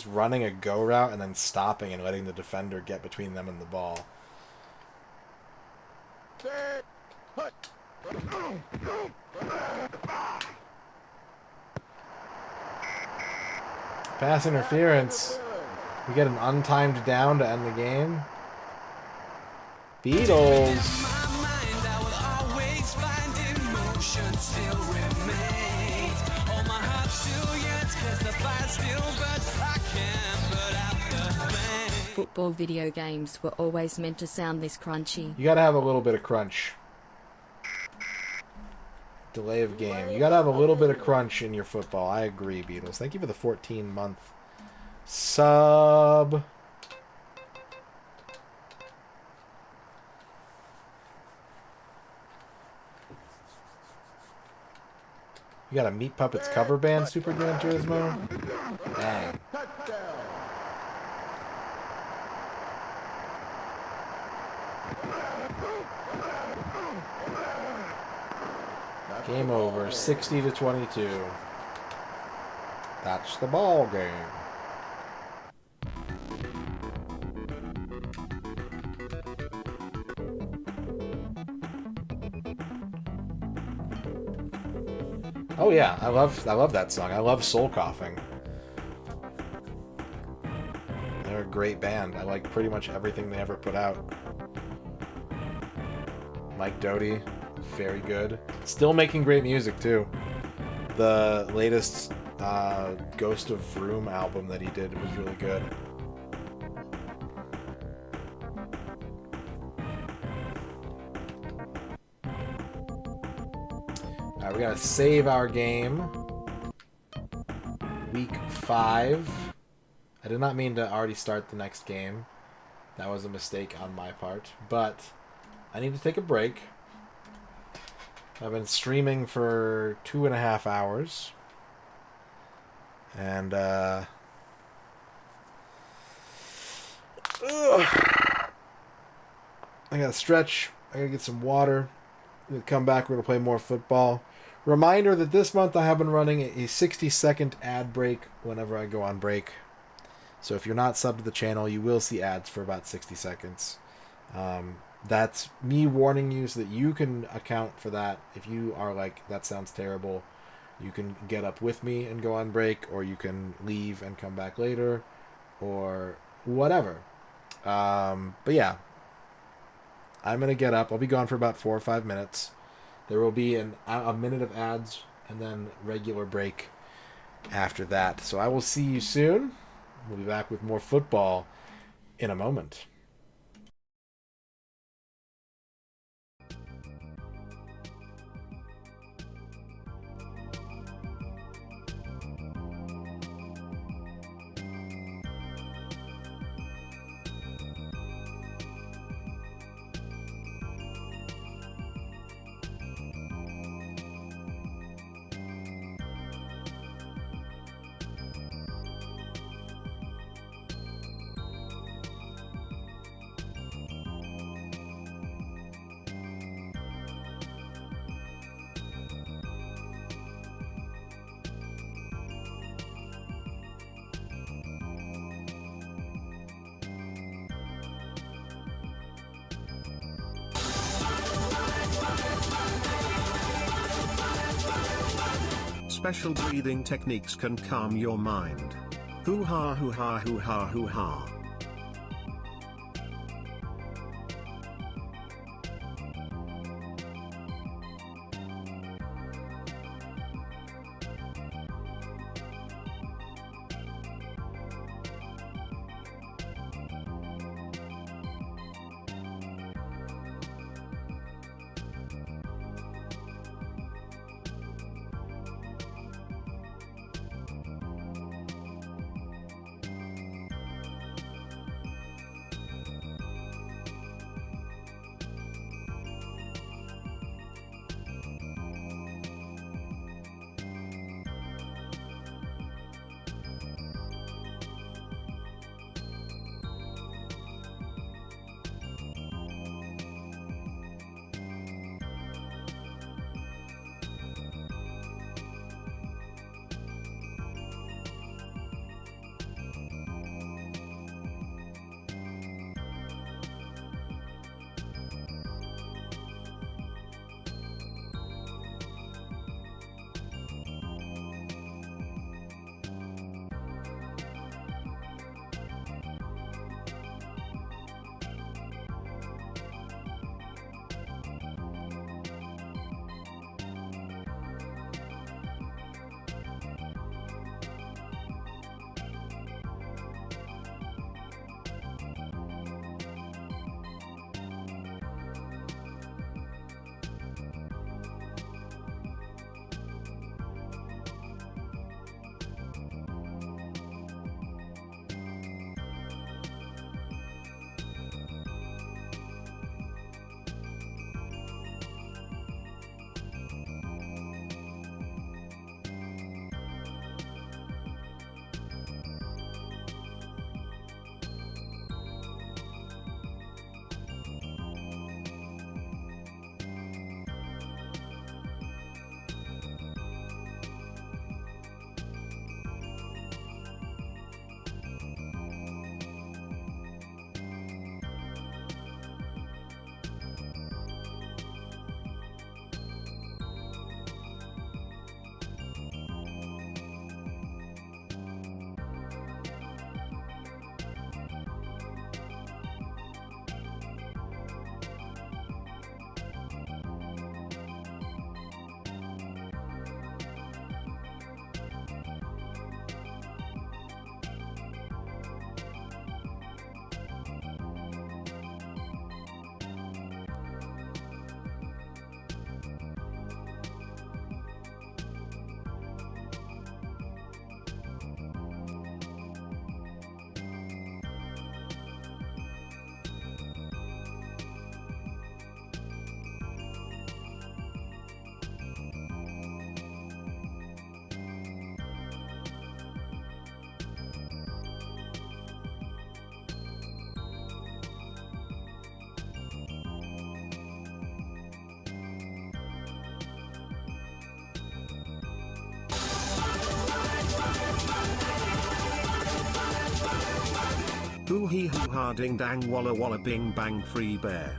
running a go route and then stopping and letting the defender get between them and the ball. Set. Put. Pass interference. We get an untimed down to end the game. Beatles. Football video games were always meant to sound this crunchy. You gotta have a little bit of crunch. Delay of game. You gotta have a little bit of crunch in your football. I agree, Beatles. Thank you for the 14-month sub. You got a Meat Puppets cover band, Super Gran Turismo? Dang. Touchdown. Game over. 60-22. That's the ball game. Oh yeah, I love that song. I love Soul Coughing. They're a great band. I like pretty much everything they ever put out. Mike Doty, very good. Still making great music too. The latest Ghost of Room album that he did was really good. Alright, we gotta save our game. Week 5. I did not mean to already start the next game. That was a mistake on my part. But I need to take a break. I've been streaming for 2.5 hours. And, I gotta stretch. I gotta get some water. I'm gonna come back. We're gonna play more football. Reminder that this month I have been running a 60-second ad break whenever I go on break. So if you're not subbed to the channel, you will see ads for about 60 seconds. That's me warning you so that you can account for that. If you are like, that sounds terrible, you can get up with me and go on break, or you can leave and come back later, or whatever. But yeah, I'm going to get up. I'll be gone for about 4 or 5 minutes. There will be a minute of ads and then regular break after that. So I will see you soon. We'll be back with more football in a moment. Special breathing techniques can calm your mind. Hoo-ha, hoo-ha, hoo-ha, hoo-ha. Hoo hee hoo ha ding dang walla walla bing bang free bear.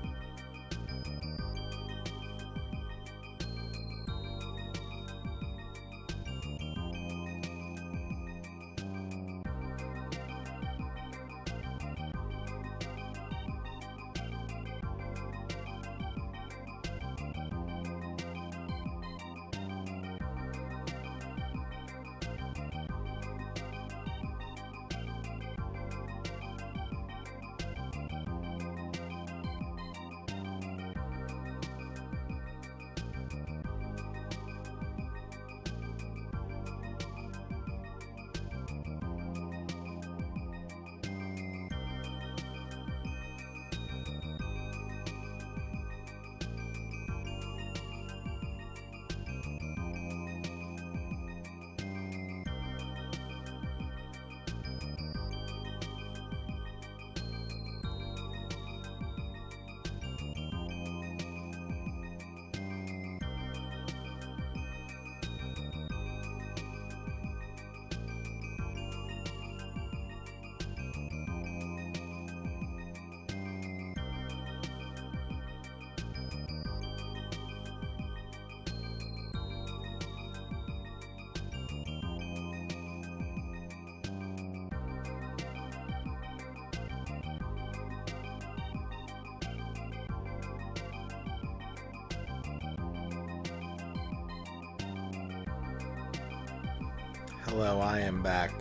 Hello, I am back.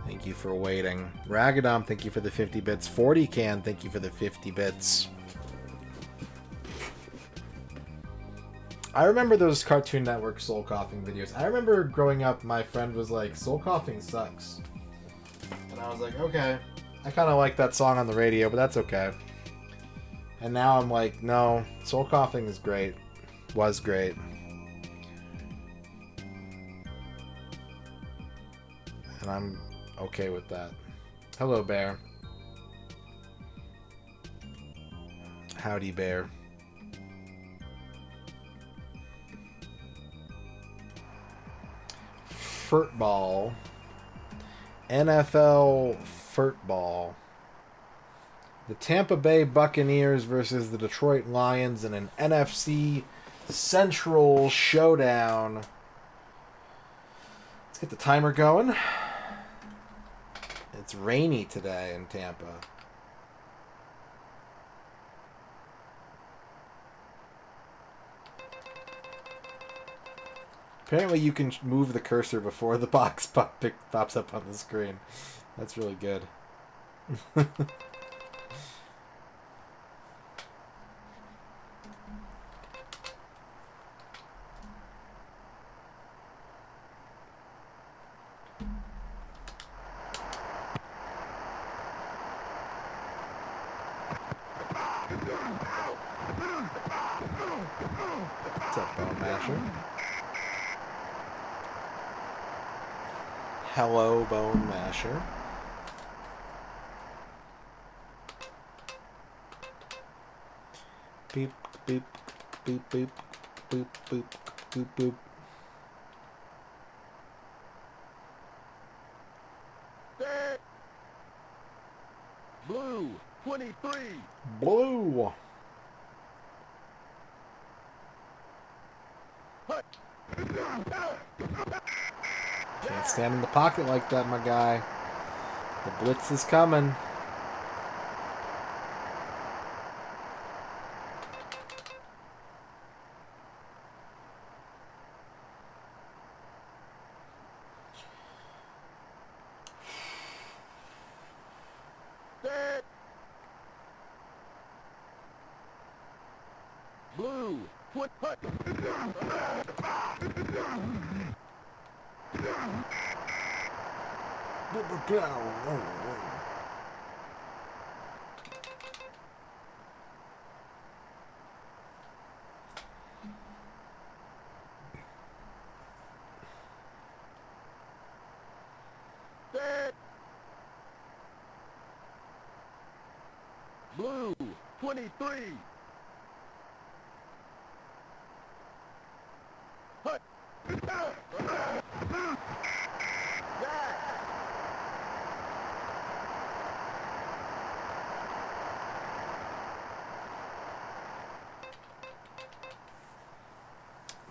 Thank you for waiting. Ragadom, thank you for the 50 bits. 40 Can, thank you for the 50 bits. I remember those Cartoon Network soul coughing videos. I remember growing up, my friend was like, soul coughing sucks. And I was like, okay. I kind of like that song on the radio, but that's okay. And now I'm like, no, soul coughing is great. Was great. And I'm okay with that. Hello, Bear. Howdy, Bear. Football. NFL football. The Tampa Bay Buccaneers versus the Detroit Lions in an NFC Central showdown. Let's get the timer going. It's rainy today in Tampa. Apparently you can move the cursor before the box pops up on the screen. That's really good. What's up, Bone Masher? Hello, Bone Masher. Beep, beep, beep, beep, boop, boop, boop, boop. Set. Blue, 23. Blue. Hut. Can't stand in the pocket like that, my guy. The blitz is coming. Set. Blue, hut. Set. Blue, 23. Hut.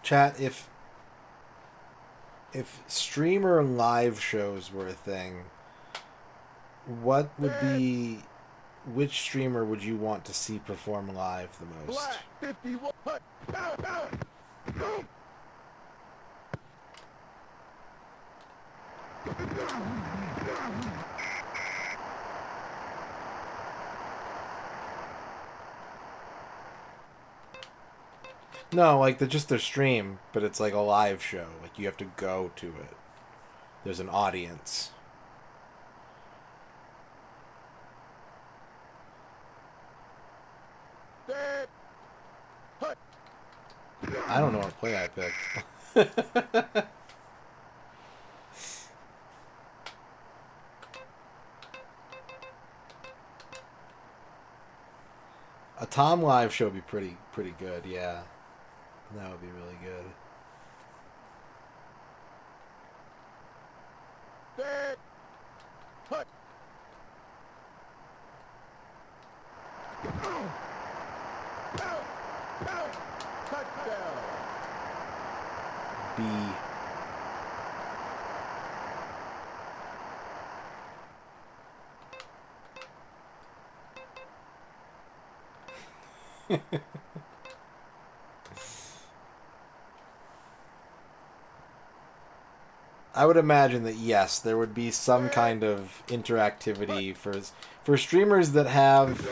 Chat, if streamer live shows were a thing, what would be, which streamer would you want to see perform live the most? Black 51. Hut. No, like just their stream, but it's like a live show. Like you have to go to it. There's an audience. Dead. Hut. I don't know what play I picked. A Tom live show would be pretty good, yeah. That would be really good. Dead. Hut. Touchdown. B. I would imagine that yes, there would be some kind of interactivity for streamers that have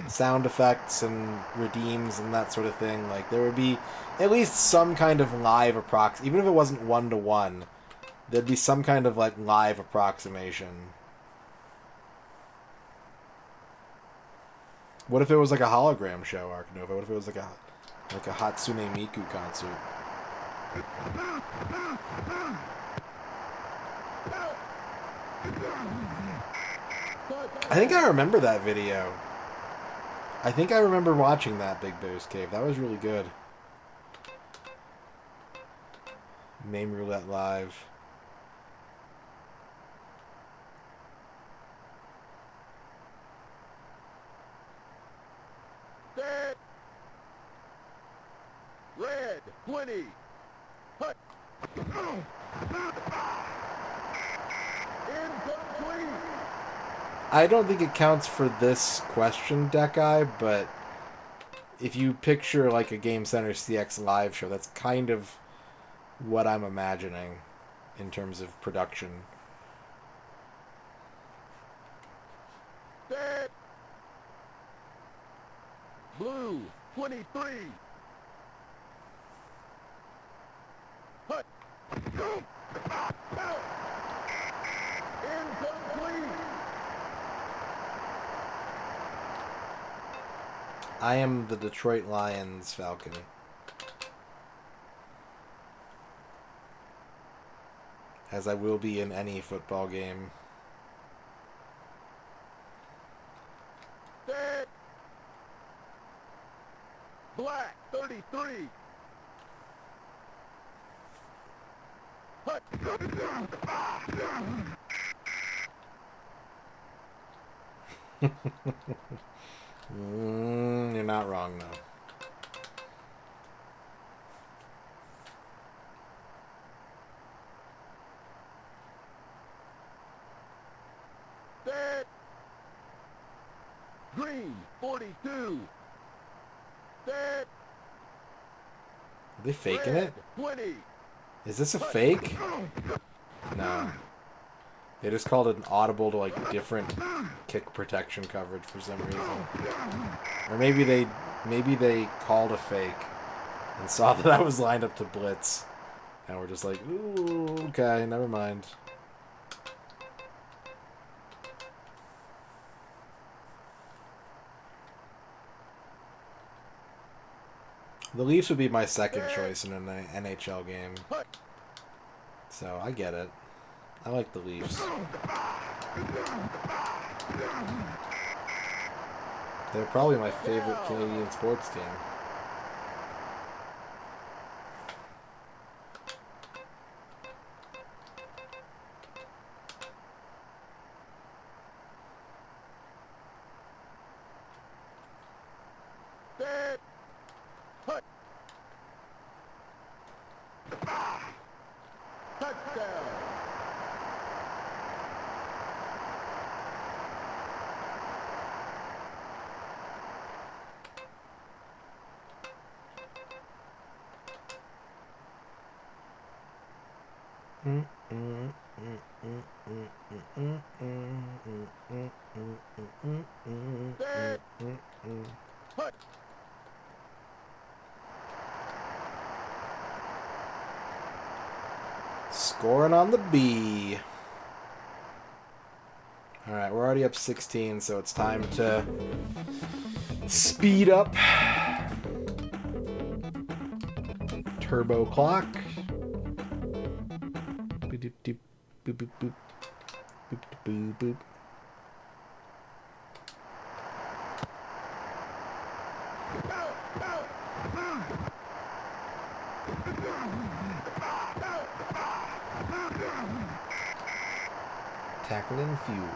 sound effects and redeems and that sort of thing. Like there would be at least some kind of live even if it wasn't 1-to-1, there'd be some kind of like live approximation. What if it was like a hologram show, Arc Nova? What if it was like a Hatsune Miku concert? I think I remember that video. I think I remember watching that Big Bear's Cave. That was really good. Name Roulette Live. Dead. Red 20. Hut. Incomplete. I don't think it counts for this question, Deckeye, but if you picture like a Game Center CX live show, that's kind of what I'm imagining in terms of production. Dead. Blue 23. Hut. Incomplete. I am the Detroit Lions Falcon. As I will be in any football game. Dead. Black 33. Hut. You're not wrong, though. Dead. Green 42. Dead. Are they faking Red it? 20. Is this a fake? No. They just called it an audible to like different kick protection coverage for some reason. Or maybe they called a fake and saw that I was lined up to blitz. And we're just like, ooh, okay, never mind. The Leafs would be my second choice in an NHL game. So I get it. I like the Leafs. They're probably my favorite Canadian sports team. Dead. Hut. Set. Hut. Scoring on the B. Alright, we're already up 16, so it's time to speed up. Turbo clock. Boop, boop, boop, boop, boop, boop. Boop, boop, boop. Tackling fuel.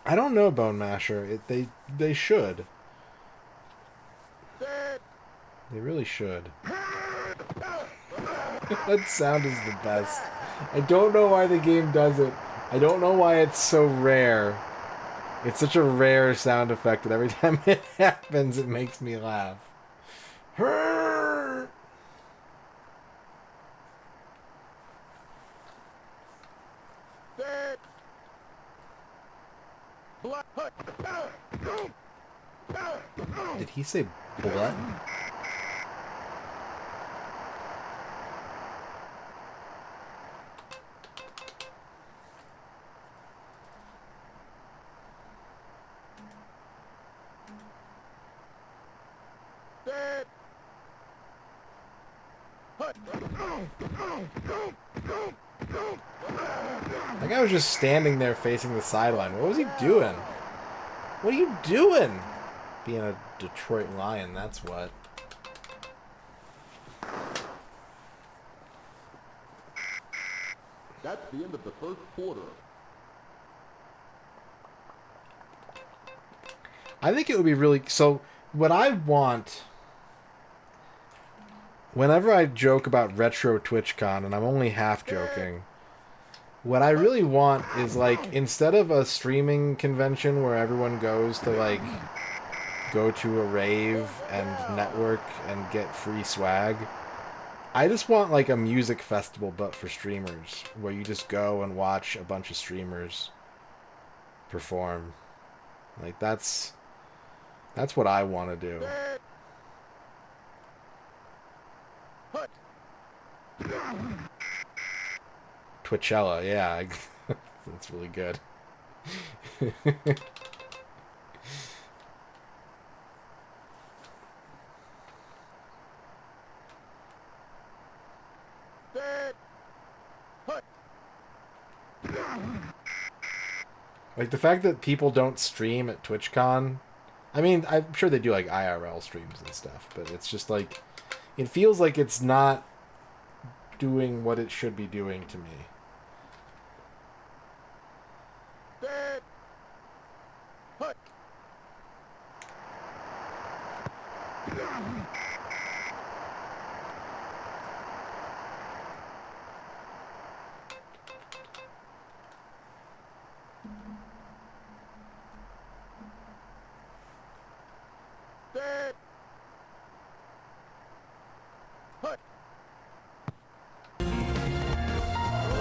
I don't know, Bone Masher. They should. Set. They really should. That sound is the best. I don't know why the game does it. I don't know why it's so rare. It's such a rare sound effect that every time it happens, it makes me laugh. Set. Black. Hut. Did he say blood? Set. Hut. That guy was just standing there facing the sideline. What was he doing? What are you doing? Being a Detroit Lion, that's what. That's the end of the first quarter. I think it would be really... So, what I want... Whenever I joke about retro TwitchCon, and I'm only half joking, what I really want is, like, instead of a streaming convention where everyone goes to, like, go to a rave and network and get free swag, I just want, like, a music festival but for streamers, where you just go and watch a bunch of streamers perform. Like, that's what I want to do. Set. Hut. Twitchella, yeah. That's really good. Set. Hut. Like, the fact that people don't stream at TwitchCon, I mean, I'm sure they do, like, IRL streams and stuff, but it's just, like, it feels like it's not doing what it should be doing to me. Set. Hut. Set. Hut.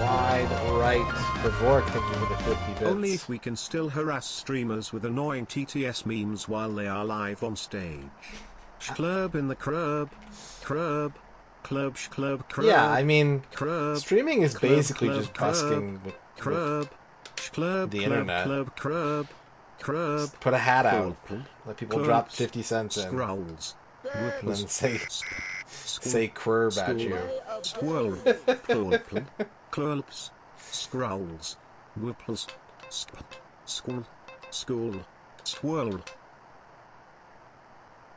Wide right. Bavork, thank you for the 50 bits. Only if we can still harass streamers with annoying TTS memes while they are live on stage. Club in the crub. Club. Club. Yeah, I mean, Crub. streaming is Club, basically club, just club, busking with Club. the internet. Club. Put a hat out. Club. Let people Clubs. drop 50 cents in. Scrolls. And then Whipples. say crurb at you. Swirl. Club. Clubs. Scrolls. Whipples. School. Swirl.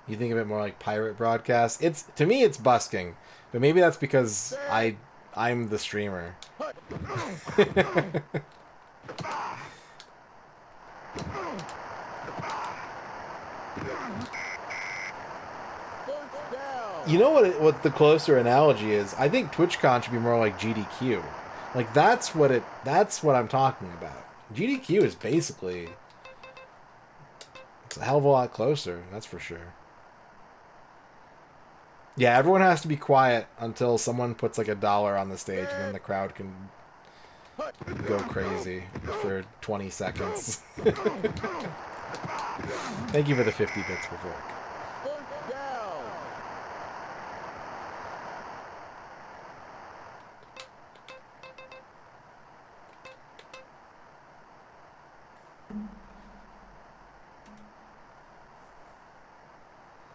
You think of it more like pirate broadcast. To me it's busking, but maybe that's because I'm the streamer. First down. You know what the closer analogy is? I think TwitchCon should be more like GDQ. Like that's what I'm talking about. GDQ is basically a hell of a lot closer, that's for sure. Yeah, everyone has to be quiet until someone puts like $1 on the stage, and then the crowd can go crazy for 20 seconds. Thank you for the 50 bits before. First down.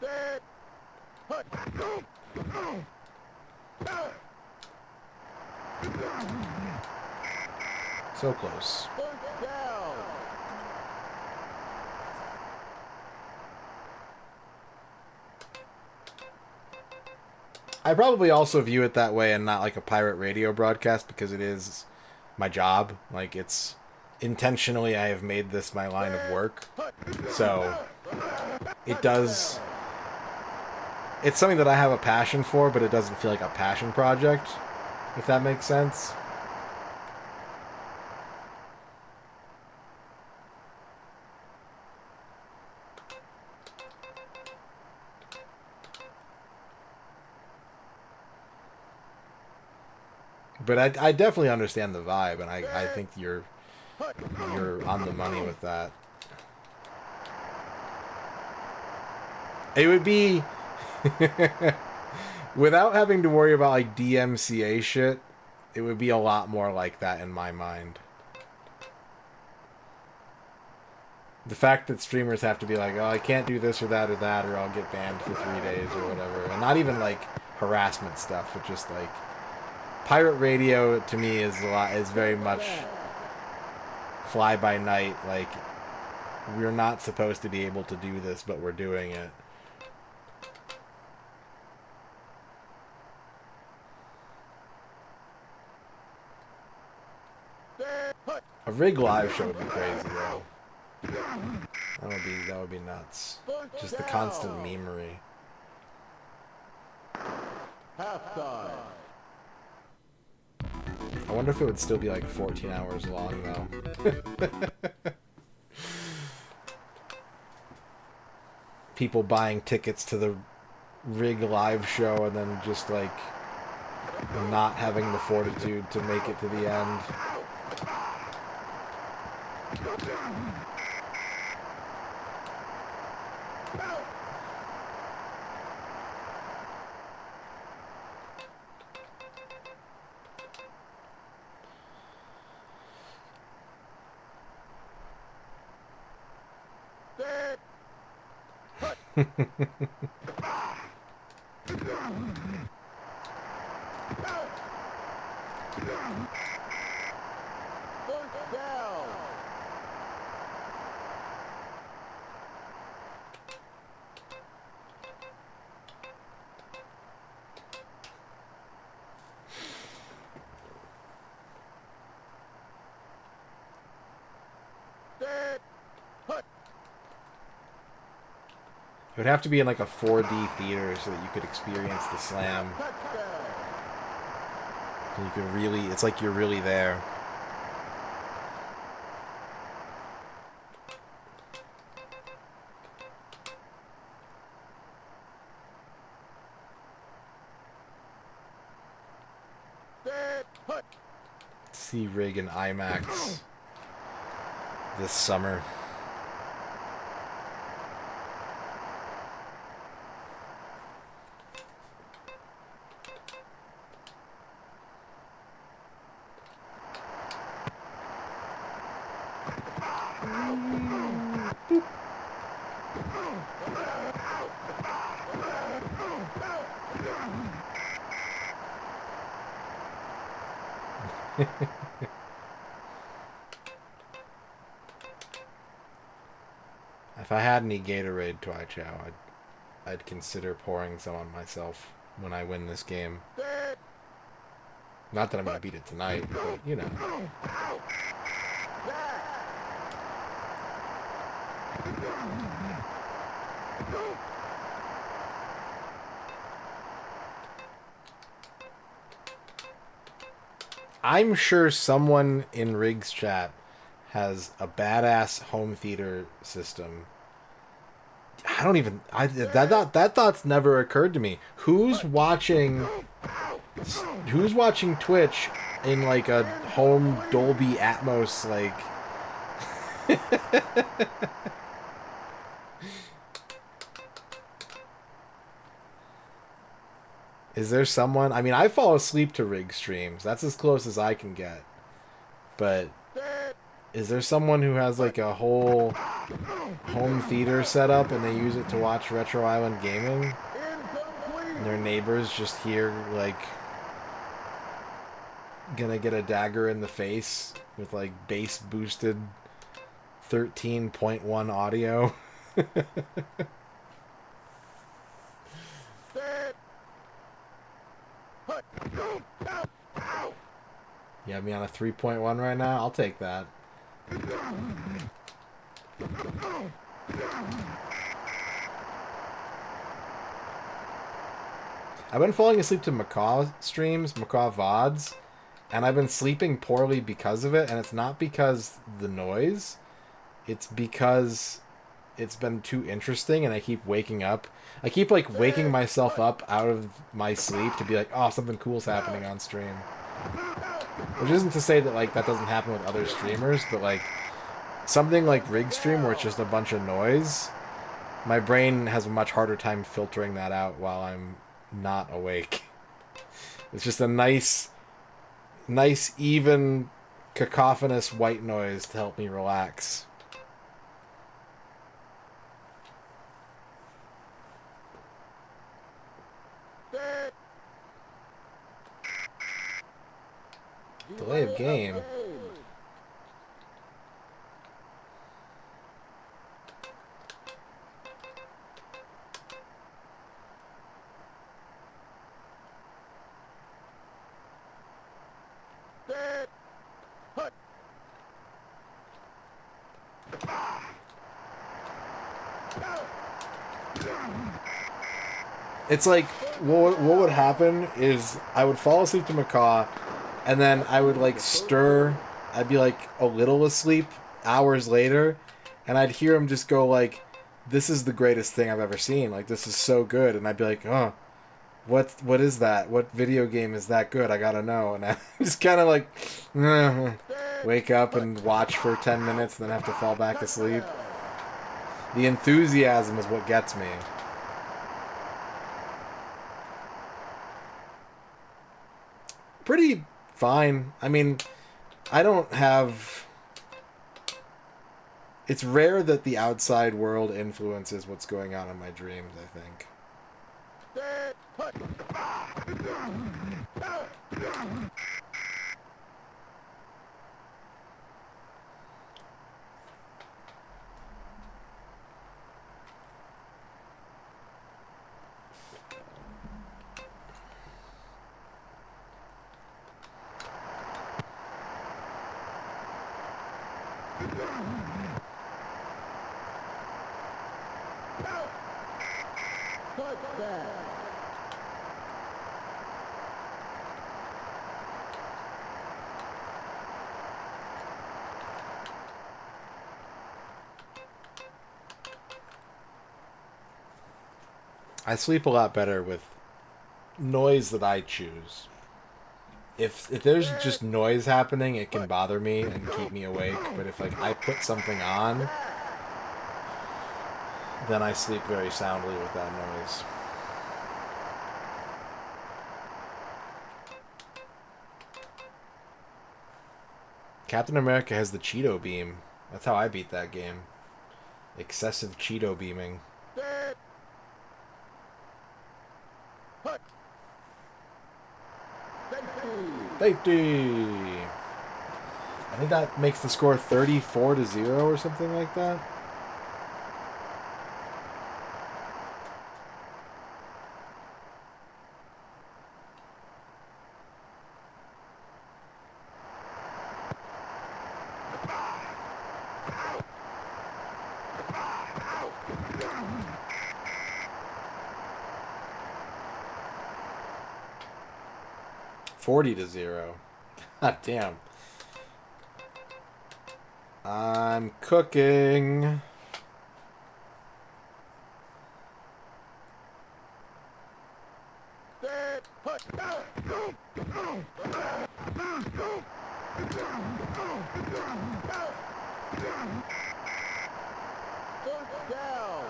Set. Hut. So close. First down. I probably also view it that way and not like a pirate radio broadcast because it is my job. Like, it's intentionally I have made this my line of work. So it does. It's something that I have a passion for, but it doesn't feel like a passion project, if that makes sense. But I definitely understand the vibe, and I think you're on the money with that. It would be without having to worry about like DMCA shit, it would be a lot more like that in my mind. The fact that streamers have to be like, oh, I can't do this or that, or I'll get banned for 3 days or whatever, and not even like harassment stuff, but just like pirate radio to me is very much fly by night. Like, we're not supposed to be able to do this, but we're doing it. A rig live show would be crazy though. That would be nuts. Just the constant memery. Halftime. I wonder if it would still be like 14 hours long though. People buying tickets to the rig live show and then just like not having the fortitude to make it to the end. First down. Set. Hut. It would have to be in like a 4D theater so that you could experience the slam. Touchdown. And you could really, it's like you're really there. Set. Hut. See rig and IMAX this summer. If I had any Gatorade Twai Chow, I'd consider pouring some on myself when I win this game. Set. Not that I'm gonna beat it tonight, but you know. I'm sure someone in Riggs chat has a badass home theater system I don't even. That thought's never occurred to me. Who's watching Twitch in like a home Dolby Atmos like? Is there someone? I mean, I fall asleep to rig streams. That's as close as I can get. But is there someone who has like a whole home theater set up and they use it to watch Retro Island gaming? And their neighbors just hear like gonna get a dagger in the face with like bass boosted 13.1 audio. You have me on a 3.1 right now? I'll take that. I've been falling asleep to Macaw streams, Macaw VODs, and I've been sleeping poorly because of it, and it's not because the noise. It's because it's been too interesting and I keep waking up. I keep like waking myself up out of my sleep to be like, oh, something cool's happening on stream. Which isn't to say that like that doesn't happen with other streamers, but like something like Rig Stream where it's just a bunch of noise, my brain has a much harder time filtering that out while I'm not awake. It's just a nice even cacophonous white noise to help me relax. Delay of game. It's like, what would happen is I would fall asleep to Macaw, and then I would like stir. I'd be like a little asleep hours later, and I'd hear him just go like, "This is the greatest thing I've ever seen. Like, this is so good." And I'd be like, "Oh, what is that? What video game is that good? I gotta know." And I just kind of like wake up and watch for 10 minutes, and then have to fall back asleep. The enthusiasm is what gets me. Pretty fine. I mean, I don't have... It's rare that the outside world influences what's going on in my dreams, I think. I sleep a lot better with noise that I choose. If there's just noise happening, it can bother me and keep me awake. But if like I put something on, then I sleep very soundly with that noise. Captain America has the Cheeto beam. That's how I beat that game. Excessive Cheeto beaming. Safety! I think that makes the score 34-0 or something like that. $40-0. God damn. I'm cooking. First down.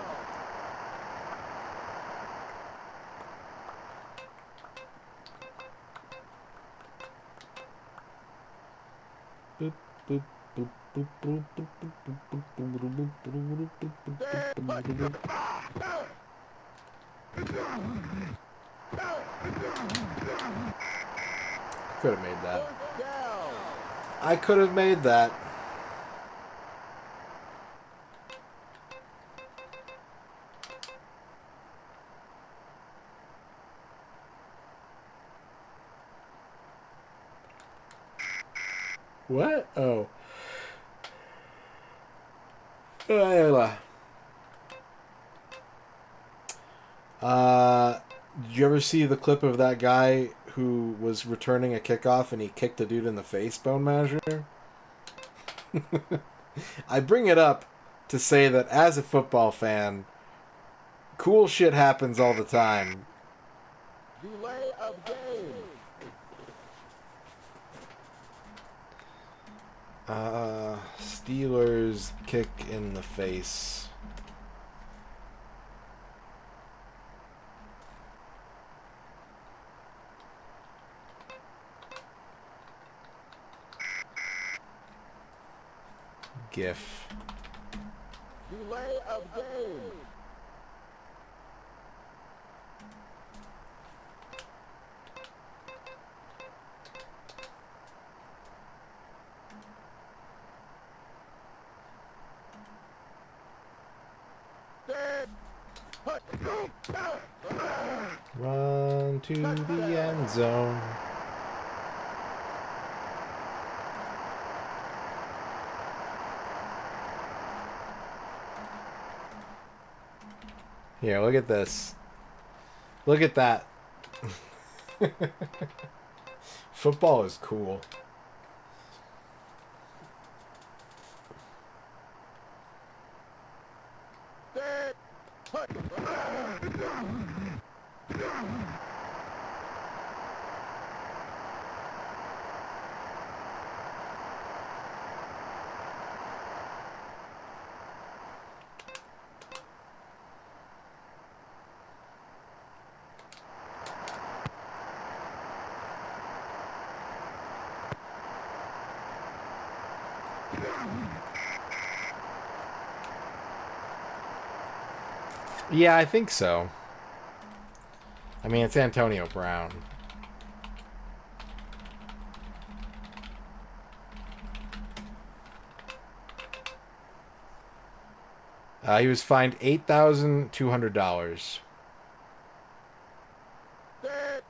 Boop, boop, boop, boop, boop, boop, boop, boop, boop, boop, boop, boop, boop, boop, boop. Could have made that. First down. I could have made that. What? Oh. Did you ever see the clip of that guy who was returning a kickoff and he kicked a dude in the face, Bone Masher? I bring it up to say that as a football fan, cool shit happens all the time. Delay of game. Steelers kick in the face. GIF. Delay of game. Dead. Put. Run to the end zone. Here, look at this. Look at that. Football is cool. Dead. Put. Yeah, I think so. I mean, it's Antonio Brown. He was fined $8,200. Dead.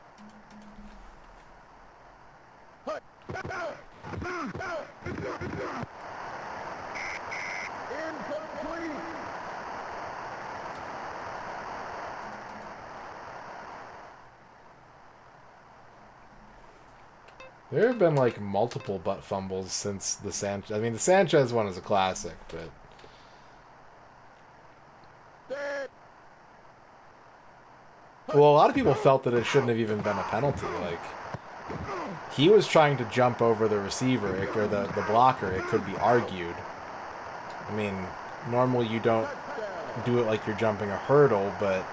Put. Incomplete. There have been like multiple butt fumbles since the Sanchez. I mean, the Sanchez one is a classic, but Dead. well, a lot of people felt that it shouldn't have even been a penalty. Like he was trying to jump over the receiver or the blocker. It could be argued. I mean, normally you don't do it like you're jumping a hurdle, but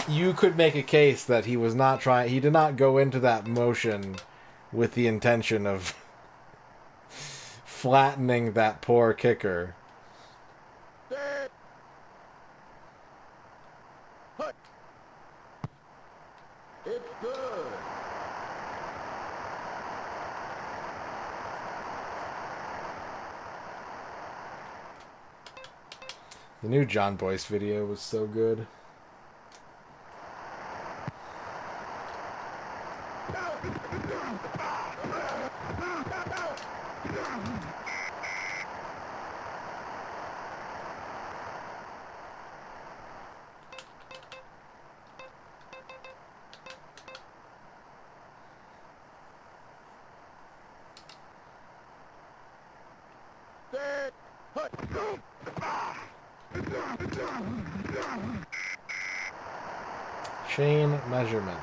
you could make a case that he was not trying. He did not go into that motion with the intention of flattening that poor kicker. Dead. Put. It's good. The new John Boyce video was so good. Dead. Put. Chain measurement.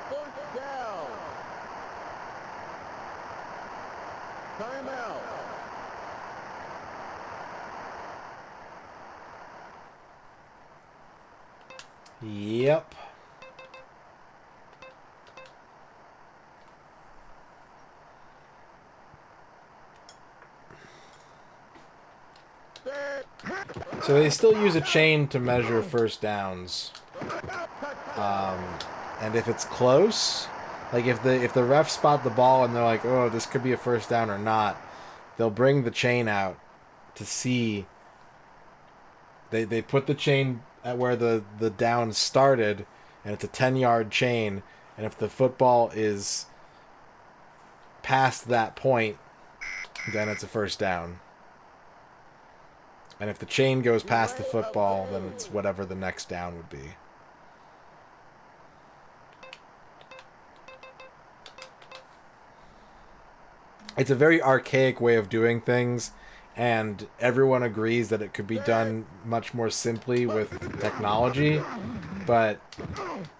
First Timeout. Yep. Set. So they still use a chain to measure first downs. And if it's close, like if the refs spot the ball and they're like, oh, this could be a first down or not, they'll bring the chain out to see. They put the chain at where the down started, and it's a 10-yard chain, and if the football is past that point, then it's a first down. And if the chain goes past the football, then it's whatever the next down would be. It's a very archaic way of doing things, and everyone agrees that it could be done much more simply with technology, but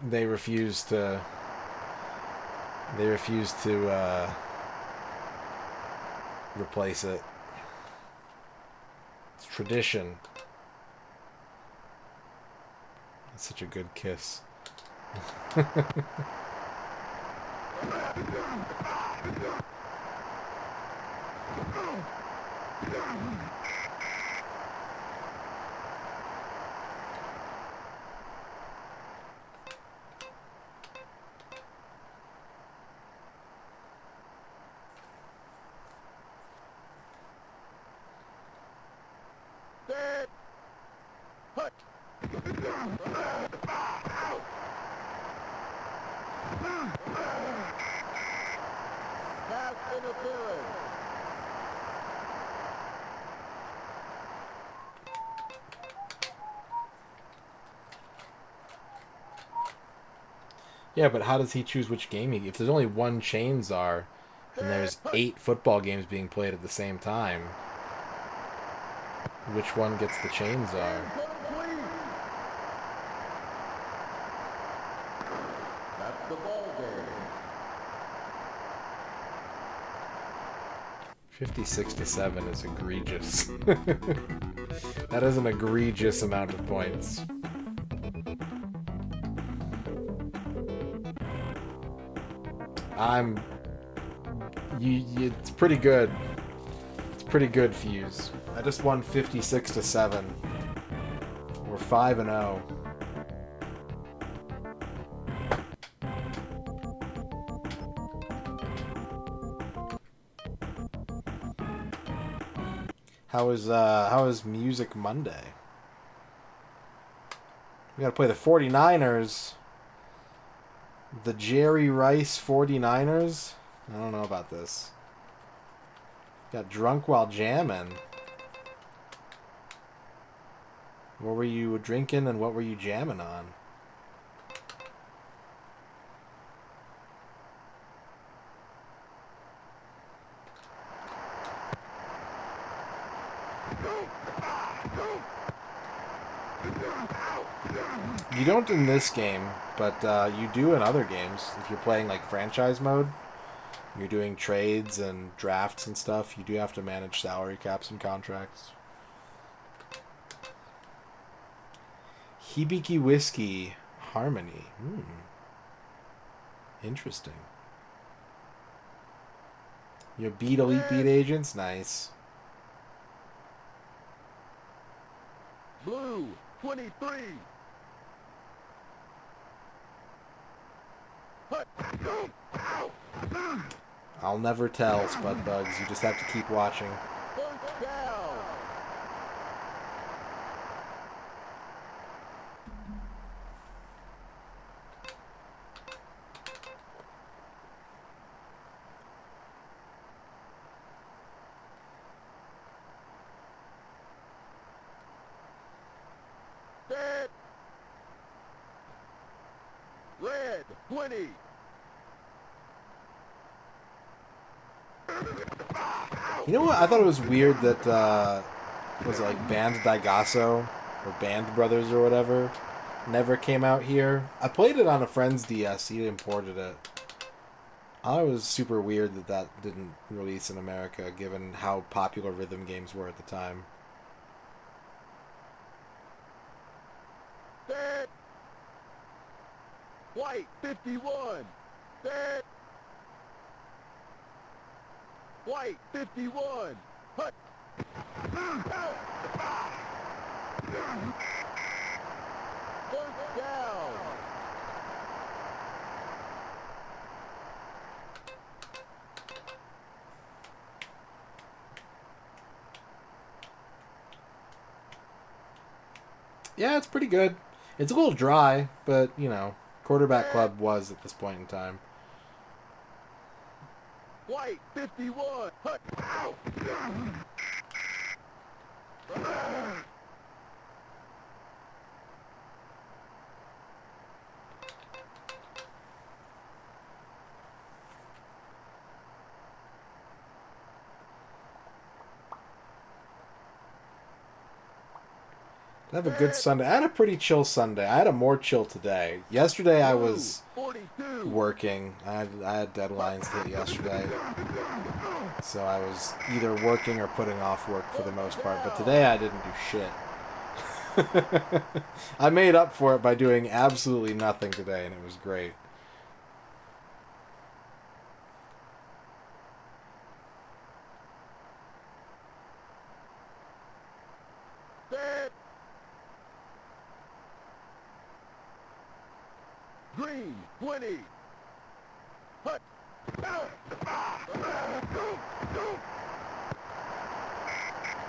they refuse to replace it. It's tradition. It's such a good kiss. Set. Hut. Pass interference. Yeah, but how does he choose which game he... If there's only one chain czar, and there's 8 football games being played at the same time, which one gets the chain czar? Incomplete. That's the ball game. 56-7 is egregious. That is an egregious amount of points. It's pretty good. It's pretty good, Fuse. I just won 56-7. We're 5-0. How is Music Monday? We gotta play the 49ers. The Jerry Rice 49ers? I don't know about this. Got drunk while jamming. What were you drinking and what were you jamming on? You don't in this game, but you do in other games. If you're playing like franchise mode, you're doing trades and drafts and stuff, you do have to manage salary caps and contracts. Hibiki Whiskey Harmony. Interesting. Your beat elite beat agents? Nice. Blue 23. Hut. I'll never tell, Spud Bugs. You just have to keep watching. First down. Set. Red 20. You know what? I thought it was weird that, was it like Band Daigasso or Band Brothers or whatever never came out here. I played it on a friend's DS. He imported it. I was super weird that that didn't release in America, given how popular rhythm games were at the time. Set. White 51. Set. White 51. Hut. First down. Yeah, it's pretty good. It's a little dry, but, you know, quarterback club was at this point in time. White 51. Hut. I have a good Sunday. I had a pretty chill Sunday. I had a more chill today. Yesterday I was 42. working. I had deadlines to hit yesterday. So I was either working or putting off work for the most part. But today I didn't do shit. I made up for it by doing absolutely nothing today, and it was great. Set. Green 20. Hut.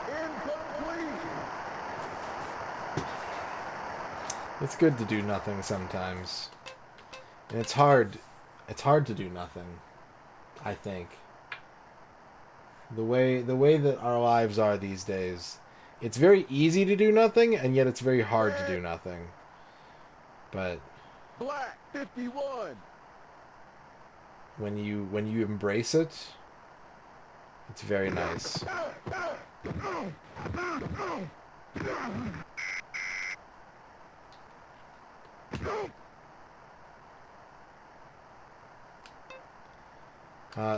Incomplete. It's good to do nothing sometimes. And it's hard to do nothing, I think. The way that our lives are these days, it's very easy to do nothing, and yet it's very hard to do nothing. But Black 51. when you embrace it, it's very nice.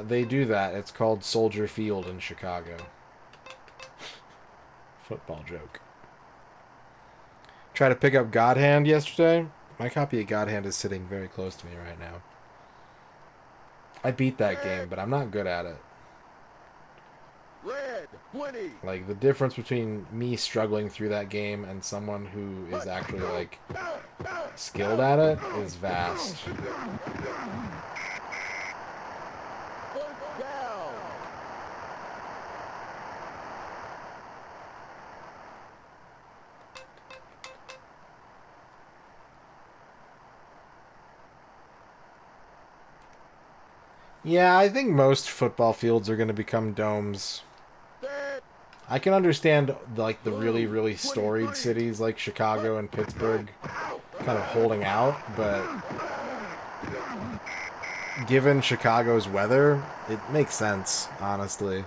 They do that. It's called Soldier Field in Chicago. Football joke. Try to pick up God Hand yesterday. My copy of God Hand is sitting very close to me right now. I beat that game, but I'm not good at it. Red 20. Like, the difference between me struggling through that game and someone who is actually, like, skilled at it is vast. First down. Yeah, I think most football fields are going to become domes. Set. I can understand, like, the really, really storied cities like Chicago and Pittsburgh kind of holding out, but given Chicago's weather, it makes sense, honestly.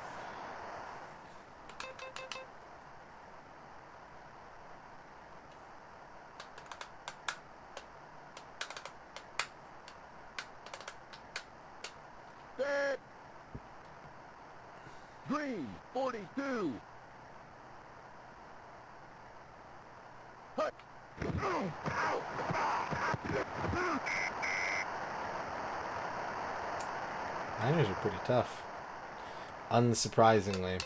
Set. Green 42. Hut. Niners are pretty tough. Unsurprisingly.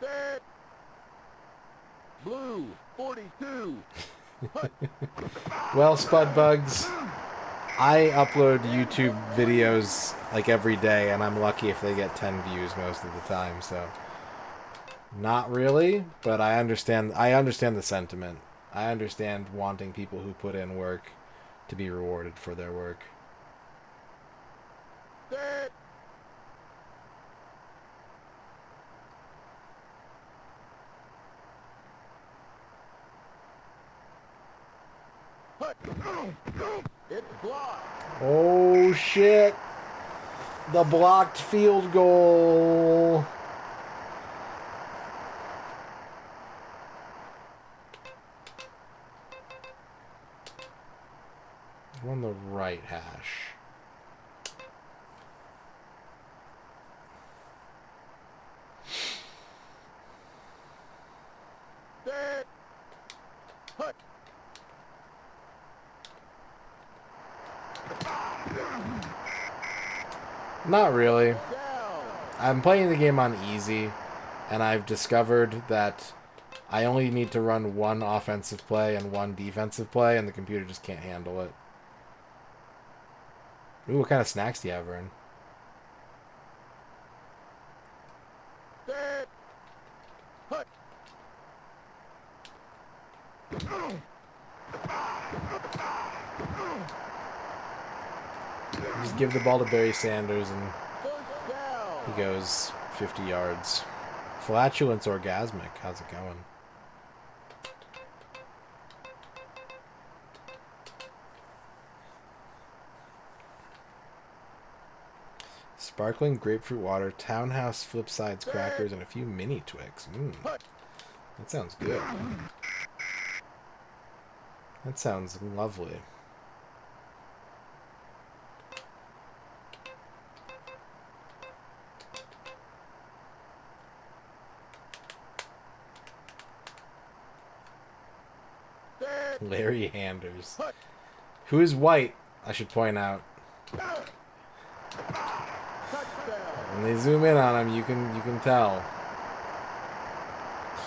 Set. Blue 42. Hut. Well, Spudbugs, I upload YouTube videos like every day, and I'm lucky if they get 10 views most of the time, so not really, but I understand the sentiment. I understand wanting people who put in work to be rewarded for their work. Set. Hut. It's blocked. Oh shit. The blocked field goal. hash. Set. Hut. Not really. Down. I'm playing the game on easy, and I've discovered that I only need to run one offensive play and one defensive play, and the computer just can't handle it. Ooh, what kind of snacks do you have, Vern? Set. Hut. Just give the ball to Barry Sanders, and First down. he goes 50 yards. Flatulence orgasmic. How's it going? Sparkling grapefruit water, townhouse flip sides crackers, and a few mini Twix. That sounds good. That sounds lovely. Set. Larry Handers. Who is white, I should point out. Touchdown. When they zoom in on him, you can tell.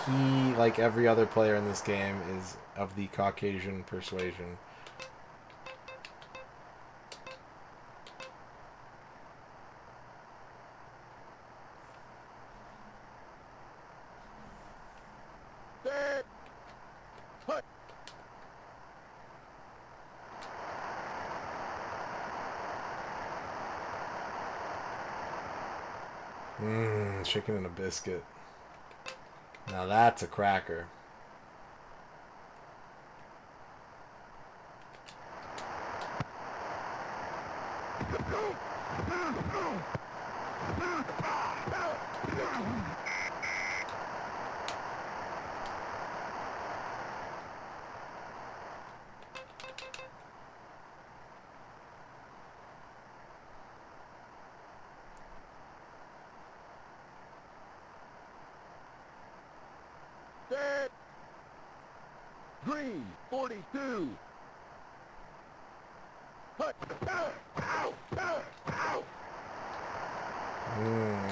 He, like every other player in this game, is of the Caucasian persuasion. Set. Hut. Chicken and a biscuit. Now that's a cracker. Set. Green. 42. Hut.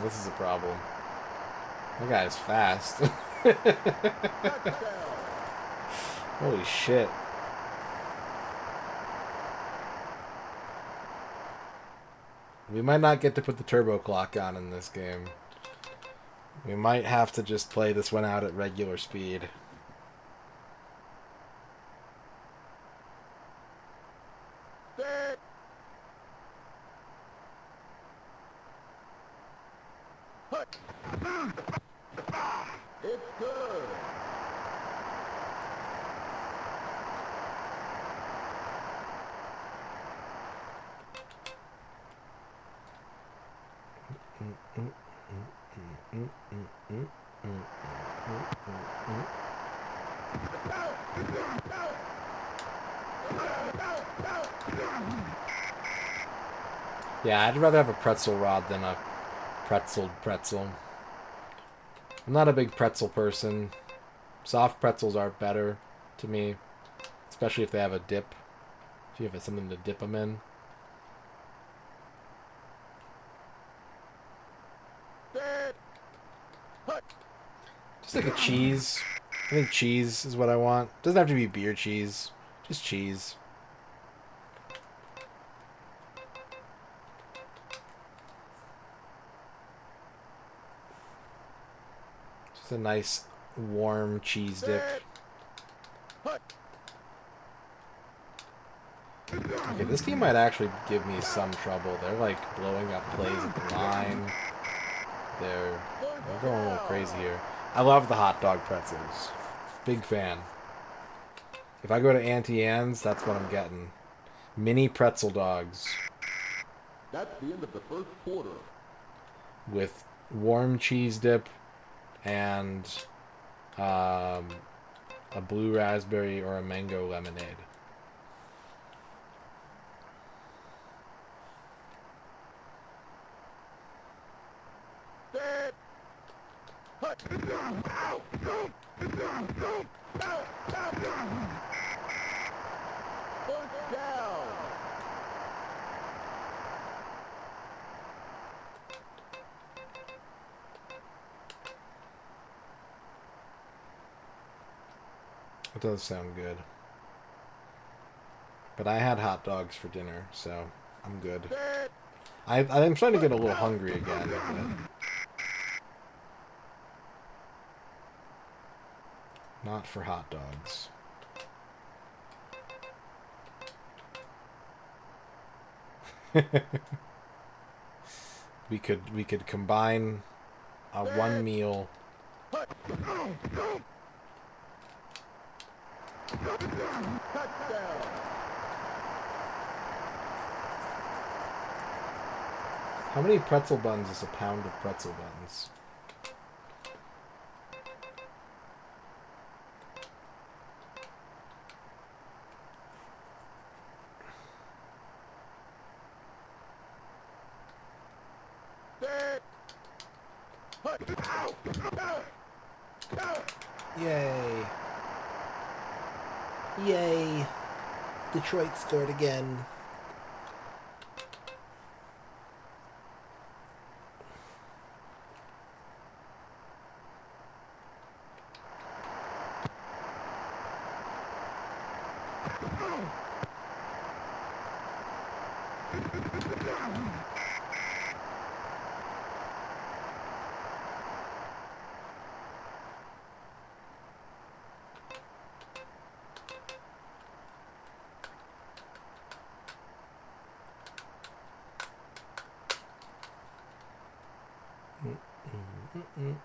This is a problem. That guy's fast. Touchdown. Holy shit. We might not get to put the turbo clock on in this game. We might have to just play this one out at regular speed. Set. Hut. It's good. Yeah, I'd rather have a pretzel rod than a pretzel. I'm not a big pretzel person. Soft pretzels are better to me, especially if they have a dip. If you have something to dip them in. Set. Hut. Just like a cheese. I think cheese is what I want. Doesn't have to be beer cheese. Just cheese. Just a nice warm cheese dip. Set. Hut. Okay, this team might actually give me some trouble. They're like blowing up plays at the line. They're going a little crazy here. I love the hot dog pretzels. Big fan. If I go to Auntie Anne's, that's what I'm getting. Mini pretzel dogs That's the end of the first quarter. with warm cheese dip and a blue raspberry or a mango lemonade. First down. It does sound good. But I had hot dogs for dinner, so I'm good. Set. I'm starting to get a little hungry again. But not for hot dogs. we could combine a one meal. Touchdown. How many pretzel buns is a pound of pretzel buns? Set. Yay. Yay. Detroit scored again.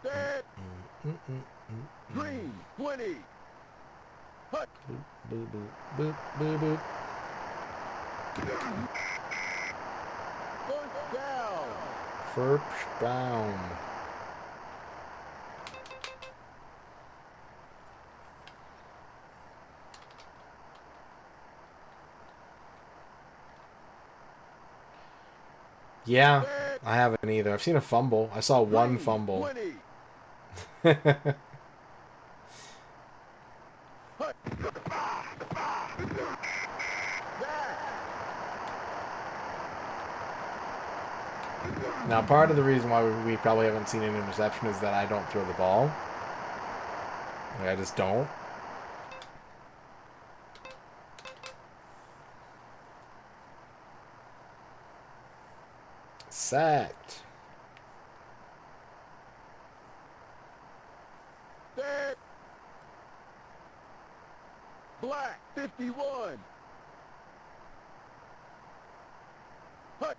Set. Green. 20. Hut. Boop, boop, boop, boop. First down. First down. Yeah, I haven't either. I've seen a fumble. I saw one Green, fumble. 20. Hut. Now, part of the reason why we probably haven't seen an interception is that I don't throw the ball. Like, I just don't. Sacked. Set. Black. 51. Hut.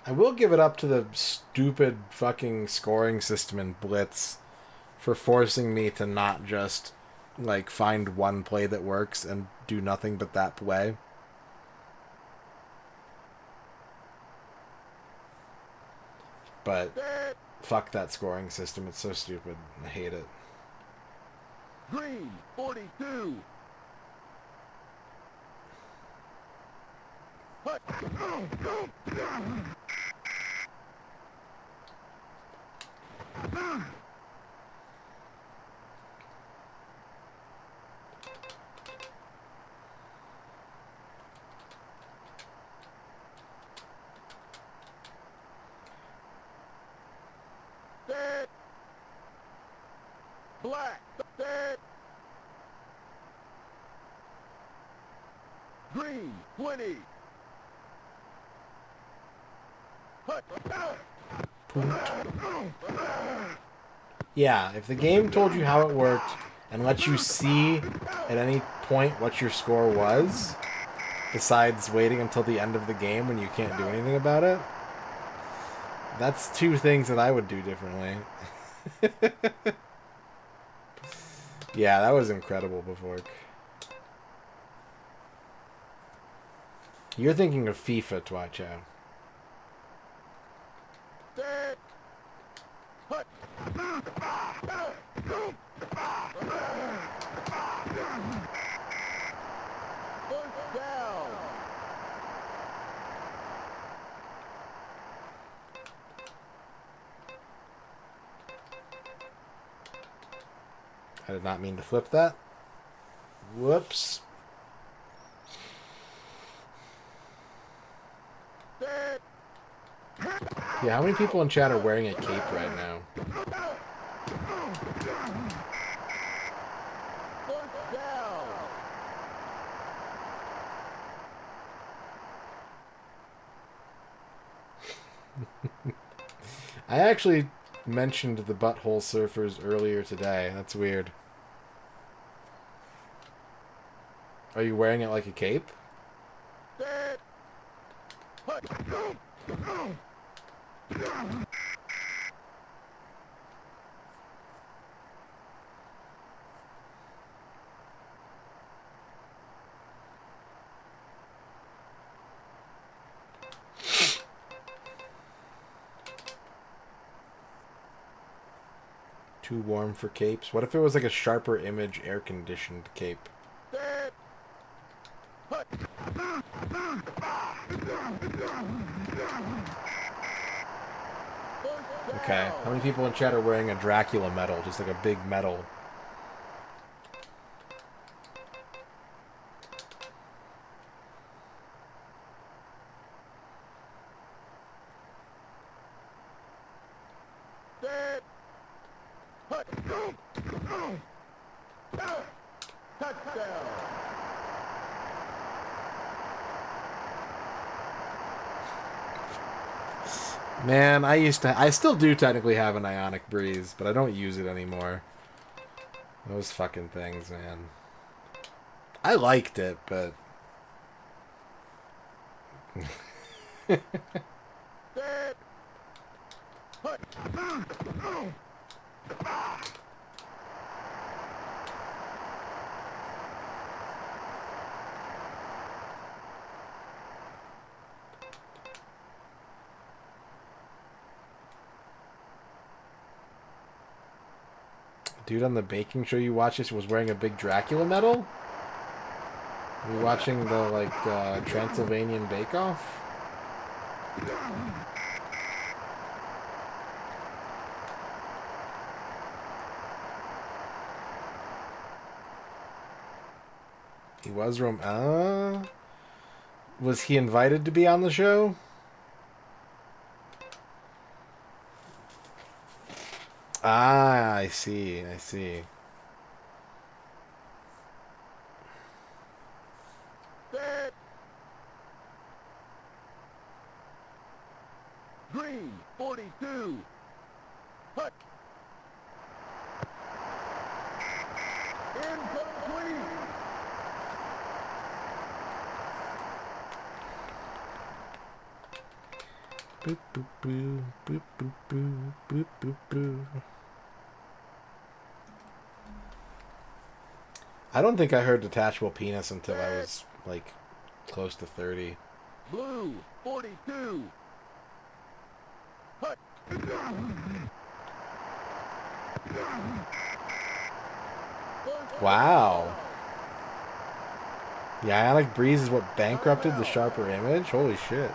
I will give it up to the stupid fucking scoring system in Blitz for forcing me to not just, like, find one play that works and do nothing but that play. But Set. fuck that scoring system. It's so stupid. I hate it. Green. 42. Hut. Set. Black. Set. Green. 20. Hut. Yeah, if the game told you how it worked and let you see at any point what your score was, besides waiting until the end of the game when you can't do anything about it, that's two things that I would do differently. Yeah, that was incredible before. You're thinking of FIFA, Twacho. Set. Hut. First down. I did not mean to flip that. Whoops. Set. Yeah, how many people in chat are wearing a cape right now? First down. I actually mentioned the butthole surfers earlier today. That's weird. Are you wearing it like a cape? Set. Hut. 'Too warm for capes. What if it was like a sharper image air-conditioned cape? Set. Hut. First Okay. down. How many people in chat are wearing a Dracula medal? Just like a big medal. Set. Hut. Touchdown. Man, I still do technically have an ionic breeze, but I don't use it anymore. Those fucking things, man. I liked it, but Set. Hut. dude on the baking show you watched this was wearing a big Dracula medal? Were you watching the Transylvanian Bake Off? He was was he invited to be on the show? Ah, I see. I see. Set. Green 42. Hut. Incomplete. Boop boop boo, boop boop boo, boop boop boo. I don't think I heard detachable penis until I was like close to 30. Blue 42. Hut. Wow. The ionic breeze is what bankrupted the sharper image? Holy shit.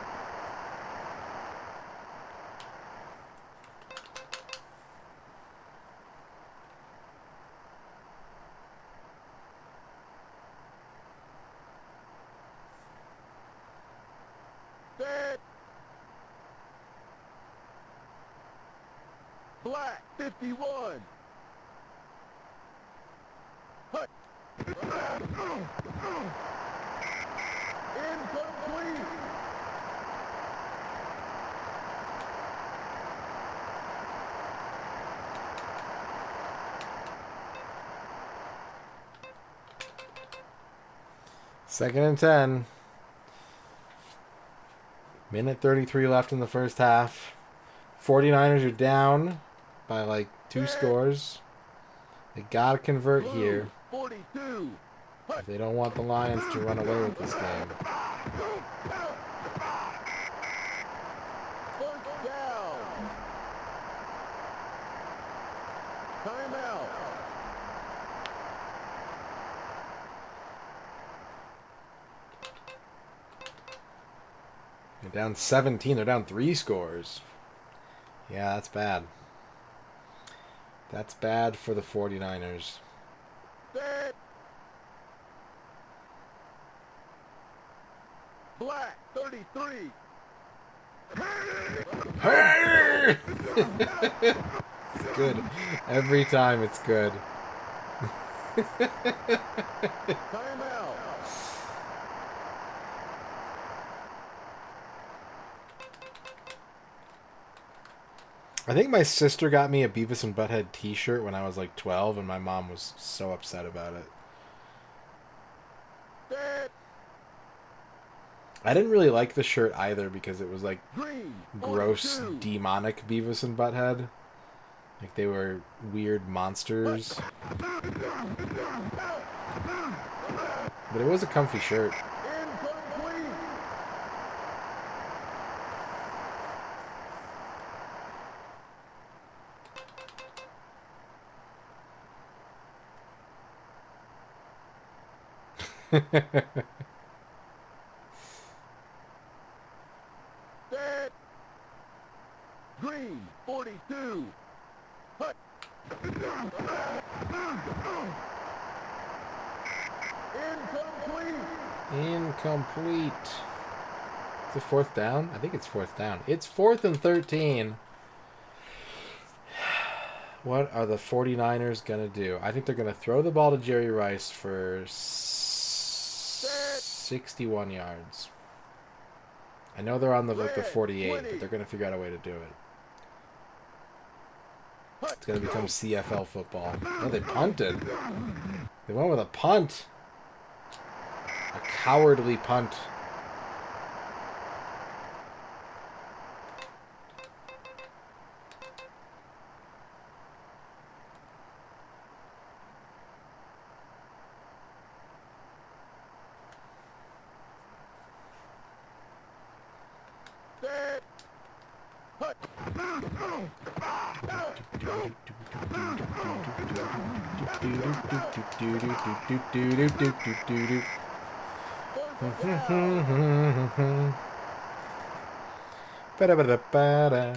Set. Black 51. Hut. Incomplete. Second and 10. Minute 33 left in the first half. 49ers are down by like 2 scores. They gotta convert here 42. if they don't want the Lions to run away with this game. First down. Timeout. They're down 17. They're down 3 scores. Yeah, that's bad. That's bad for the 49ers. Black 33. Hey! It's good. Every time it's good. Timeout. I think my sister got me a Beavis and Butthead t-shirt when I was like 12, and my mom was so upset about it. Dead. I didn't really like the shirt either because it was like Green. gross, 42. demonic Beavis and Butthead. Like they were weird monsters. But it was a comfy shirt. Incomplete. Dead. Green 42. Hut. Incomplete. Incomplete. Is it fourth down? I think it's fourth down. It's 4th and 13. What are the 49ers going to do? I think they're going to throw the ball to Jerry Rice for 61 yards. I know they're on the 48, but they're going to figure out a way to do it. It's going to become CFL football. Oh, they punted. They went with a punt. A cowardly punt. Dead. Hut. Ba-da-ba-da-ba-da.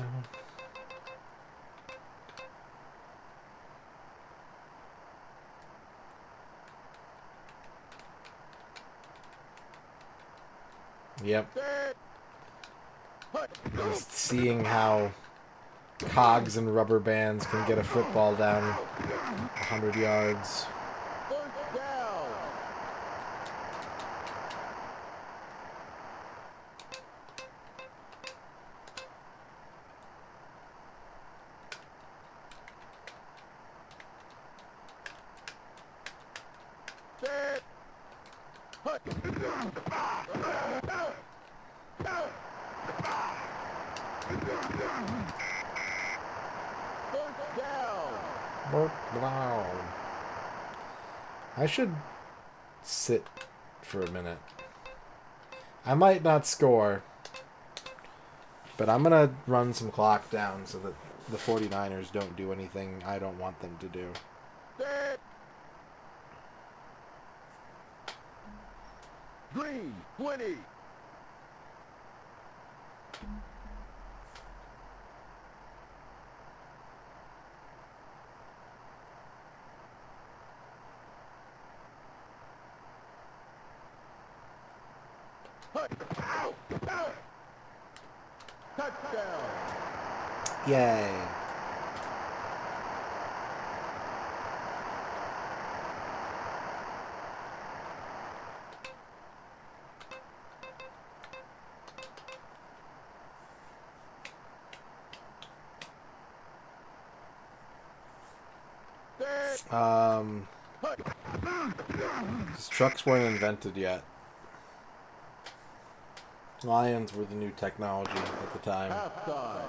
Yep. Dead. Hut. Just seeing how cogs and rubber bands can get a football down 100 yards. First down. Dead. Hut. First down. Wow. I should sit for a minute. I might not score, but I'm going to run some clock down so that the 49ers don't do anything I don't want them to do. Dead. Green 20. Hut. Touchdown. Yay. Dead. Hut. These trucks weren't invented yet. Lions were the new technology at the time. Halftime.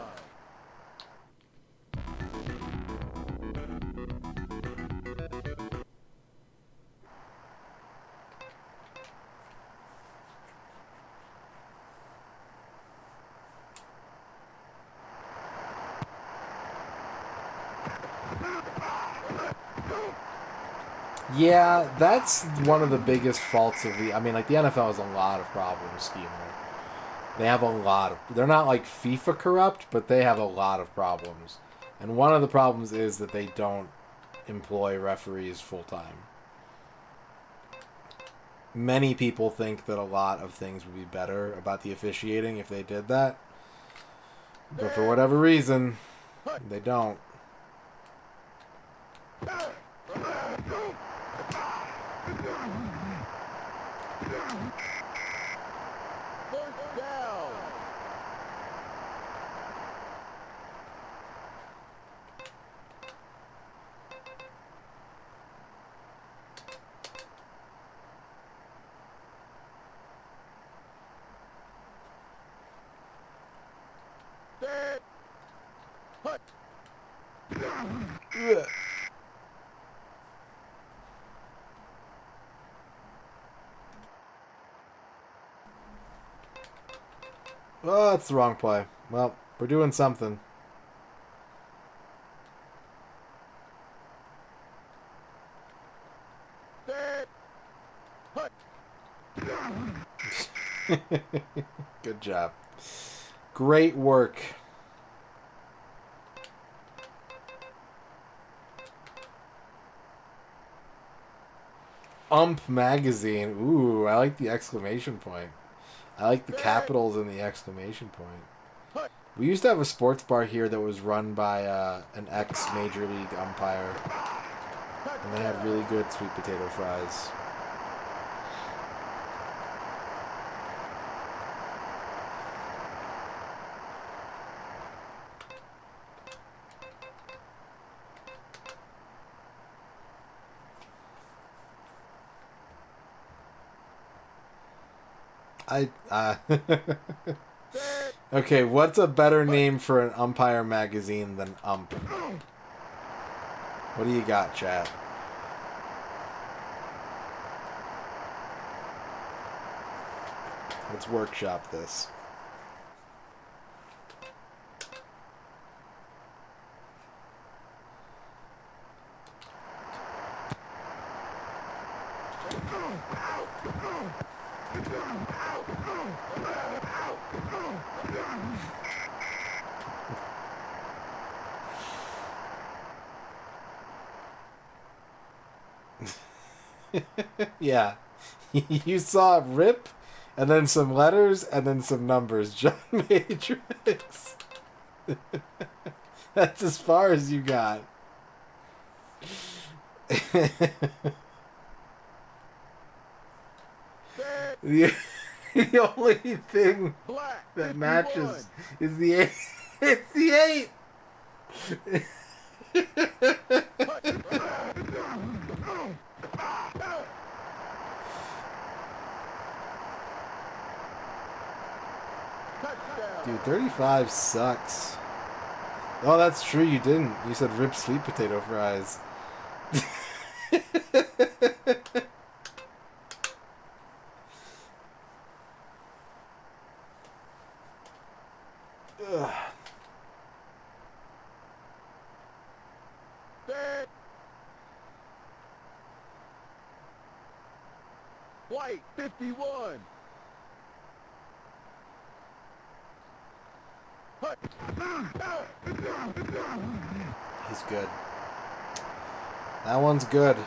Yeah, that's one of the biggest faults of the... I mean, like, the NFL has a lot of problems scheme-wise. They have a lot of... They're not like FIFA corrupt, but they have a lot of problems. And one of the problems is that they don't employ referees full-time. many people think that a lot of things would be better about the officiating if they did that. But for whatever reason, they don't. First down. Set. Hut. Ugh. Oh, that's the wrong play. Well, we're doing something. Set. Hut. Good job. Great work. Ump Magazine. Ooh, I like the exclamation point. I like the capitals and the exclamation point. We used to have a sports bar here that was run by an ex-Major League umpire. And they had really good sweet potato fries. Okay, what's a better name for an umpire magazine than Ump? What do you got, chat? Let's workshop this. Yeah. You saw RIP, and then some letters, and then some numbers. John Matrix. That's as far as you got. the, the only thing Black. that 51. matches is the 8. It's the 8! Touchdown. Dude, 35 sucks. Oh, that's true, you didn't. You said rip sweet potato fries. Ugh. Set. White 51. Hut. He's good. That one's good.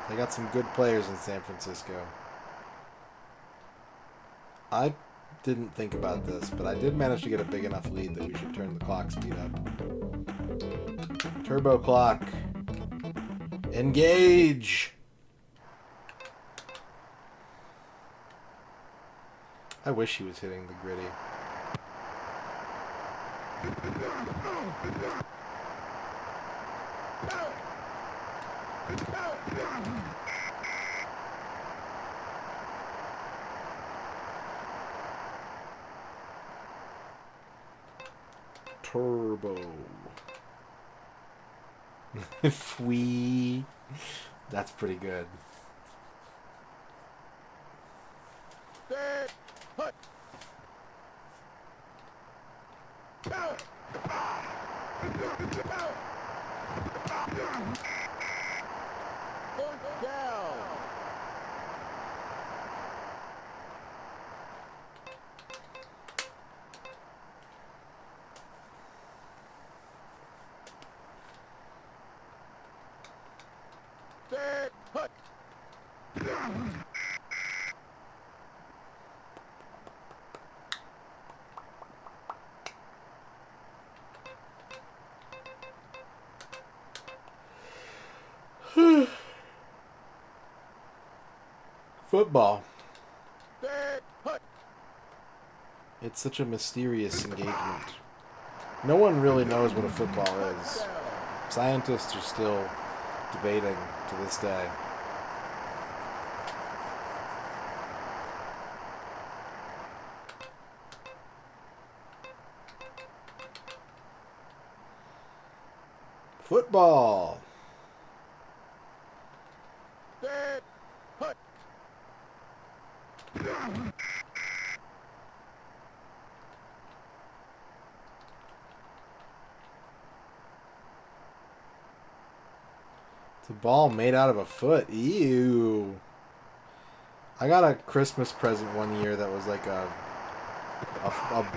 They got some good players in San Francisco. I didn't think about this, but I did manage to get a big enough lead that we should turn the clock speed up. Turbo clock. Engage! I wish he was hitting the gritty. Turbo. Fwee. That's pretty good. Set. Hut. First down. Set. Hut. Football. Set. Hut. It's such a mysterious engagement. No one really knows what a football is. Touchdown. Scientists are still debating to this day. Football. Set. Hut. It's a ball made out of a foot. Ew. I got a Christmas present one year that was like a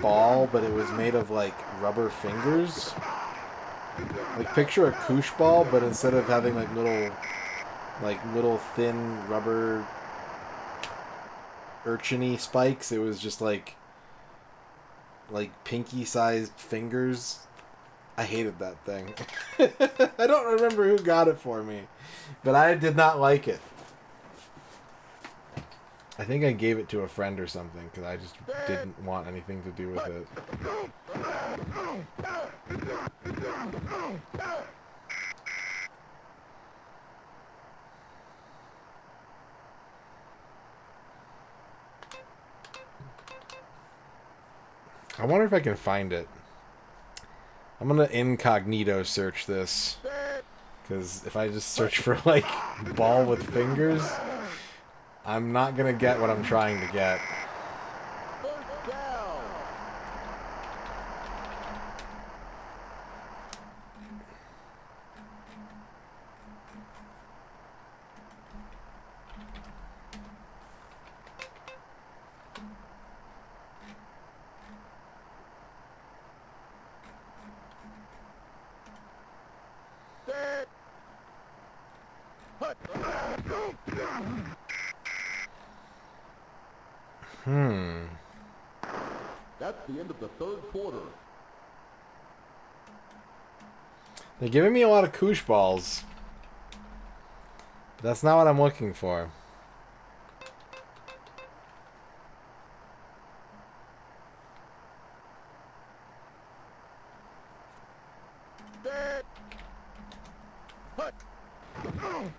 ball, but it was made of like rubber fingers. Like picture a koosh ball, but instead of having like little thin rubber urchiny spikes, it was just like pinky sized fingers. I hated that thing. I don't remember who got it for me, but I did not like it. I think I gave it to a friend or something because I just didn't want anything to do with it. I wonder if I can find it. I'm gonna incognito search this, because if I just search for like ball with fingers, I'm not gonna get what I'm trying to get. First down. Set. Hut. That's the end of the third quarter. They're giving me a lot of koosh balls, but that's not what I'm looking for. Set. Hut. Incomplete.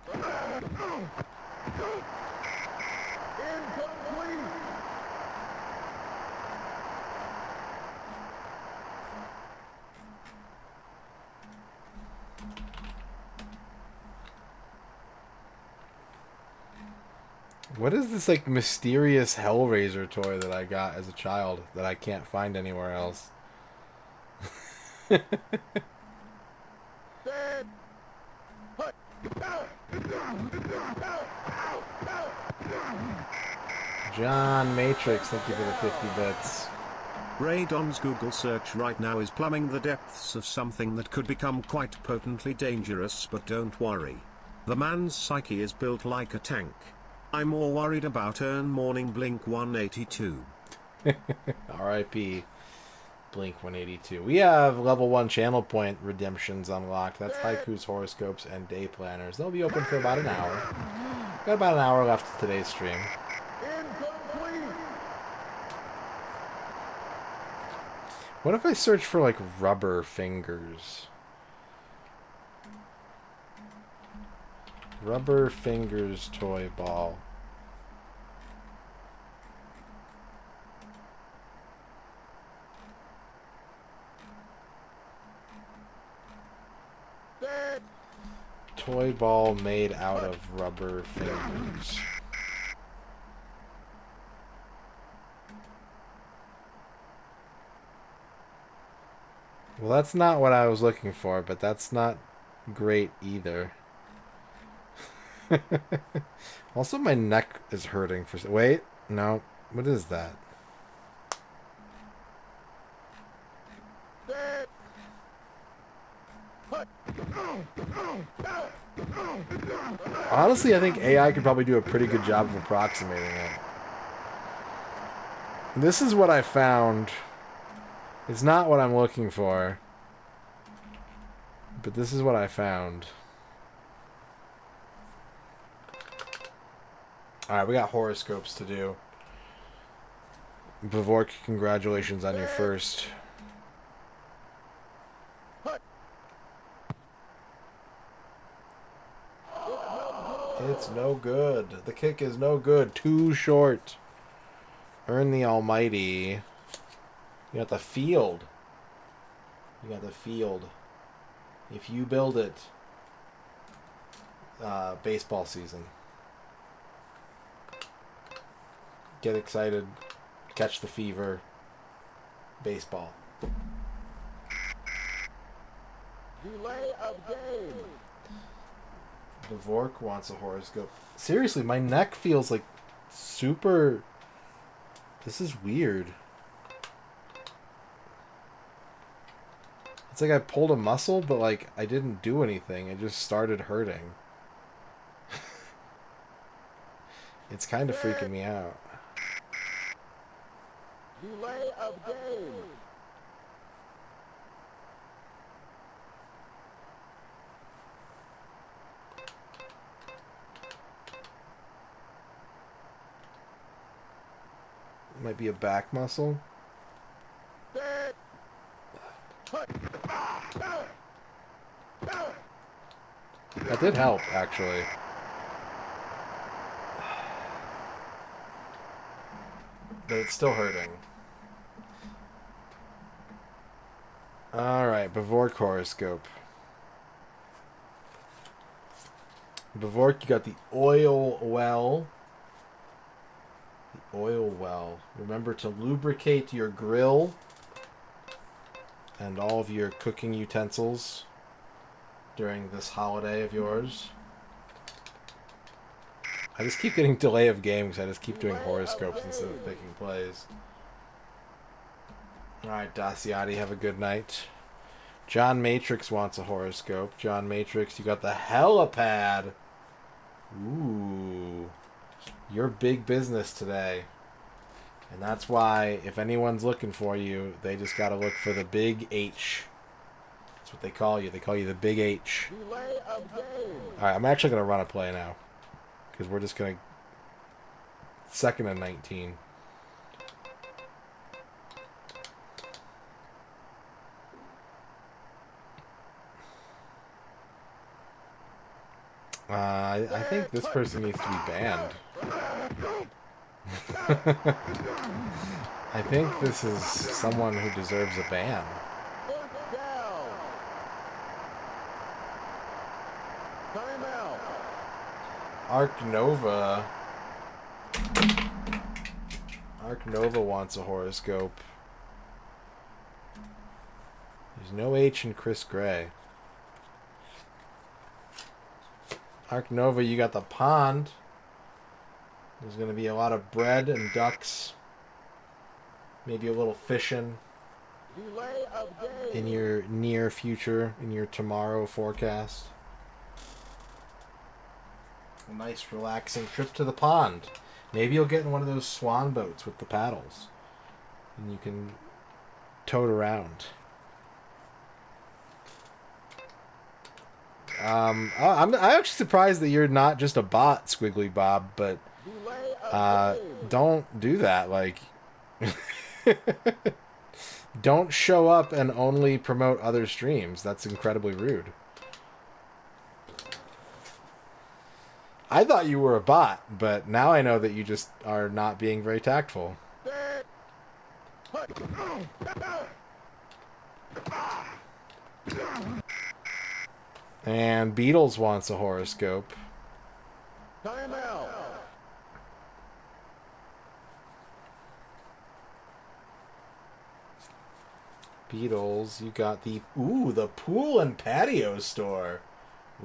What is this like mysterious Hellraiser toy that I got as a child that I can't find anywhere else? Set. Hut. John Matrix, thank you for the 50 bits. Radon's Google search right now is plumbing the depths of something that could become quite potently dangerous, but don't worry. The man's psyche is built like a tank. I'm more worried about Earn Morning Blink 182. R.I.P. Blink 182. We have level 1 channel point redemptions unlocked. That's Haiku's horoscopes and day planners. They'll be open for about an hour. Got about an hour left of today's stream. Incomplete. What if I search for like rubber fingers? Rubber fingers toy ball. Set. Toy ball made out of rubber fingers. Well, that's not what I was looking for, but that's not great either. Also, my neck is hurting for... Wait, no. What is that? Set. Hut. Honestly, I think AI could probably do a pretty good job of approximating it. This is what I found. It's not what I'm looking for. But this is what I found. Alright, we got horoscopes to do. Bavork, congratulations on your first. It's no good. The kick is no good. Too short. Earn the almighty. You got the field. You got the field. If you build it, baseball season. Get excited. Catch the fever. Baseball. Delay of game. Bavork wants a horoscope. Seriously, my neck feels like super... This is weird. It's like I pulled a muscle, but like I didn't do anything. It just started hurting. It's kind of freaking me out. Delay of game. Might be a back muscle. Set. That did help, actually. But it's still hurting. Alright, Bavork horoscope. Bavork, you got the oil well. The oil well. Remember to lubricate your grill and all of your cooking utensils during this holiday of yours. I just keep getting delay of game because I just keep doing horoscopes instead of picking plays. Alright, Daciati, have a good night. John Matrix wants a horoscope. John Matrix, you got the helipad. Ooh. You're big business today. And that's why, if anyone's looking for you, they just gotta look for the big H. That's what they call you. They call you the big H. Delay of game. Alright, I'm actually gonna run a play now. Because we're just gonna... 2nd and 19. I think this person needs to be banned. I think this is someone who deserves a ban. First down. Timeout. Arc Nova wants a horoscope. There's no H in Chris Gray. Arc Nova, you got the pond. There's going to be a lot of bread and ducks. Maybe a little fishing Delay of game. in your near future, in your tomorrow forecast. A nice relaxing trip to the pond. Maybe you'll get in one of those swan boats with the paddles. And you can tote around. I'm actually surprised that you're not just a bot, Squiggly Bob, but Delay of game. don't do that. Like, don't show up and only promote other streams. That's incredibly rude. I thought you were a bot, but now I know that you just are not being very tactful. Set. And Beatles wants a horoscope. Timeout. Beatles, you got the pool and patio store.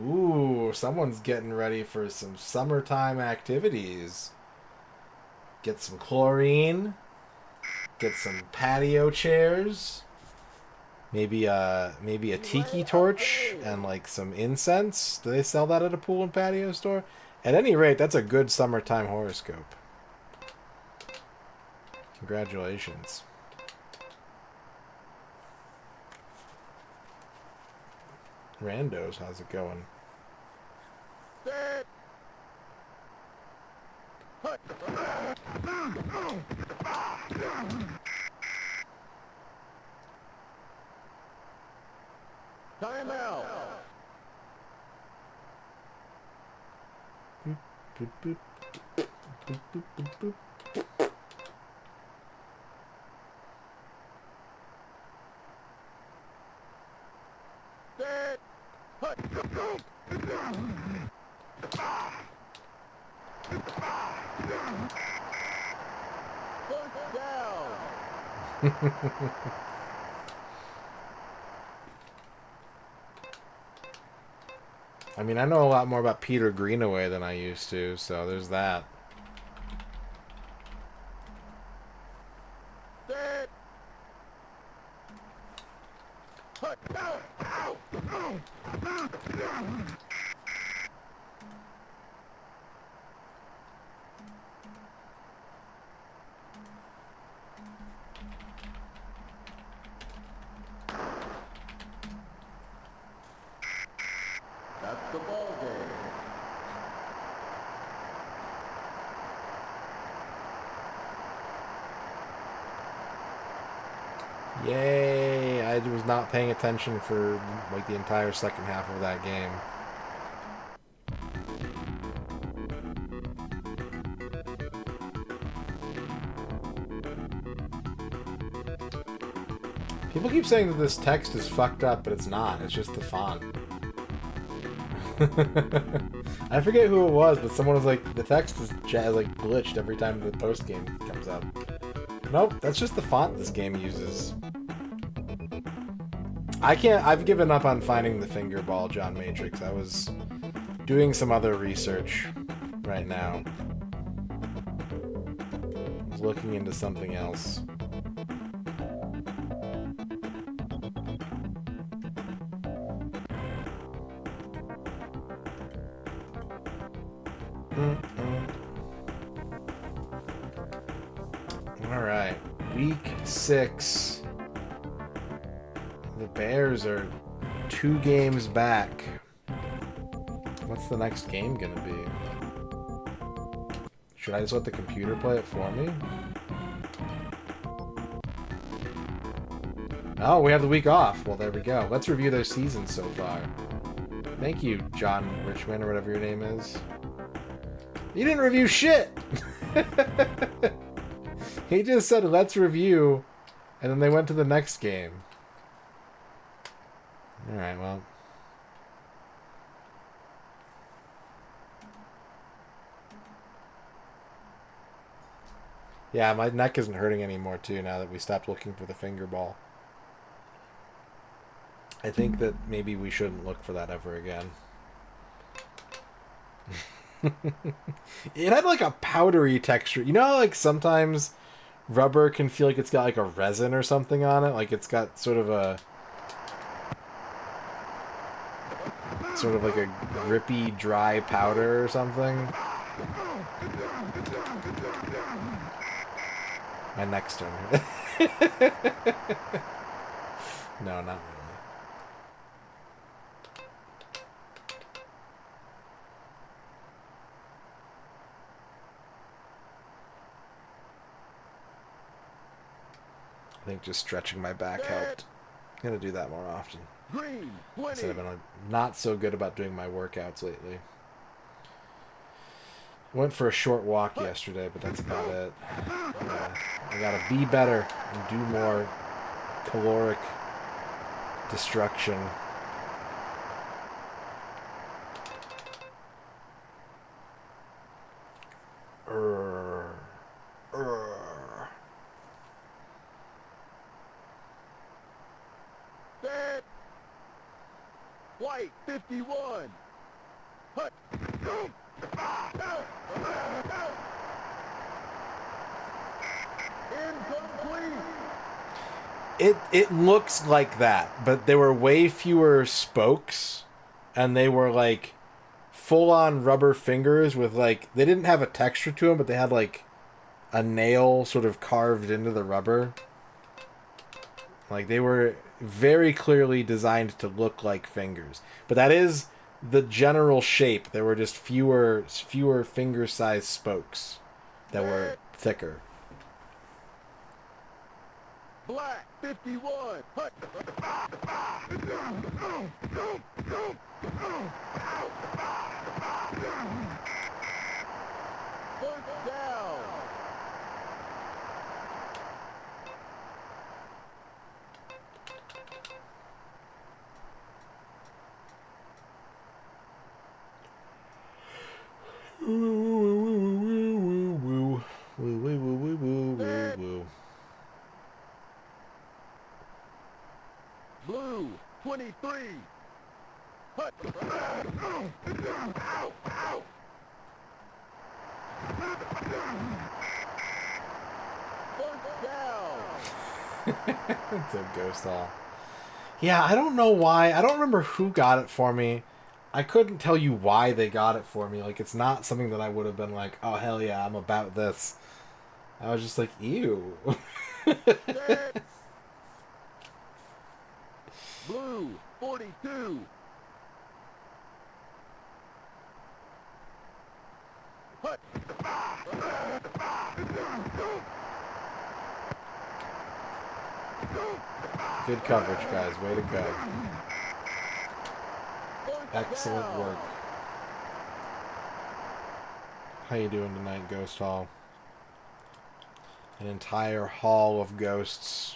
Ooh, someone's getting ready for some summertime activities. Get some chlorine. Get some patio chairs. Maybe a tiki torch and like some incense. Do they sell that at a pool and patio store? At any rate, that's a good summertime horoscope. Congratulations. Randos, how's it going? Set. Boop, boop. Boop, boop, boop, boop. Set. Hut. First down. I mean, I know a lot more about Peter Greenaway than I used to, so there's that. Set. Hut. That's the ball game. Yay! I was not paying attention for like the entire second half of that game. People keep saying that this text is fucked up, but it's not. It's just the font. I forget who it was, but someone was like, the text is like glitched every time the post game comes up. Nope, that's just the font this game uses. I've given up on finding the finger ball, John Matrix. I was doing some other research right now. I was looking into something else. Alright, week 6. The Bears are 2 games back. What's the next game gonna be? Should I just let the computer play it for me? Oh, we have the week off. Well, there we go. Let's review their season so far. Thank you, John Richmond, or whatever your name is. You didn't review shit! He just said, let's review, and then they went to the next game. Alright, well. Yeah, my neck isn't hurting anymore, too, now that we stopped looking for the finger ball. I think that maybe we shouldn't look for that ever again. It had like a powdery texture. You know, like sometimes rubber can feel like it's got like a resin or something on it. Like it's got sort of like a grippy, dry powder or something. My neck's turning. No, not really. I think just stretching my back helped. I'm gonna do that more often. Green. 20. Instead of been not so good about doing my workouts lately. Went for a short walk yesterday, but that's about it. Yeah, I gotta be better and do more caloric destruction. Set. White 51. Hut. Incomplete. It looks like that, but there were way fewer spokes, and they were like full-on rubber fingers with like, they didn't have a texture to them, but they had like a nail sort of carved into the rubber. Like they were very clearly designed to look like fingers, but that is the general shape. There were just fewer finger-sized spokes that were thicker. Black 51. Hut. First down. Blue, 23. Hut. First down. It's a ghost hall. Yeah, I don't know why. I don't remember who got it for me. I couldn't tell you why they got it for me. Like, it's not something that I would have been like, oh, hell yeah, I'm about this. I was just like, ew. Set. Blue, 42. Hut. Good coverage, guys. Way to go. First Excellent down. work. How you doing tonight, Ghost Hall? An entire hall of ghosts.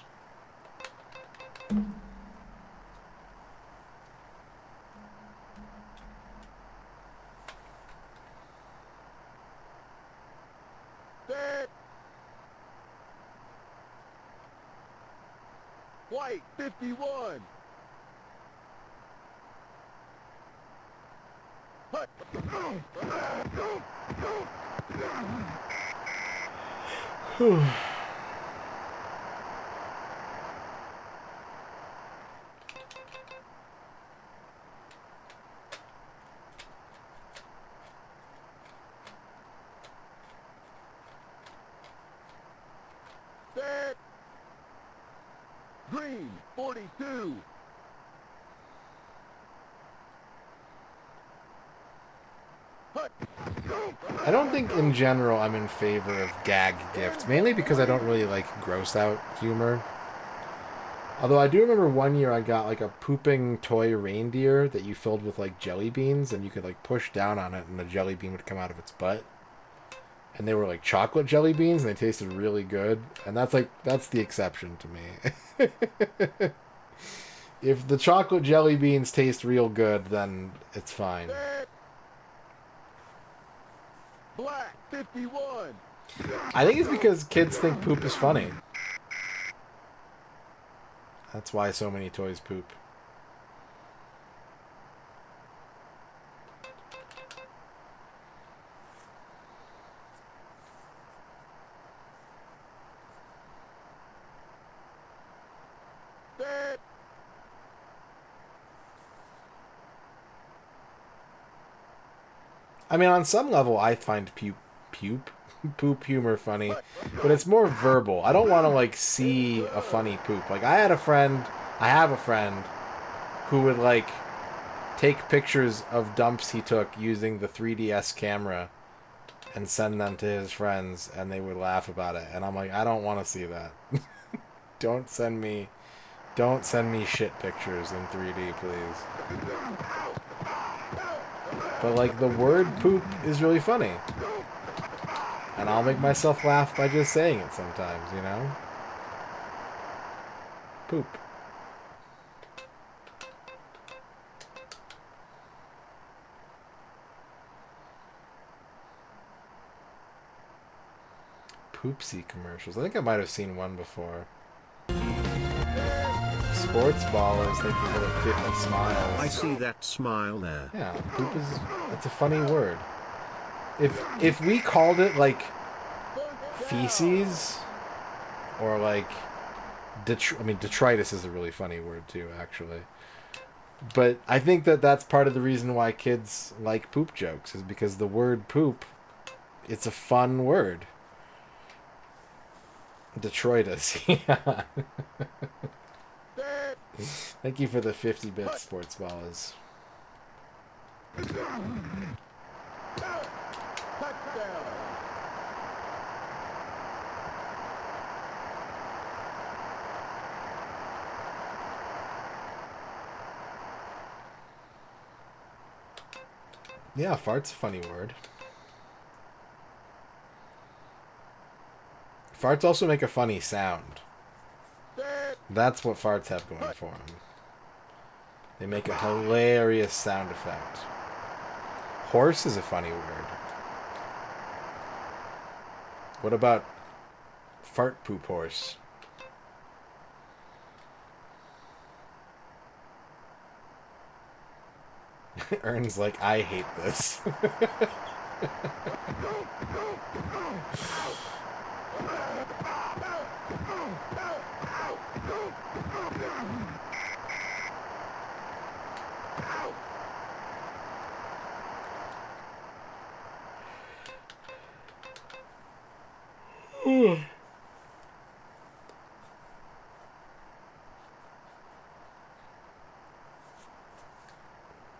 Set. White, 51. Hut. Set. Green, 42. Hut. I don't think in general I'm in favor of gag gifts, mainly because I don't really like gross out humor. Although I do remember one year I got like a pooping toy reindeer that you filled with like jelly beans, and you could like push down on it and the jelly bean would come out of its butt. And they were like chocolate jelly beans and they tasted really good. And that's the exception to me. If the chocolate jelly beans taste real good, then it's fine. Set. Black, 51. I think it's because kids think poop is funny. That's why so many toys poop. Set. I mean, on some level, I find poop humor funny, but it's more verbal. I don't want to like see a funny poop. Like I have a friend who would like take pictures of dumps he took using the 3DS camera and send them to his friends, and they would laugh about it. And I'm like, I don't want to see that. Don't send me shit pictures in 3D, please. But like the word poop is really funny. And I'll make myself laugh by just saying it sometimes, you know? Poop. Poopsie commercials. I think I might have seen one before. Sports ballers, thank you for the 50 smiles. I see that smile there. Yeah, poop is... That's a funny word. If we called it, like, feces, or, like, detritus is a really funny word, too, actually. But I think that's part of the reason why kids like poop jokes, is because the word poop, it's a fun word. Detritus, yeah. Set. Thank you for the 50-bit sports ballers. Touchdown. Yeah, fart's a funny word. Farts also make a funny sound. Set. That's what farts have going for them. They make a hilarious sound effect. Horse is a funny word. What about fart poop horse? Ern's like, I hate this.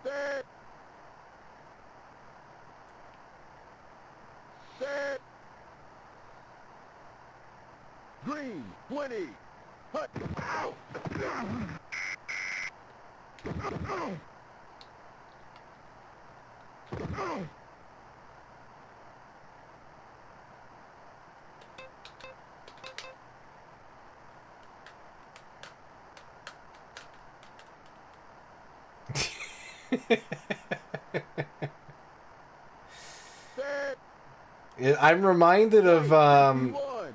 Set. Set. Green, 20. Hut. Set. I'm reminded of, 51.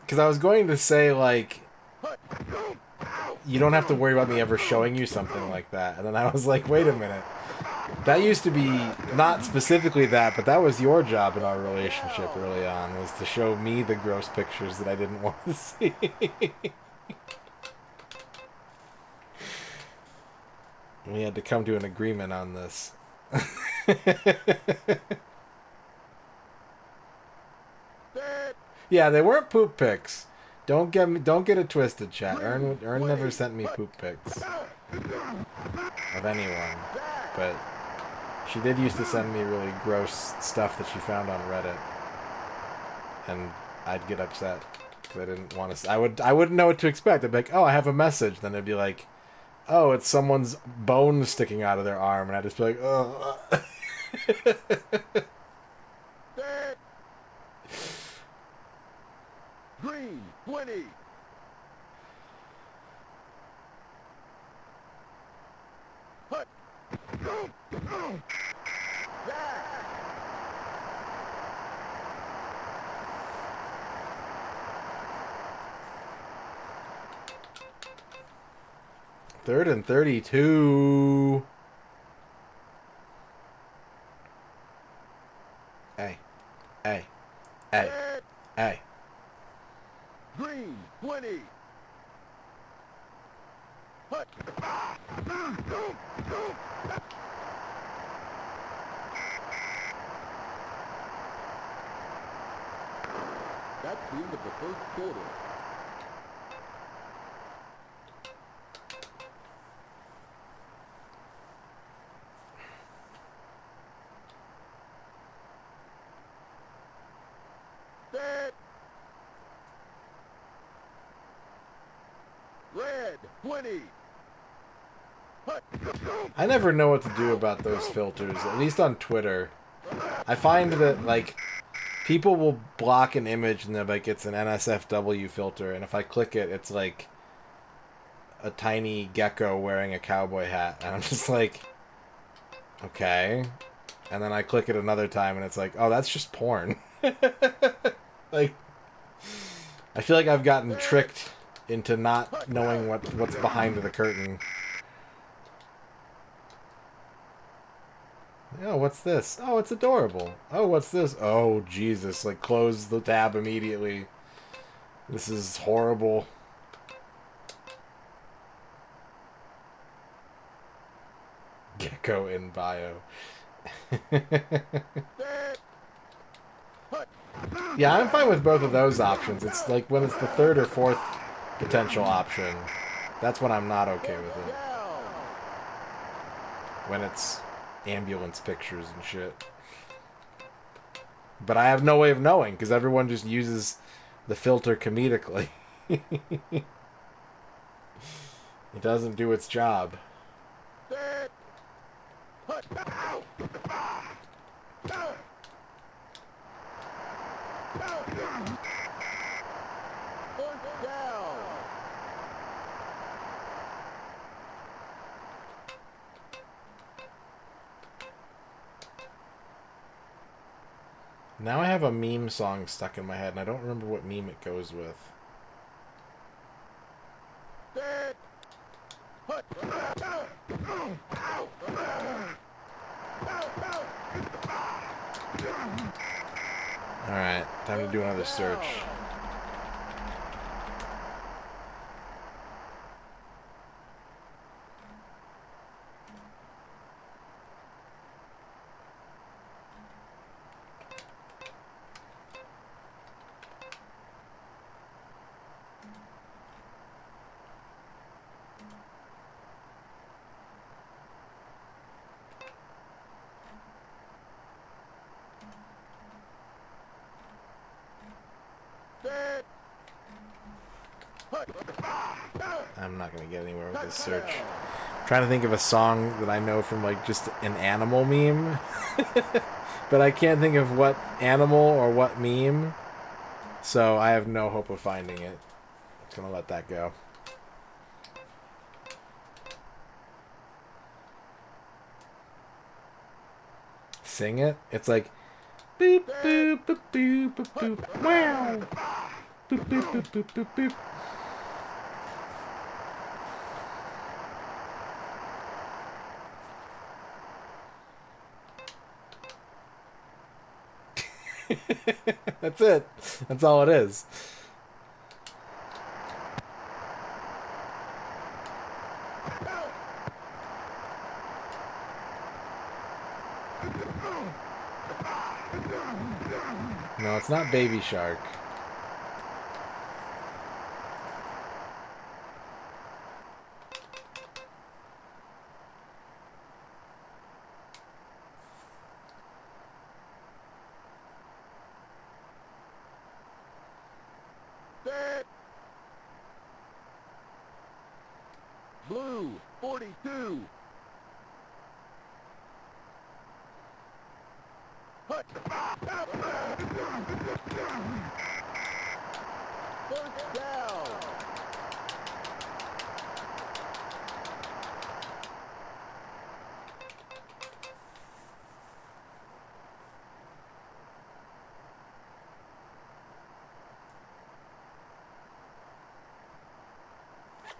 because I was going to say, like, Hut. you don't have to worry about me ever showing you something like that. And then I was like, wait a minute. That used to be, not specifically that, but that was your job in our relationship early on, was to show me the gross pictures that I didn't want to see. We had to come to an agreement on this. Set. Yeah, they weren't poop pics. Don't get it twisted, chat. Ern never sent me poop pics of anyone, but she did used to send me really gross stuff that she found on Reddit, and I'd get upset because I didn't want to. I wouldn't know what to expect. I'd be like, oh, I have a message. Then it'd be like, oh, it's someone's bone sticking out of their arm, and I'd just be like, oh. Set. Green, 20. Hut. Jack. Third and 32. Hey. Hey. Hey. Set. Hey. Green, 20. Hut. That's the end of the first quarter. Set. Red, 20. Hut. I never know what to do about those filters, at least on Twitter. I find that, like, people will block an image and they're like, it's an NSFW filter, and if I click it, it's like a tiny gecko wearing a cowboy hat, and I'm just like, okay. And then I click it another time and it's like, oh, that's just porn. Like, I feel like I've gotten tricked into not knowing what's behind the curtain. Oh, what's this? Oh, it's adorable. Oh, what's this? Oh, Jesus. Like, close the tab immediately. This is horrible. Gecko in bio. Set. Hut. Yeah, I'm fine with both of those options. It's like when it's the third or fourth potential option. That's when I'm not okay with it. Down. When it's ambulance pictures and shit. But I have no way of knowing, because everyone just uses the filter comedically. It doesn't do its job. Set. Hut. Now I have a meme song stuck in my head, and I don't remember what meme it goes with. Dead. Hut. Alright, time to do another search. Dead. Hut. I'm not gonna get anywhere with this search. I'm trying to think of a song that I know from like just an animal meme. But I can't think of what animal or what meme. So I have no hope of finding it. I'm gonna let that go. Sing it? It's like boop boop boop boop boop boop wow. Boop boop boop boop boop boop. That's it. That's all it is. No, it's not Baby Shark. Dead. Blue 42. Hut. First down.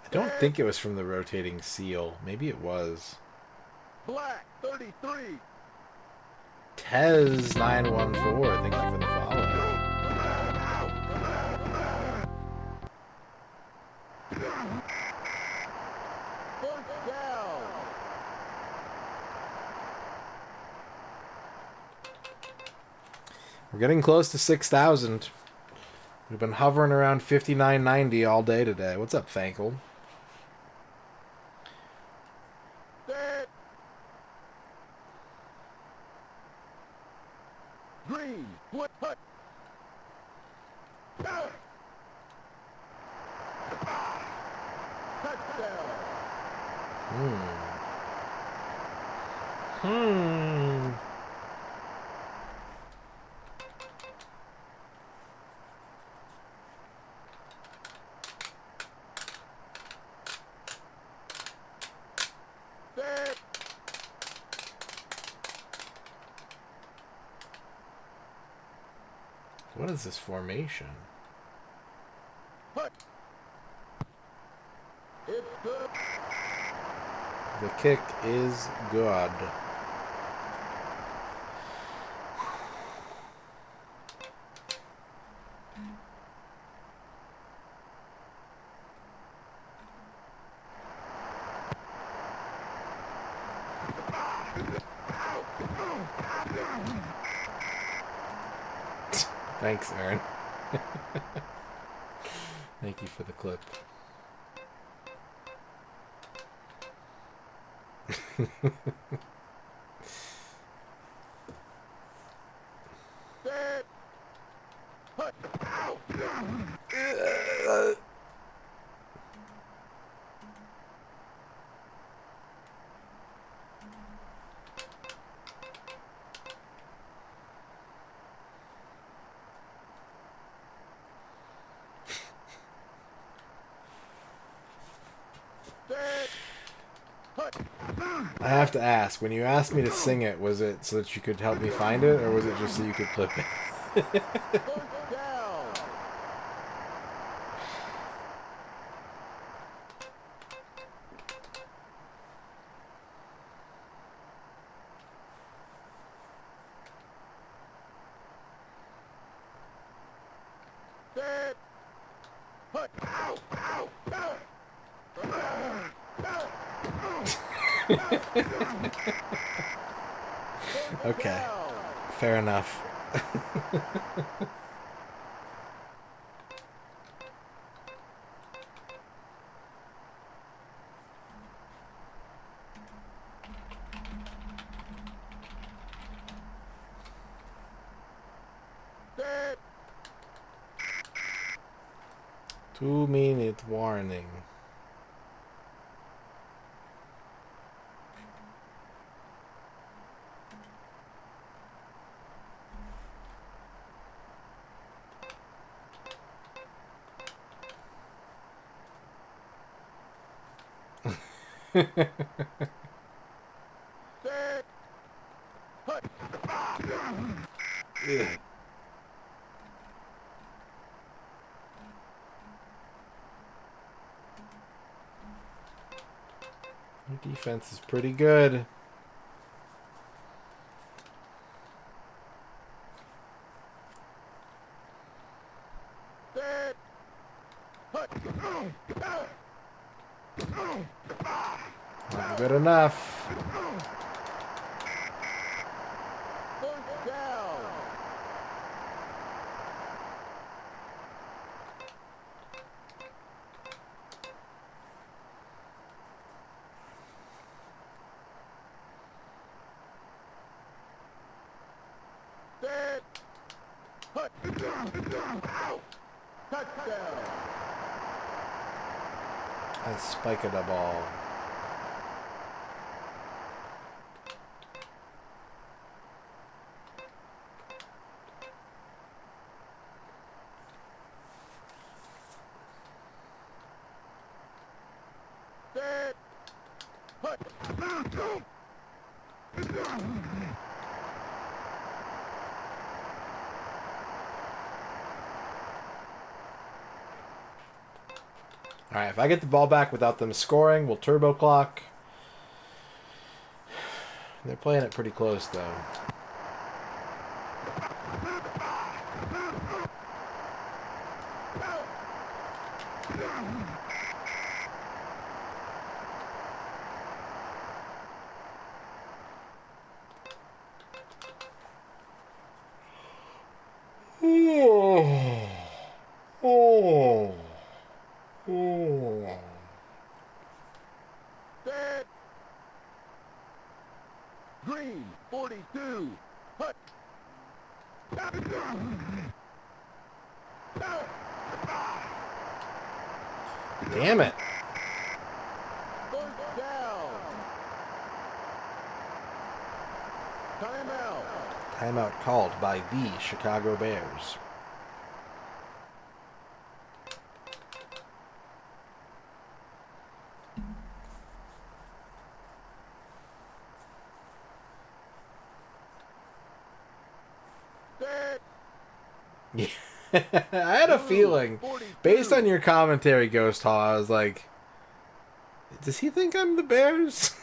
I don't think it was from the rotating seal. Maybe it was. Black 33. Tez 914. Thank you for the follow. First down. We're getting close to 6,000. We've been hovering around 5990 all day today. What's up, Thankle? Dead. Green. What? Hut. Touchdown. Dead. What is this formation? Hut. It's good. The kick is good. Thanks, Aaron. Thank you for the clip. Dead. Hut. Dead. Hut. I have to ask, when you asked me to sing it, was it so that you could help me find it, or was it just so you could clip it? First down. Set. Hut. Ow, ow, ow. Okay, fair enough. Set. 2-minute warning. Set. Hut. Your defense is pretty good. Set. Hut. Not good enough. First down. Set. Hut. Ow. Touchdown. I spike at a ball. Set. Hut. Alright, if I get the ball back without them scoring, we'll turbo clock. They're playing it pretty close, though. Oh. Oh. Oh. Set. Green, 42. Hut. Damn it. First down. Timeout. Timeout called by the Chicago Bears. Set. Yeah. I had a feeling, based on your commentary, Ghost Haw, I was like, does he think I'm the Bears?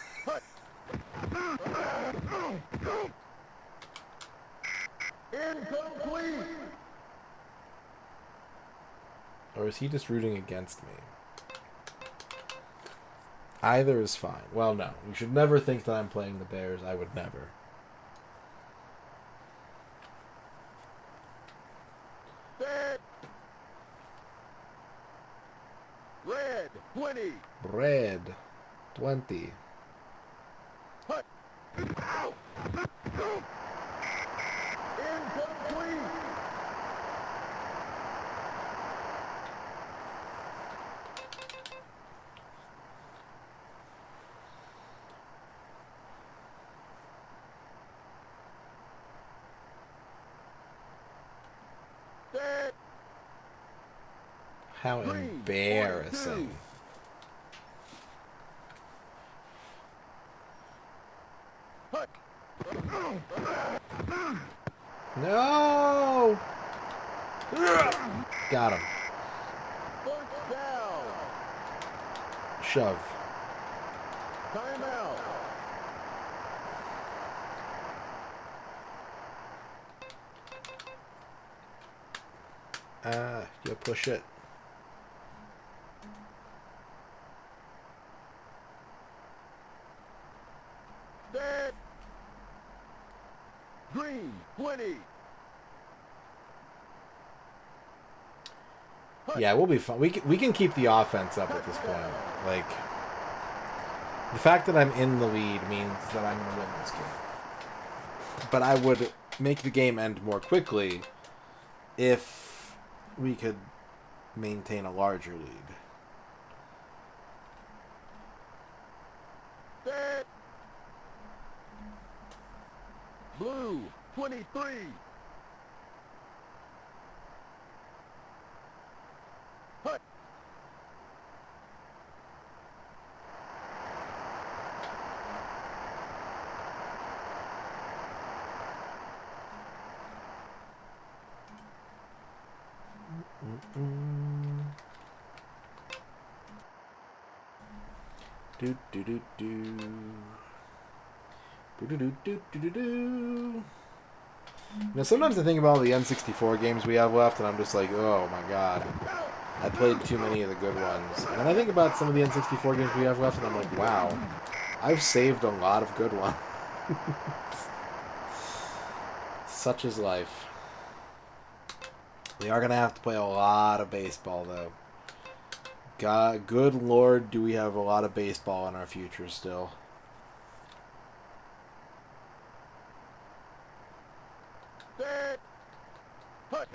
Incomplete. Or is he just rooting against me? Either is fine. Well, no. You should never think that I'm playing the Bears. I would never. Set. Red, 20. Red. 20. Hut. Ow. Incomplete. Set. How Green, embarrassing. 42. Hut. No! Got him. First down. Shove. Timeout. You push it. Set. Green, 20. Yeah, we'll be fine. We can keep the offense up at this point. Like, the fact that I'm in the lead means that I'm going to win this game. But I would make the game end more quickly if we could maintain a larger lead. Set. Blue, 23. Hut. Do do do do. Do do do do do do. Sometimes I think about all the N64 games we have left, and I'm just like, oh my god, I played too many of the good ones. And then I think about some of the N64 games we have left, and I'm like, wow, I've saved a lot of good ones. Such is life. We are gonna have to play a lot of baseball, though. God, good lord, do we have a lot of baseball in our future still. Set. Hut.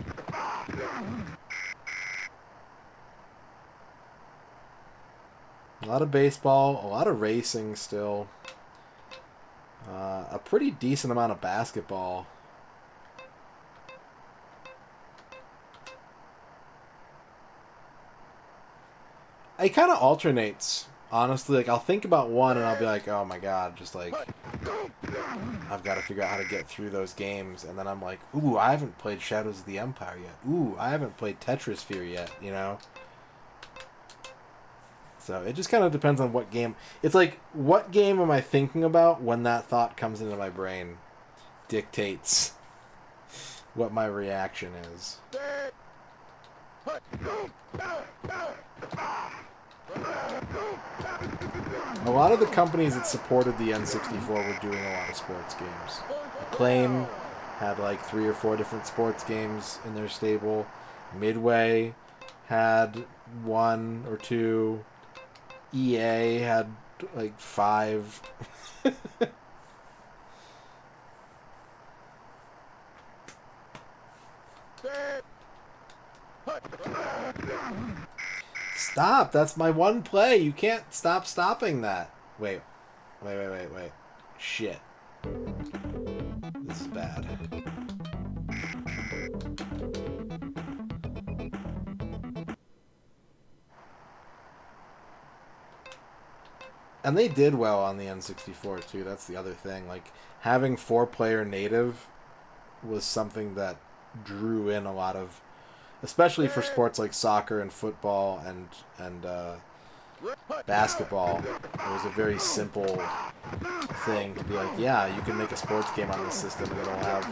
A lot of baseball, a lot of racing still. A pretty decent amount of basketball. It kind of alternates, honestly. Like, I'll think about one and I'll be like, oh my god, just like, I've got to figure out how to get through those games. And then I'm like, ooh, I haven't played Shadows of the Empire yet. Ooh, I haven't played Tetrisphere yet, you know? So it just kind of depends on what game. It's like, what game am I thinking about when that thought comes into my brain dictates what my reaction is. Set. Hut. A lot of the companies that supported the N64 were doing a lot of sports games. Acclaim had like 3 or 4 different sports games in their stable. Midway had 1 or 2. EA had like 5. Set. Hut. Stop! That's my one play. You can't stop stopping that. Wait. Shit. This is bad. And they did well on the N64 too. That's the other thing. Like, having 4-player native was something that drew in a lot of, especially for sports like soccer and football and basketball. It was a very simple thing to be like, yeah, you can make a sports game on this system and it'll have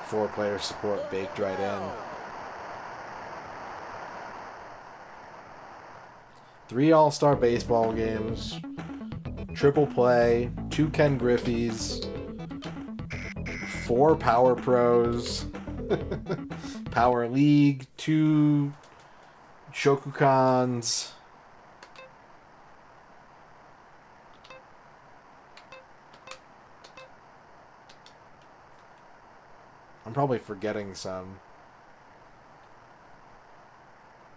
4-player support baked right in. 3 All-Star baseball games, triple play, 2 Ken Griffeys, 4 Power Pros, Power League, 2 Shokugans. I'm probably forgetting some.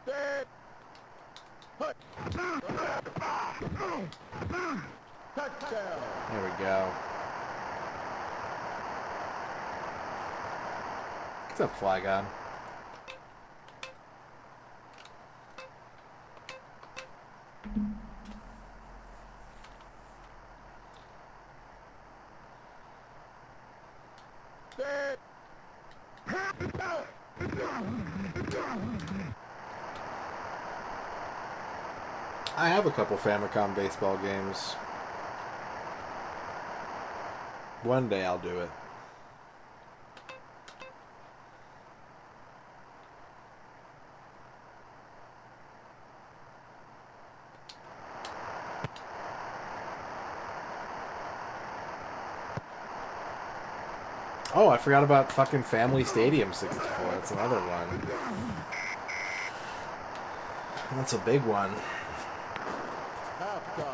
Set. Hut. Touchdown. There we go. What's up, Flygon? Set. I have a couple Famicom baseball games. One day I'll do it. Oh, I forgot about fucking Family Stadium 64. That's another one. That's a big one.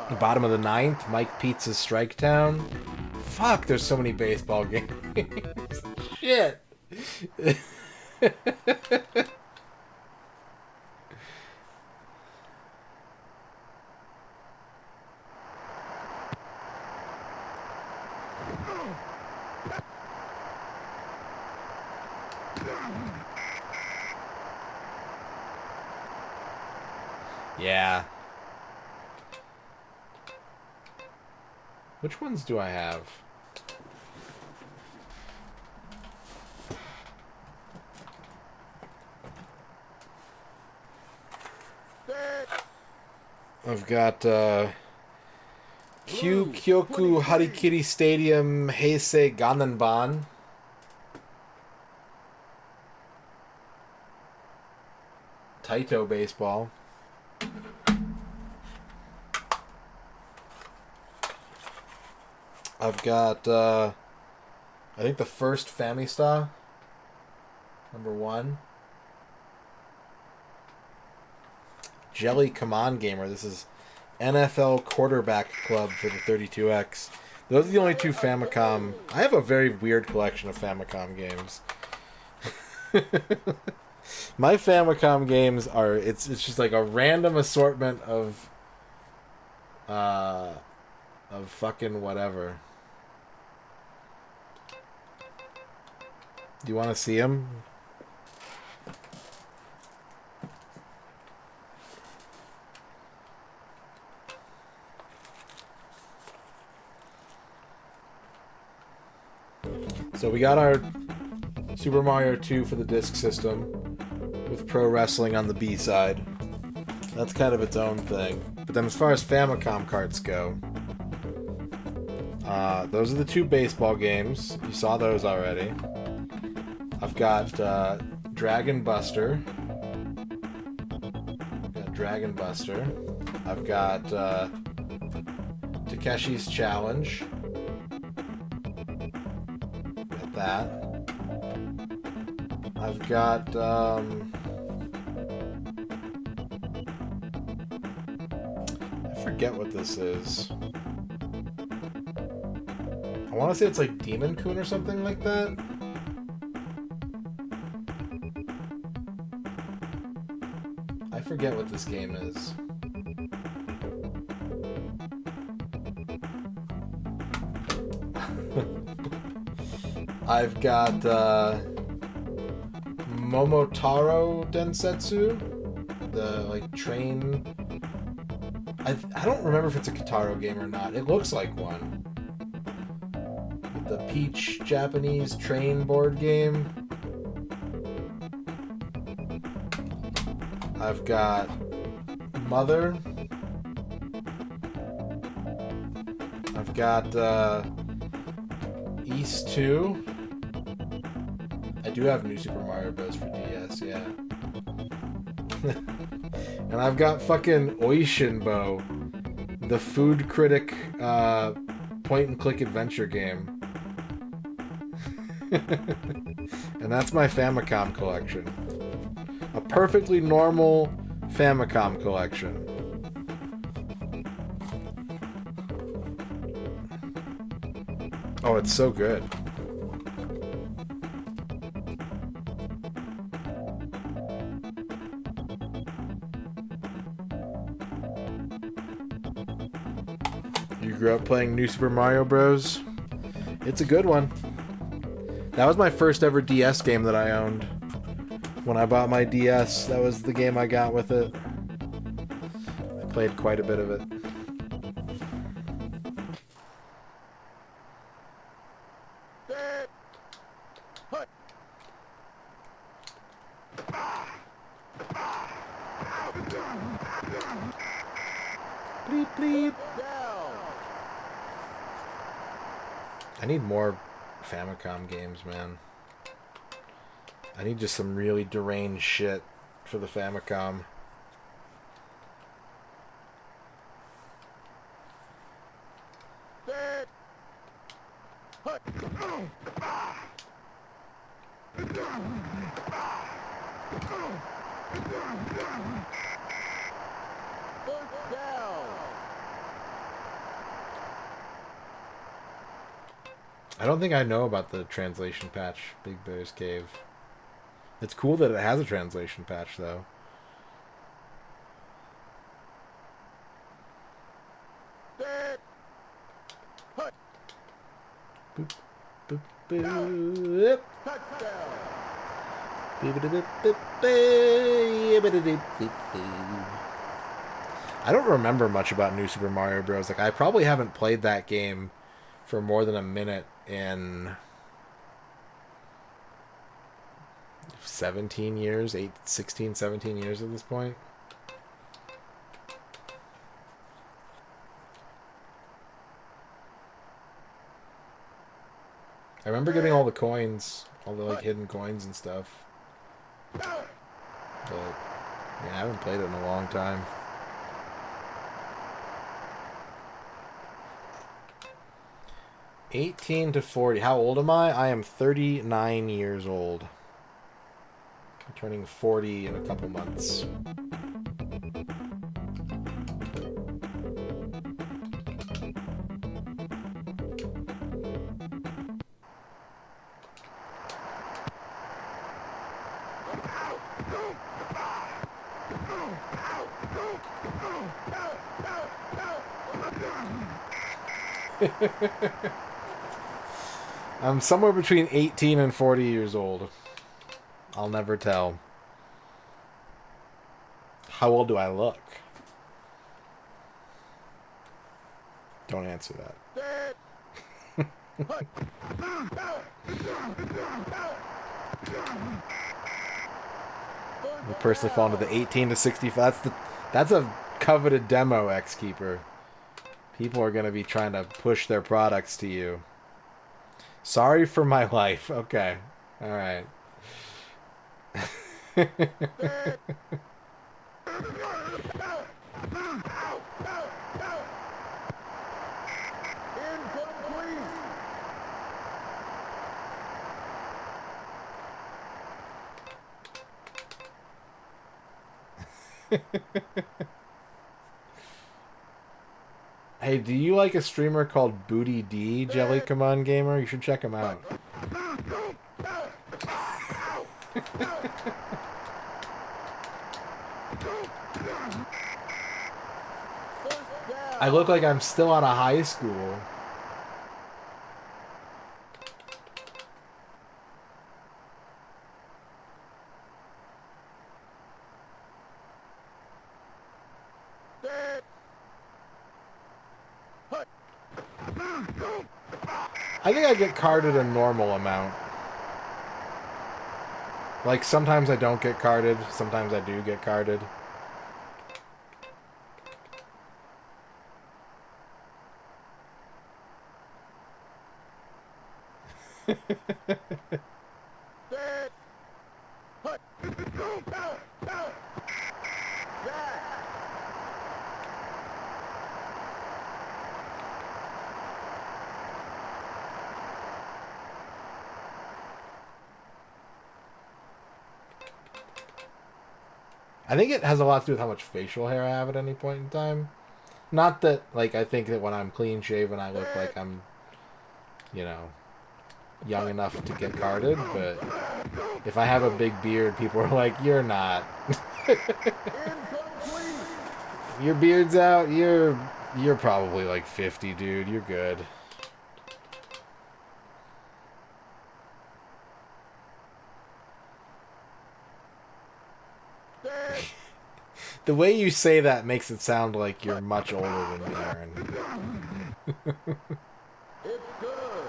The bottom of the ninth, Mike Pizza's Strike Town. Fuck, there's so many baseball games. Shit. Yeah. Which ones do I have? I've got Kyoku Harikiri Stadium Heisei Ganenban. Taito Baseball. I've got, I think the first Famista, #1. Jelly Command Gamer. This is NFL Quarterback Club for the 32X. Those are the only two Famicom. I have a very weird collection of Famicom games. My Famicom games are, it's just like a random assortment of fucking whatever. Do you want to see them? So we got our Super Mario 2 for the disc system with Pro Wrestling on the B side. That's kind of its own thing. But then as far as Famicom carts go, those are the two baseball games. You saw those already. I've got Dragon Buster. I've got Takeshi's Challenge. Got that. I've got I forget what this is. I want to say it's like Demon Coon or something like that. I forget what this game is. I've got Momotaro Densetsu, the like train. I don't remember if it's a Kitaro game or not. It looks like one. The Peach Japanese train board game. I've got Mother. I've got East 2. I do have New Super Mario Bros. For DS, yeah. And I've got fucking Oishinbo, the food critic point-and-click adventure game. And that's my Famicom collection. A perfectly normal Famicom collection. Oh, it's so good. You grew up playing New Super Mario Bros. It's a good one. That was my first ever DS game that I owned. When I bought my DS, that was the game I got with it. I played quite a bit of it. bleep, bleep. Down. I need more Famicom games, man. I need just some really deranged shit for the Famicom. Set. Hut. First down. I don't think I know about the translation patch, Big Bear's Cave. It's cool that it has a translation patch, though. Set. Hut. Boop, boop, boop. Touchdown. I don't remember much about New Super Mario Bros. Like, I probably haven't played that game for more than a minute in 17 years, 16, 17 years at this point. I remember getting all the coins, all the like hidden coins and stuff. But yeah, I haven't played it in a long time. $18 to $40. How old am I? I am 39 years old. I'm turning 40 in a couple months. I'm somewhere between 18 and 40 years old. I'll never tell. How old do I look? Don't answer that. Set. Hut. We personally fall into the 18 to 65. That's a coveted demo, X-Keeper. People are going to be trying to push their products to you. Sorry for my life. Okay. All right. Incomplete. Hey, do you like a streamer called Booty D, Jelly Come On Gamer? You should check him out. First down. I look like I'm still out of high school. Set. Hut. I think I get carded a normal amount. Like, sometimes I don't get carded, sometimes I do get carded. Set. Hut. Back. I think it has a lot to do with how much facial hair I have at any point in time. Not that, like, I think that when I'm clean shaven I look like I'm, you know, young enough to get carded, but if I have a big beard, people are like, you're not. Incomplete. Your beard's out, you're probably like 50, dude. You're good. Set. The way you say that makes it sound like you're much older than me, Aaron. It's good.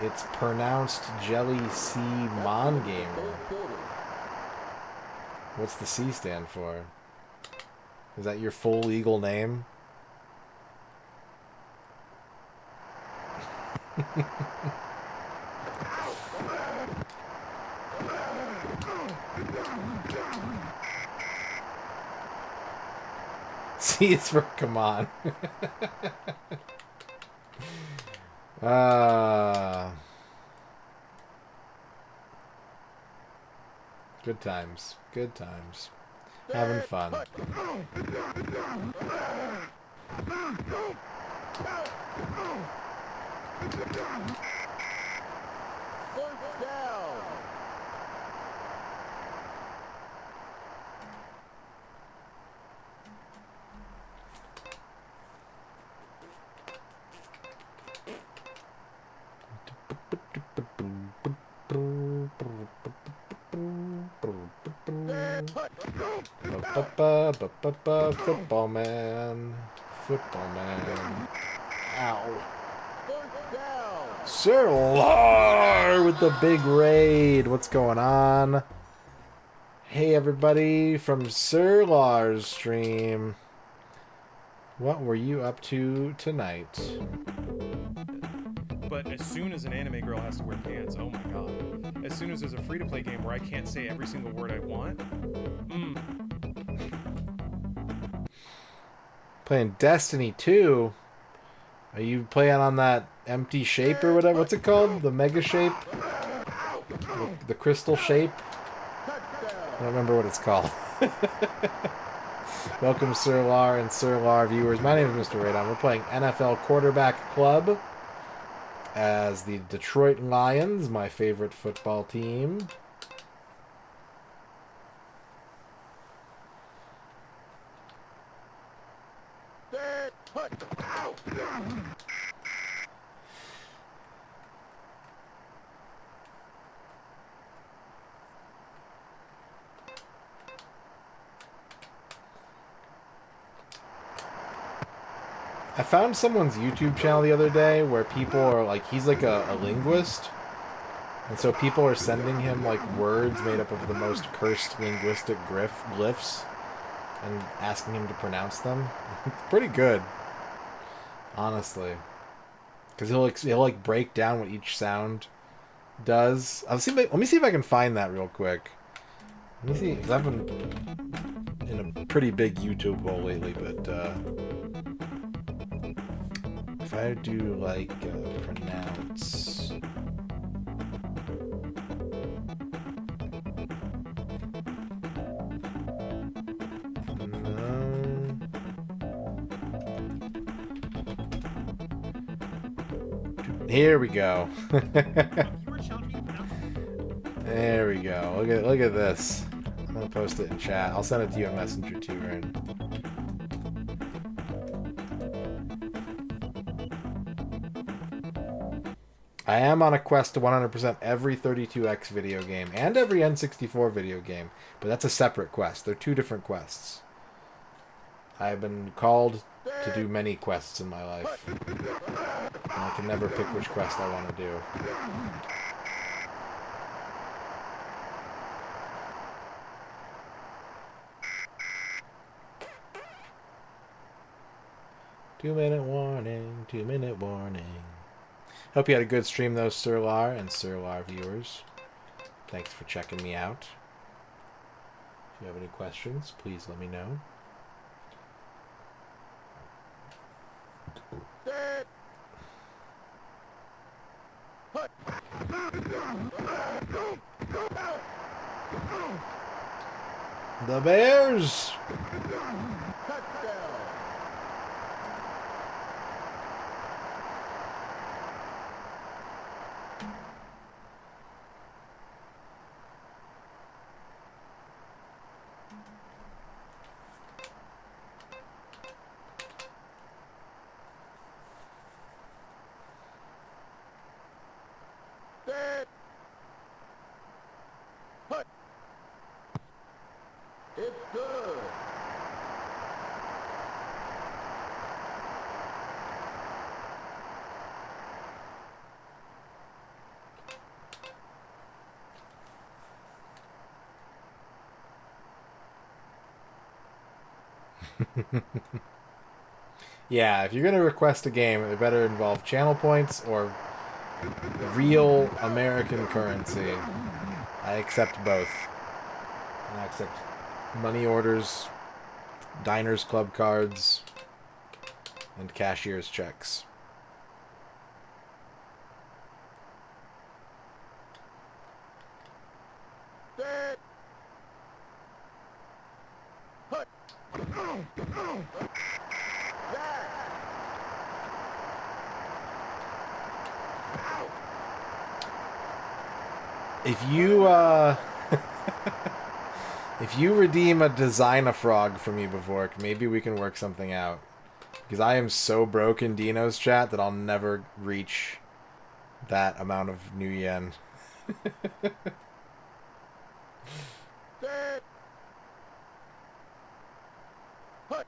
It's pronounced Jelly C Mon Gamer. Third quarter. What's the C stand for? Is that your full legal name? C is for come on. Good times. Good times. Having fun. First down. Football man. Football man. Ow. First down. Sir Lar with the big raid. What's going on? Hey everybody from Sir Lar's stream. What were you up to tonight? But as soon as an anime girl has to wear pants, oh my god. As soon as there's a free-to-play game where I can't say every single word I want, Playing Destiny 2? Are you playing on that empty shape or whatever? What's it called? The mega shape? The crystal shape? I don't remember what it's called. Welcome Sir Lar and Sir Lar viewers. My name is MisterRadon. We're playing NFL Quarterback Club as the Detroit Lions, my favorite football team. Set. Hut. I found someone's YouTube channel the other day where people are like, he's like a linguist. And so people are sending him like words made up of the most cursed linguistic glyphs and asking him to pronounce them. It's pretty good, honestly. Because he'll like break down what each sound does. Let me see if I can find that real quick. Let me see, because I've been in a pretty big YouTube hole lately, but if I do like pronounce. No. Here we go. There we go. Look at this. I'm gonna post it in chat. I'll send it to you on Messenger too, Aaron. I am on a quest to 100% every 32X video game and every N64 video game, but that's a separate quest. They're two different quests. I've been called to do many quests in my life, and I can never pick which quest I want to do. Two-minute warning, 2-minute warning. Hope you had a good stream though, Sir Lar and Sir Lar viewers. Thanks for checking me out. If you have any questions, please let me know. Set. Hut. The Bears! Touchdown. Set. Hut. It's good. Yeah, if you're gonna request a game, it better involve channel points or real American currency. I accept both. I accept money orders, diners club cards, and cashier's checks. Set. Hut. Jack. If you if you redeem a Design-a-Frog for me, Bevork, maybe we can work something out. Because I am so broke in Dino's chat that I'll never reach that amount of new yen. Set. Hut.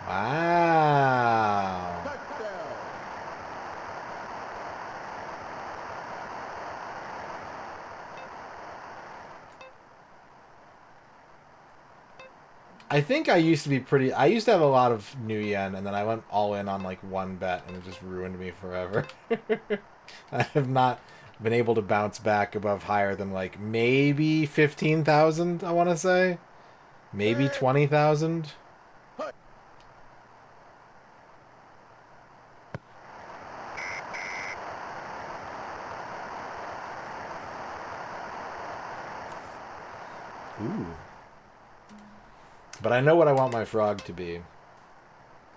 Wow. Touchdown. I think I used to be pretty... I used to have a lot of new yen, and then I went all in on, like, one bet, and it just ruined me forever. I have not been able to bounce back above higher than, like, maybe 15,000, I want to say. Maybe 20,000. Hut. Ooh. But I know what I want my frog to be.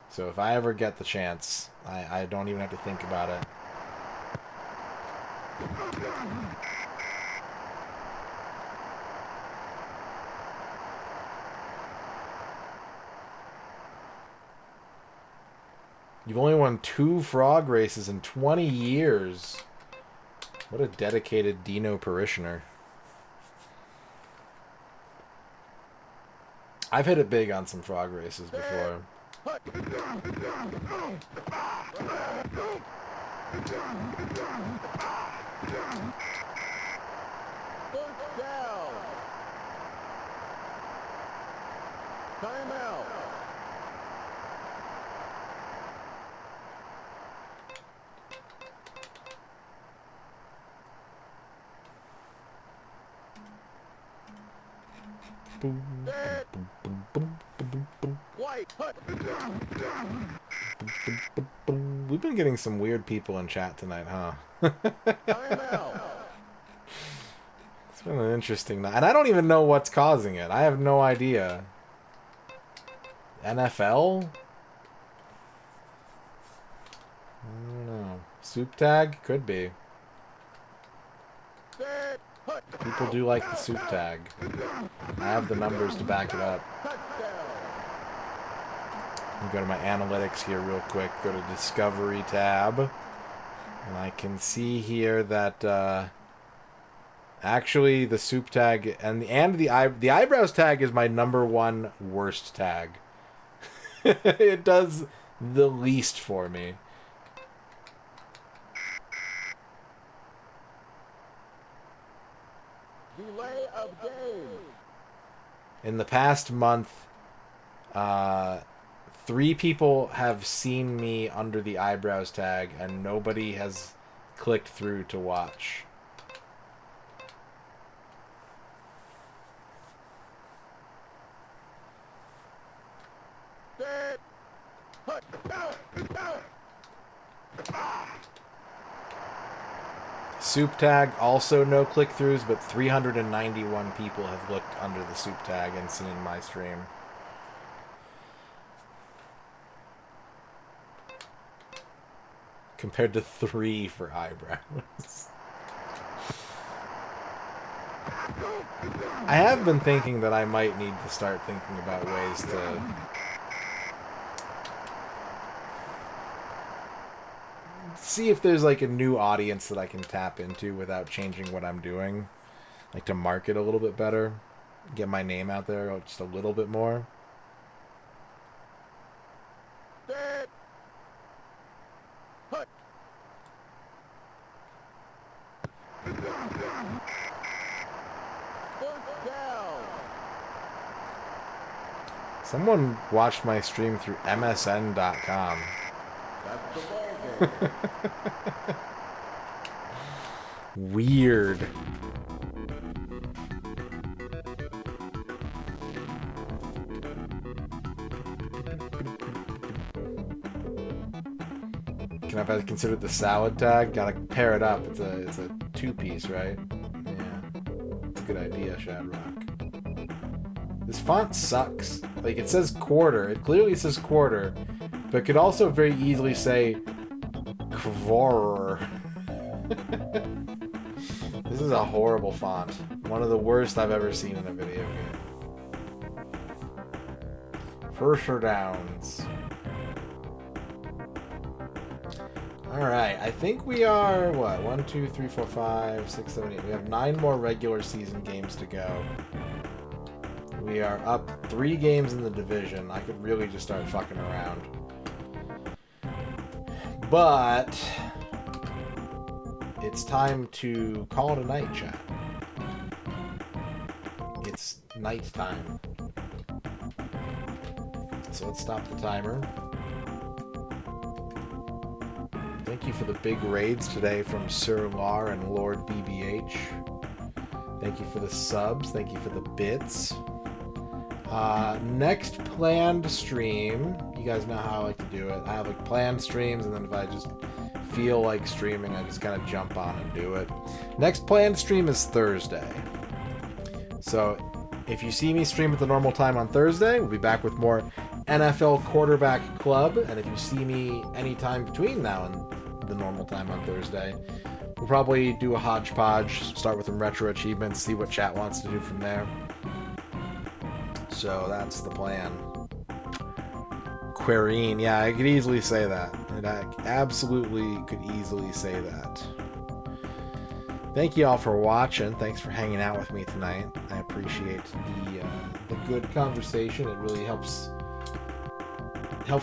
So if I ever get the chance, I don't even have to think about it. You've only won 2 frog races in 20 years. What a dedicated Dino parishioner. I've hit it big on some frog races before. First down. Timeout. Boom, Set. boom, boom, boom, boom, boom, White. Hut. boom, boom, boom. We've been getting some weird people in chat tonight, huh? Timeout. It's been an interesting night. And I don't even know what's causing it. I have no idea. NFL? I don't know. Soup tag? Could be. Set. Hut. People do like the soup tag. I have the numbers to back it up. Touchdown. Let me go to my analytics here real quick. Go to Discovery tab. And I can see here that actually the soup tag and the eyebrows tag is my #1 worst tag. It does the least for me. Delay of game. In the past month, 3 people have seen me under the eyebrows tag, and nobody has clicked through to watch. Set. Hut. Soup tag, also no click-throughs, but 391 people have looked under the soup tag and seen my stream. Compared to 3 for eyebrows. I have been thinking that I might need to start thinking about ways to see if there's like a new audience that I can tap into without changing what I'm doing. Like to market a little bit better. Get my name out there just a little bit more. Set. Hut. First Someone watched my stream through MSN.com. That's the ball game. Weird. Can I be considered the salad tag? Gotta pair it up. It's a two-piece, right? Yeah. It's a good idea, Shadrock. This font sucks. Like, it says quarter. It clearly says quarter. But it could also very easily say Kvor. This is a horrible font. One of the worst I've ever seen in a video game. First downs. Alright, I think we are, what, 1, 2, 3, 4, 5, 6, 7, 8. We have 9 more regular season games to go. We are up 3 games in the division. I could really just start fucking around. But it's time to call it a night, chat. It's night time. So let's stop the timer. Thank you for the big raids today from Sir Lar and Lord BBH. Thank you for the subs. Thank you for the bits. Next planned stream, you guys know how I like to do it. I have like planned streams, and then if I just feel like streaming, I just kind of jump on and do it. Next planned stream is Thursday. So if you see me stream at the normal time on Thursday, we'll be back with more NFL Quarterback Club. And if you see me anytime between now and the normal time on Thursday, we'll probably do a hodgepodge, start with some retro achievements, see what chat wants to do from there. So that's the plan. Querine, yeah, I could easily say that. And I absolutely could easily say that. Thank you all for watching. Thanks for hanging out with me tonight. I appreciate the good conversation. It really helps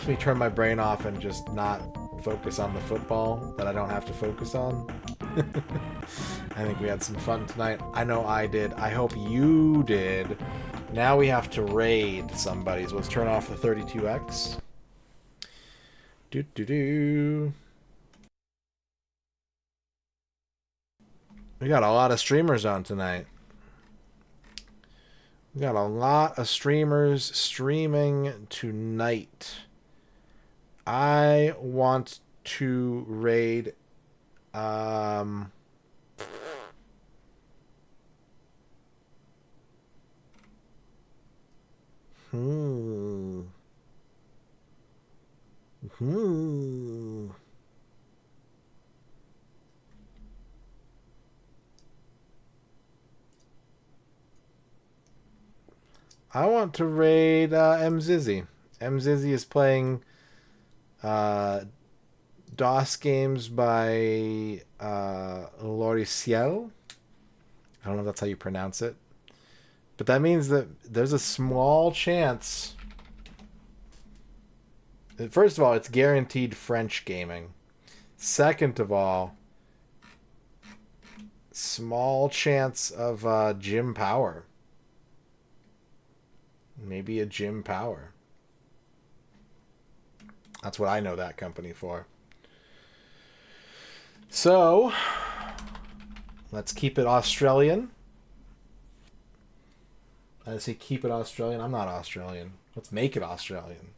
me turn my brain off and just not focus on the football that I don't have to focus on. I think we had some fun tonight. I know I did. I hope you did. Now we have to raid somebody. So let's turn off the 32X. Do. We got a lot of streamers on tonight. We got a lot of streamers streaming tonight. I want to raid I want to raid Mzizzy. Mzizzy is playing DOS games by Loriciel. I don't know if that's how you pronounce it. But that means that there's a small chance. First of all, it's guaranteed French gaming. Second of all, small chance of Jim Power. Maybe a Jim Power. That's what I know that company for. So, let's keep it Australian. I say keep it Australian. I'm not Australian. Let's make it Australian.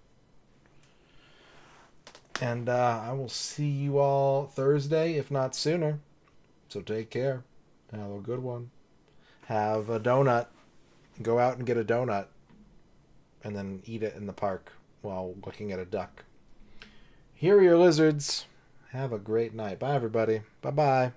And I will see you all Thursday, if not sooner. So take care. Have a good one. Have a donut. Go out and get a donut. And then eat it in the park while looking at a duck. Here are your lizards. Have a great night. Bye, everybody. Bye-bye.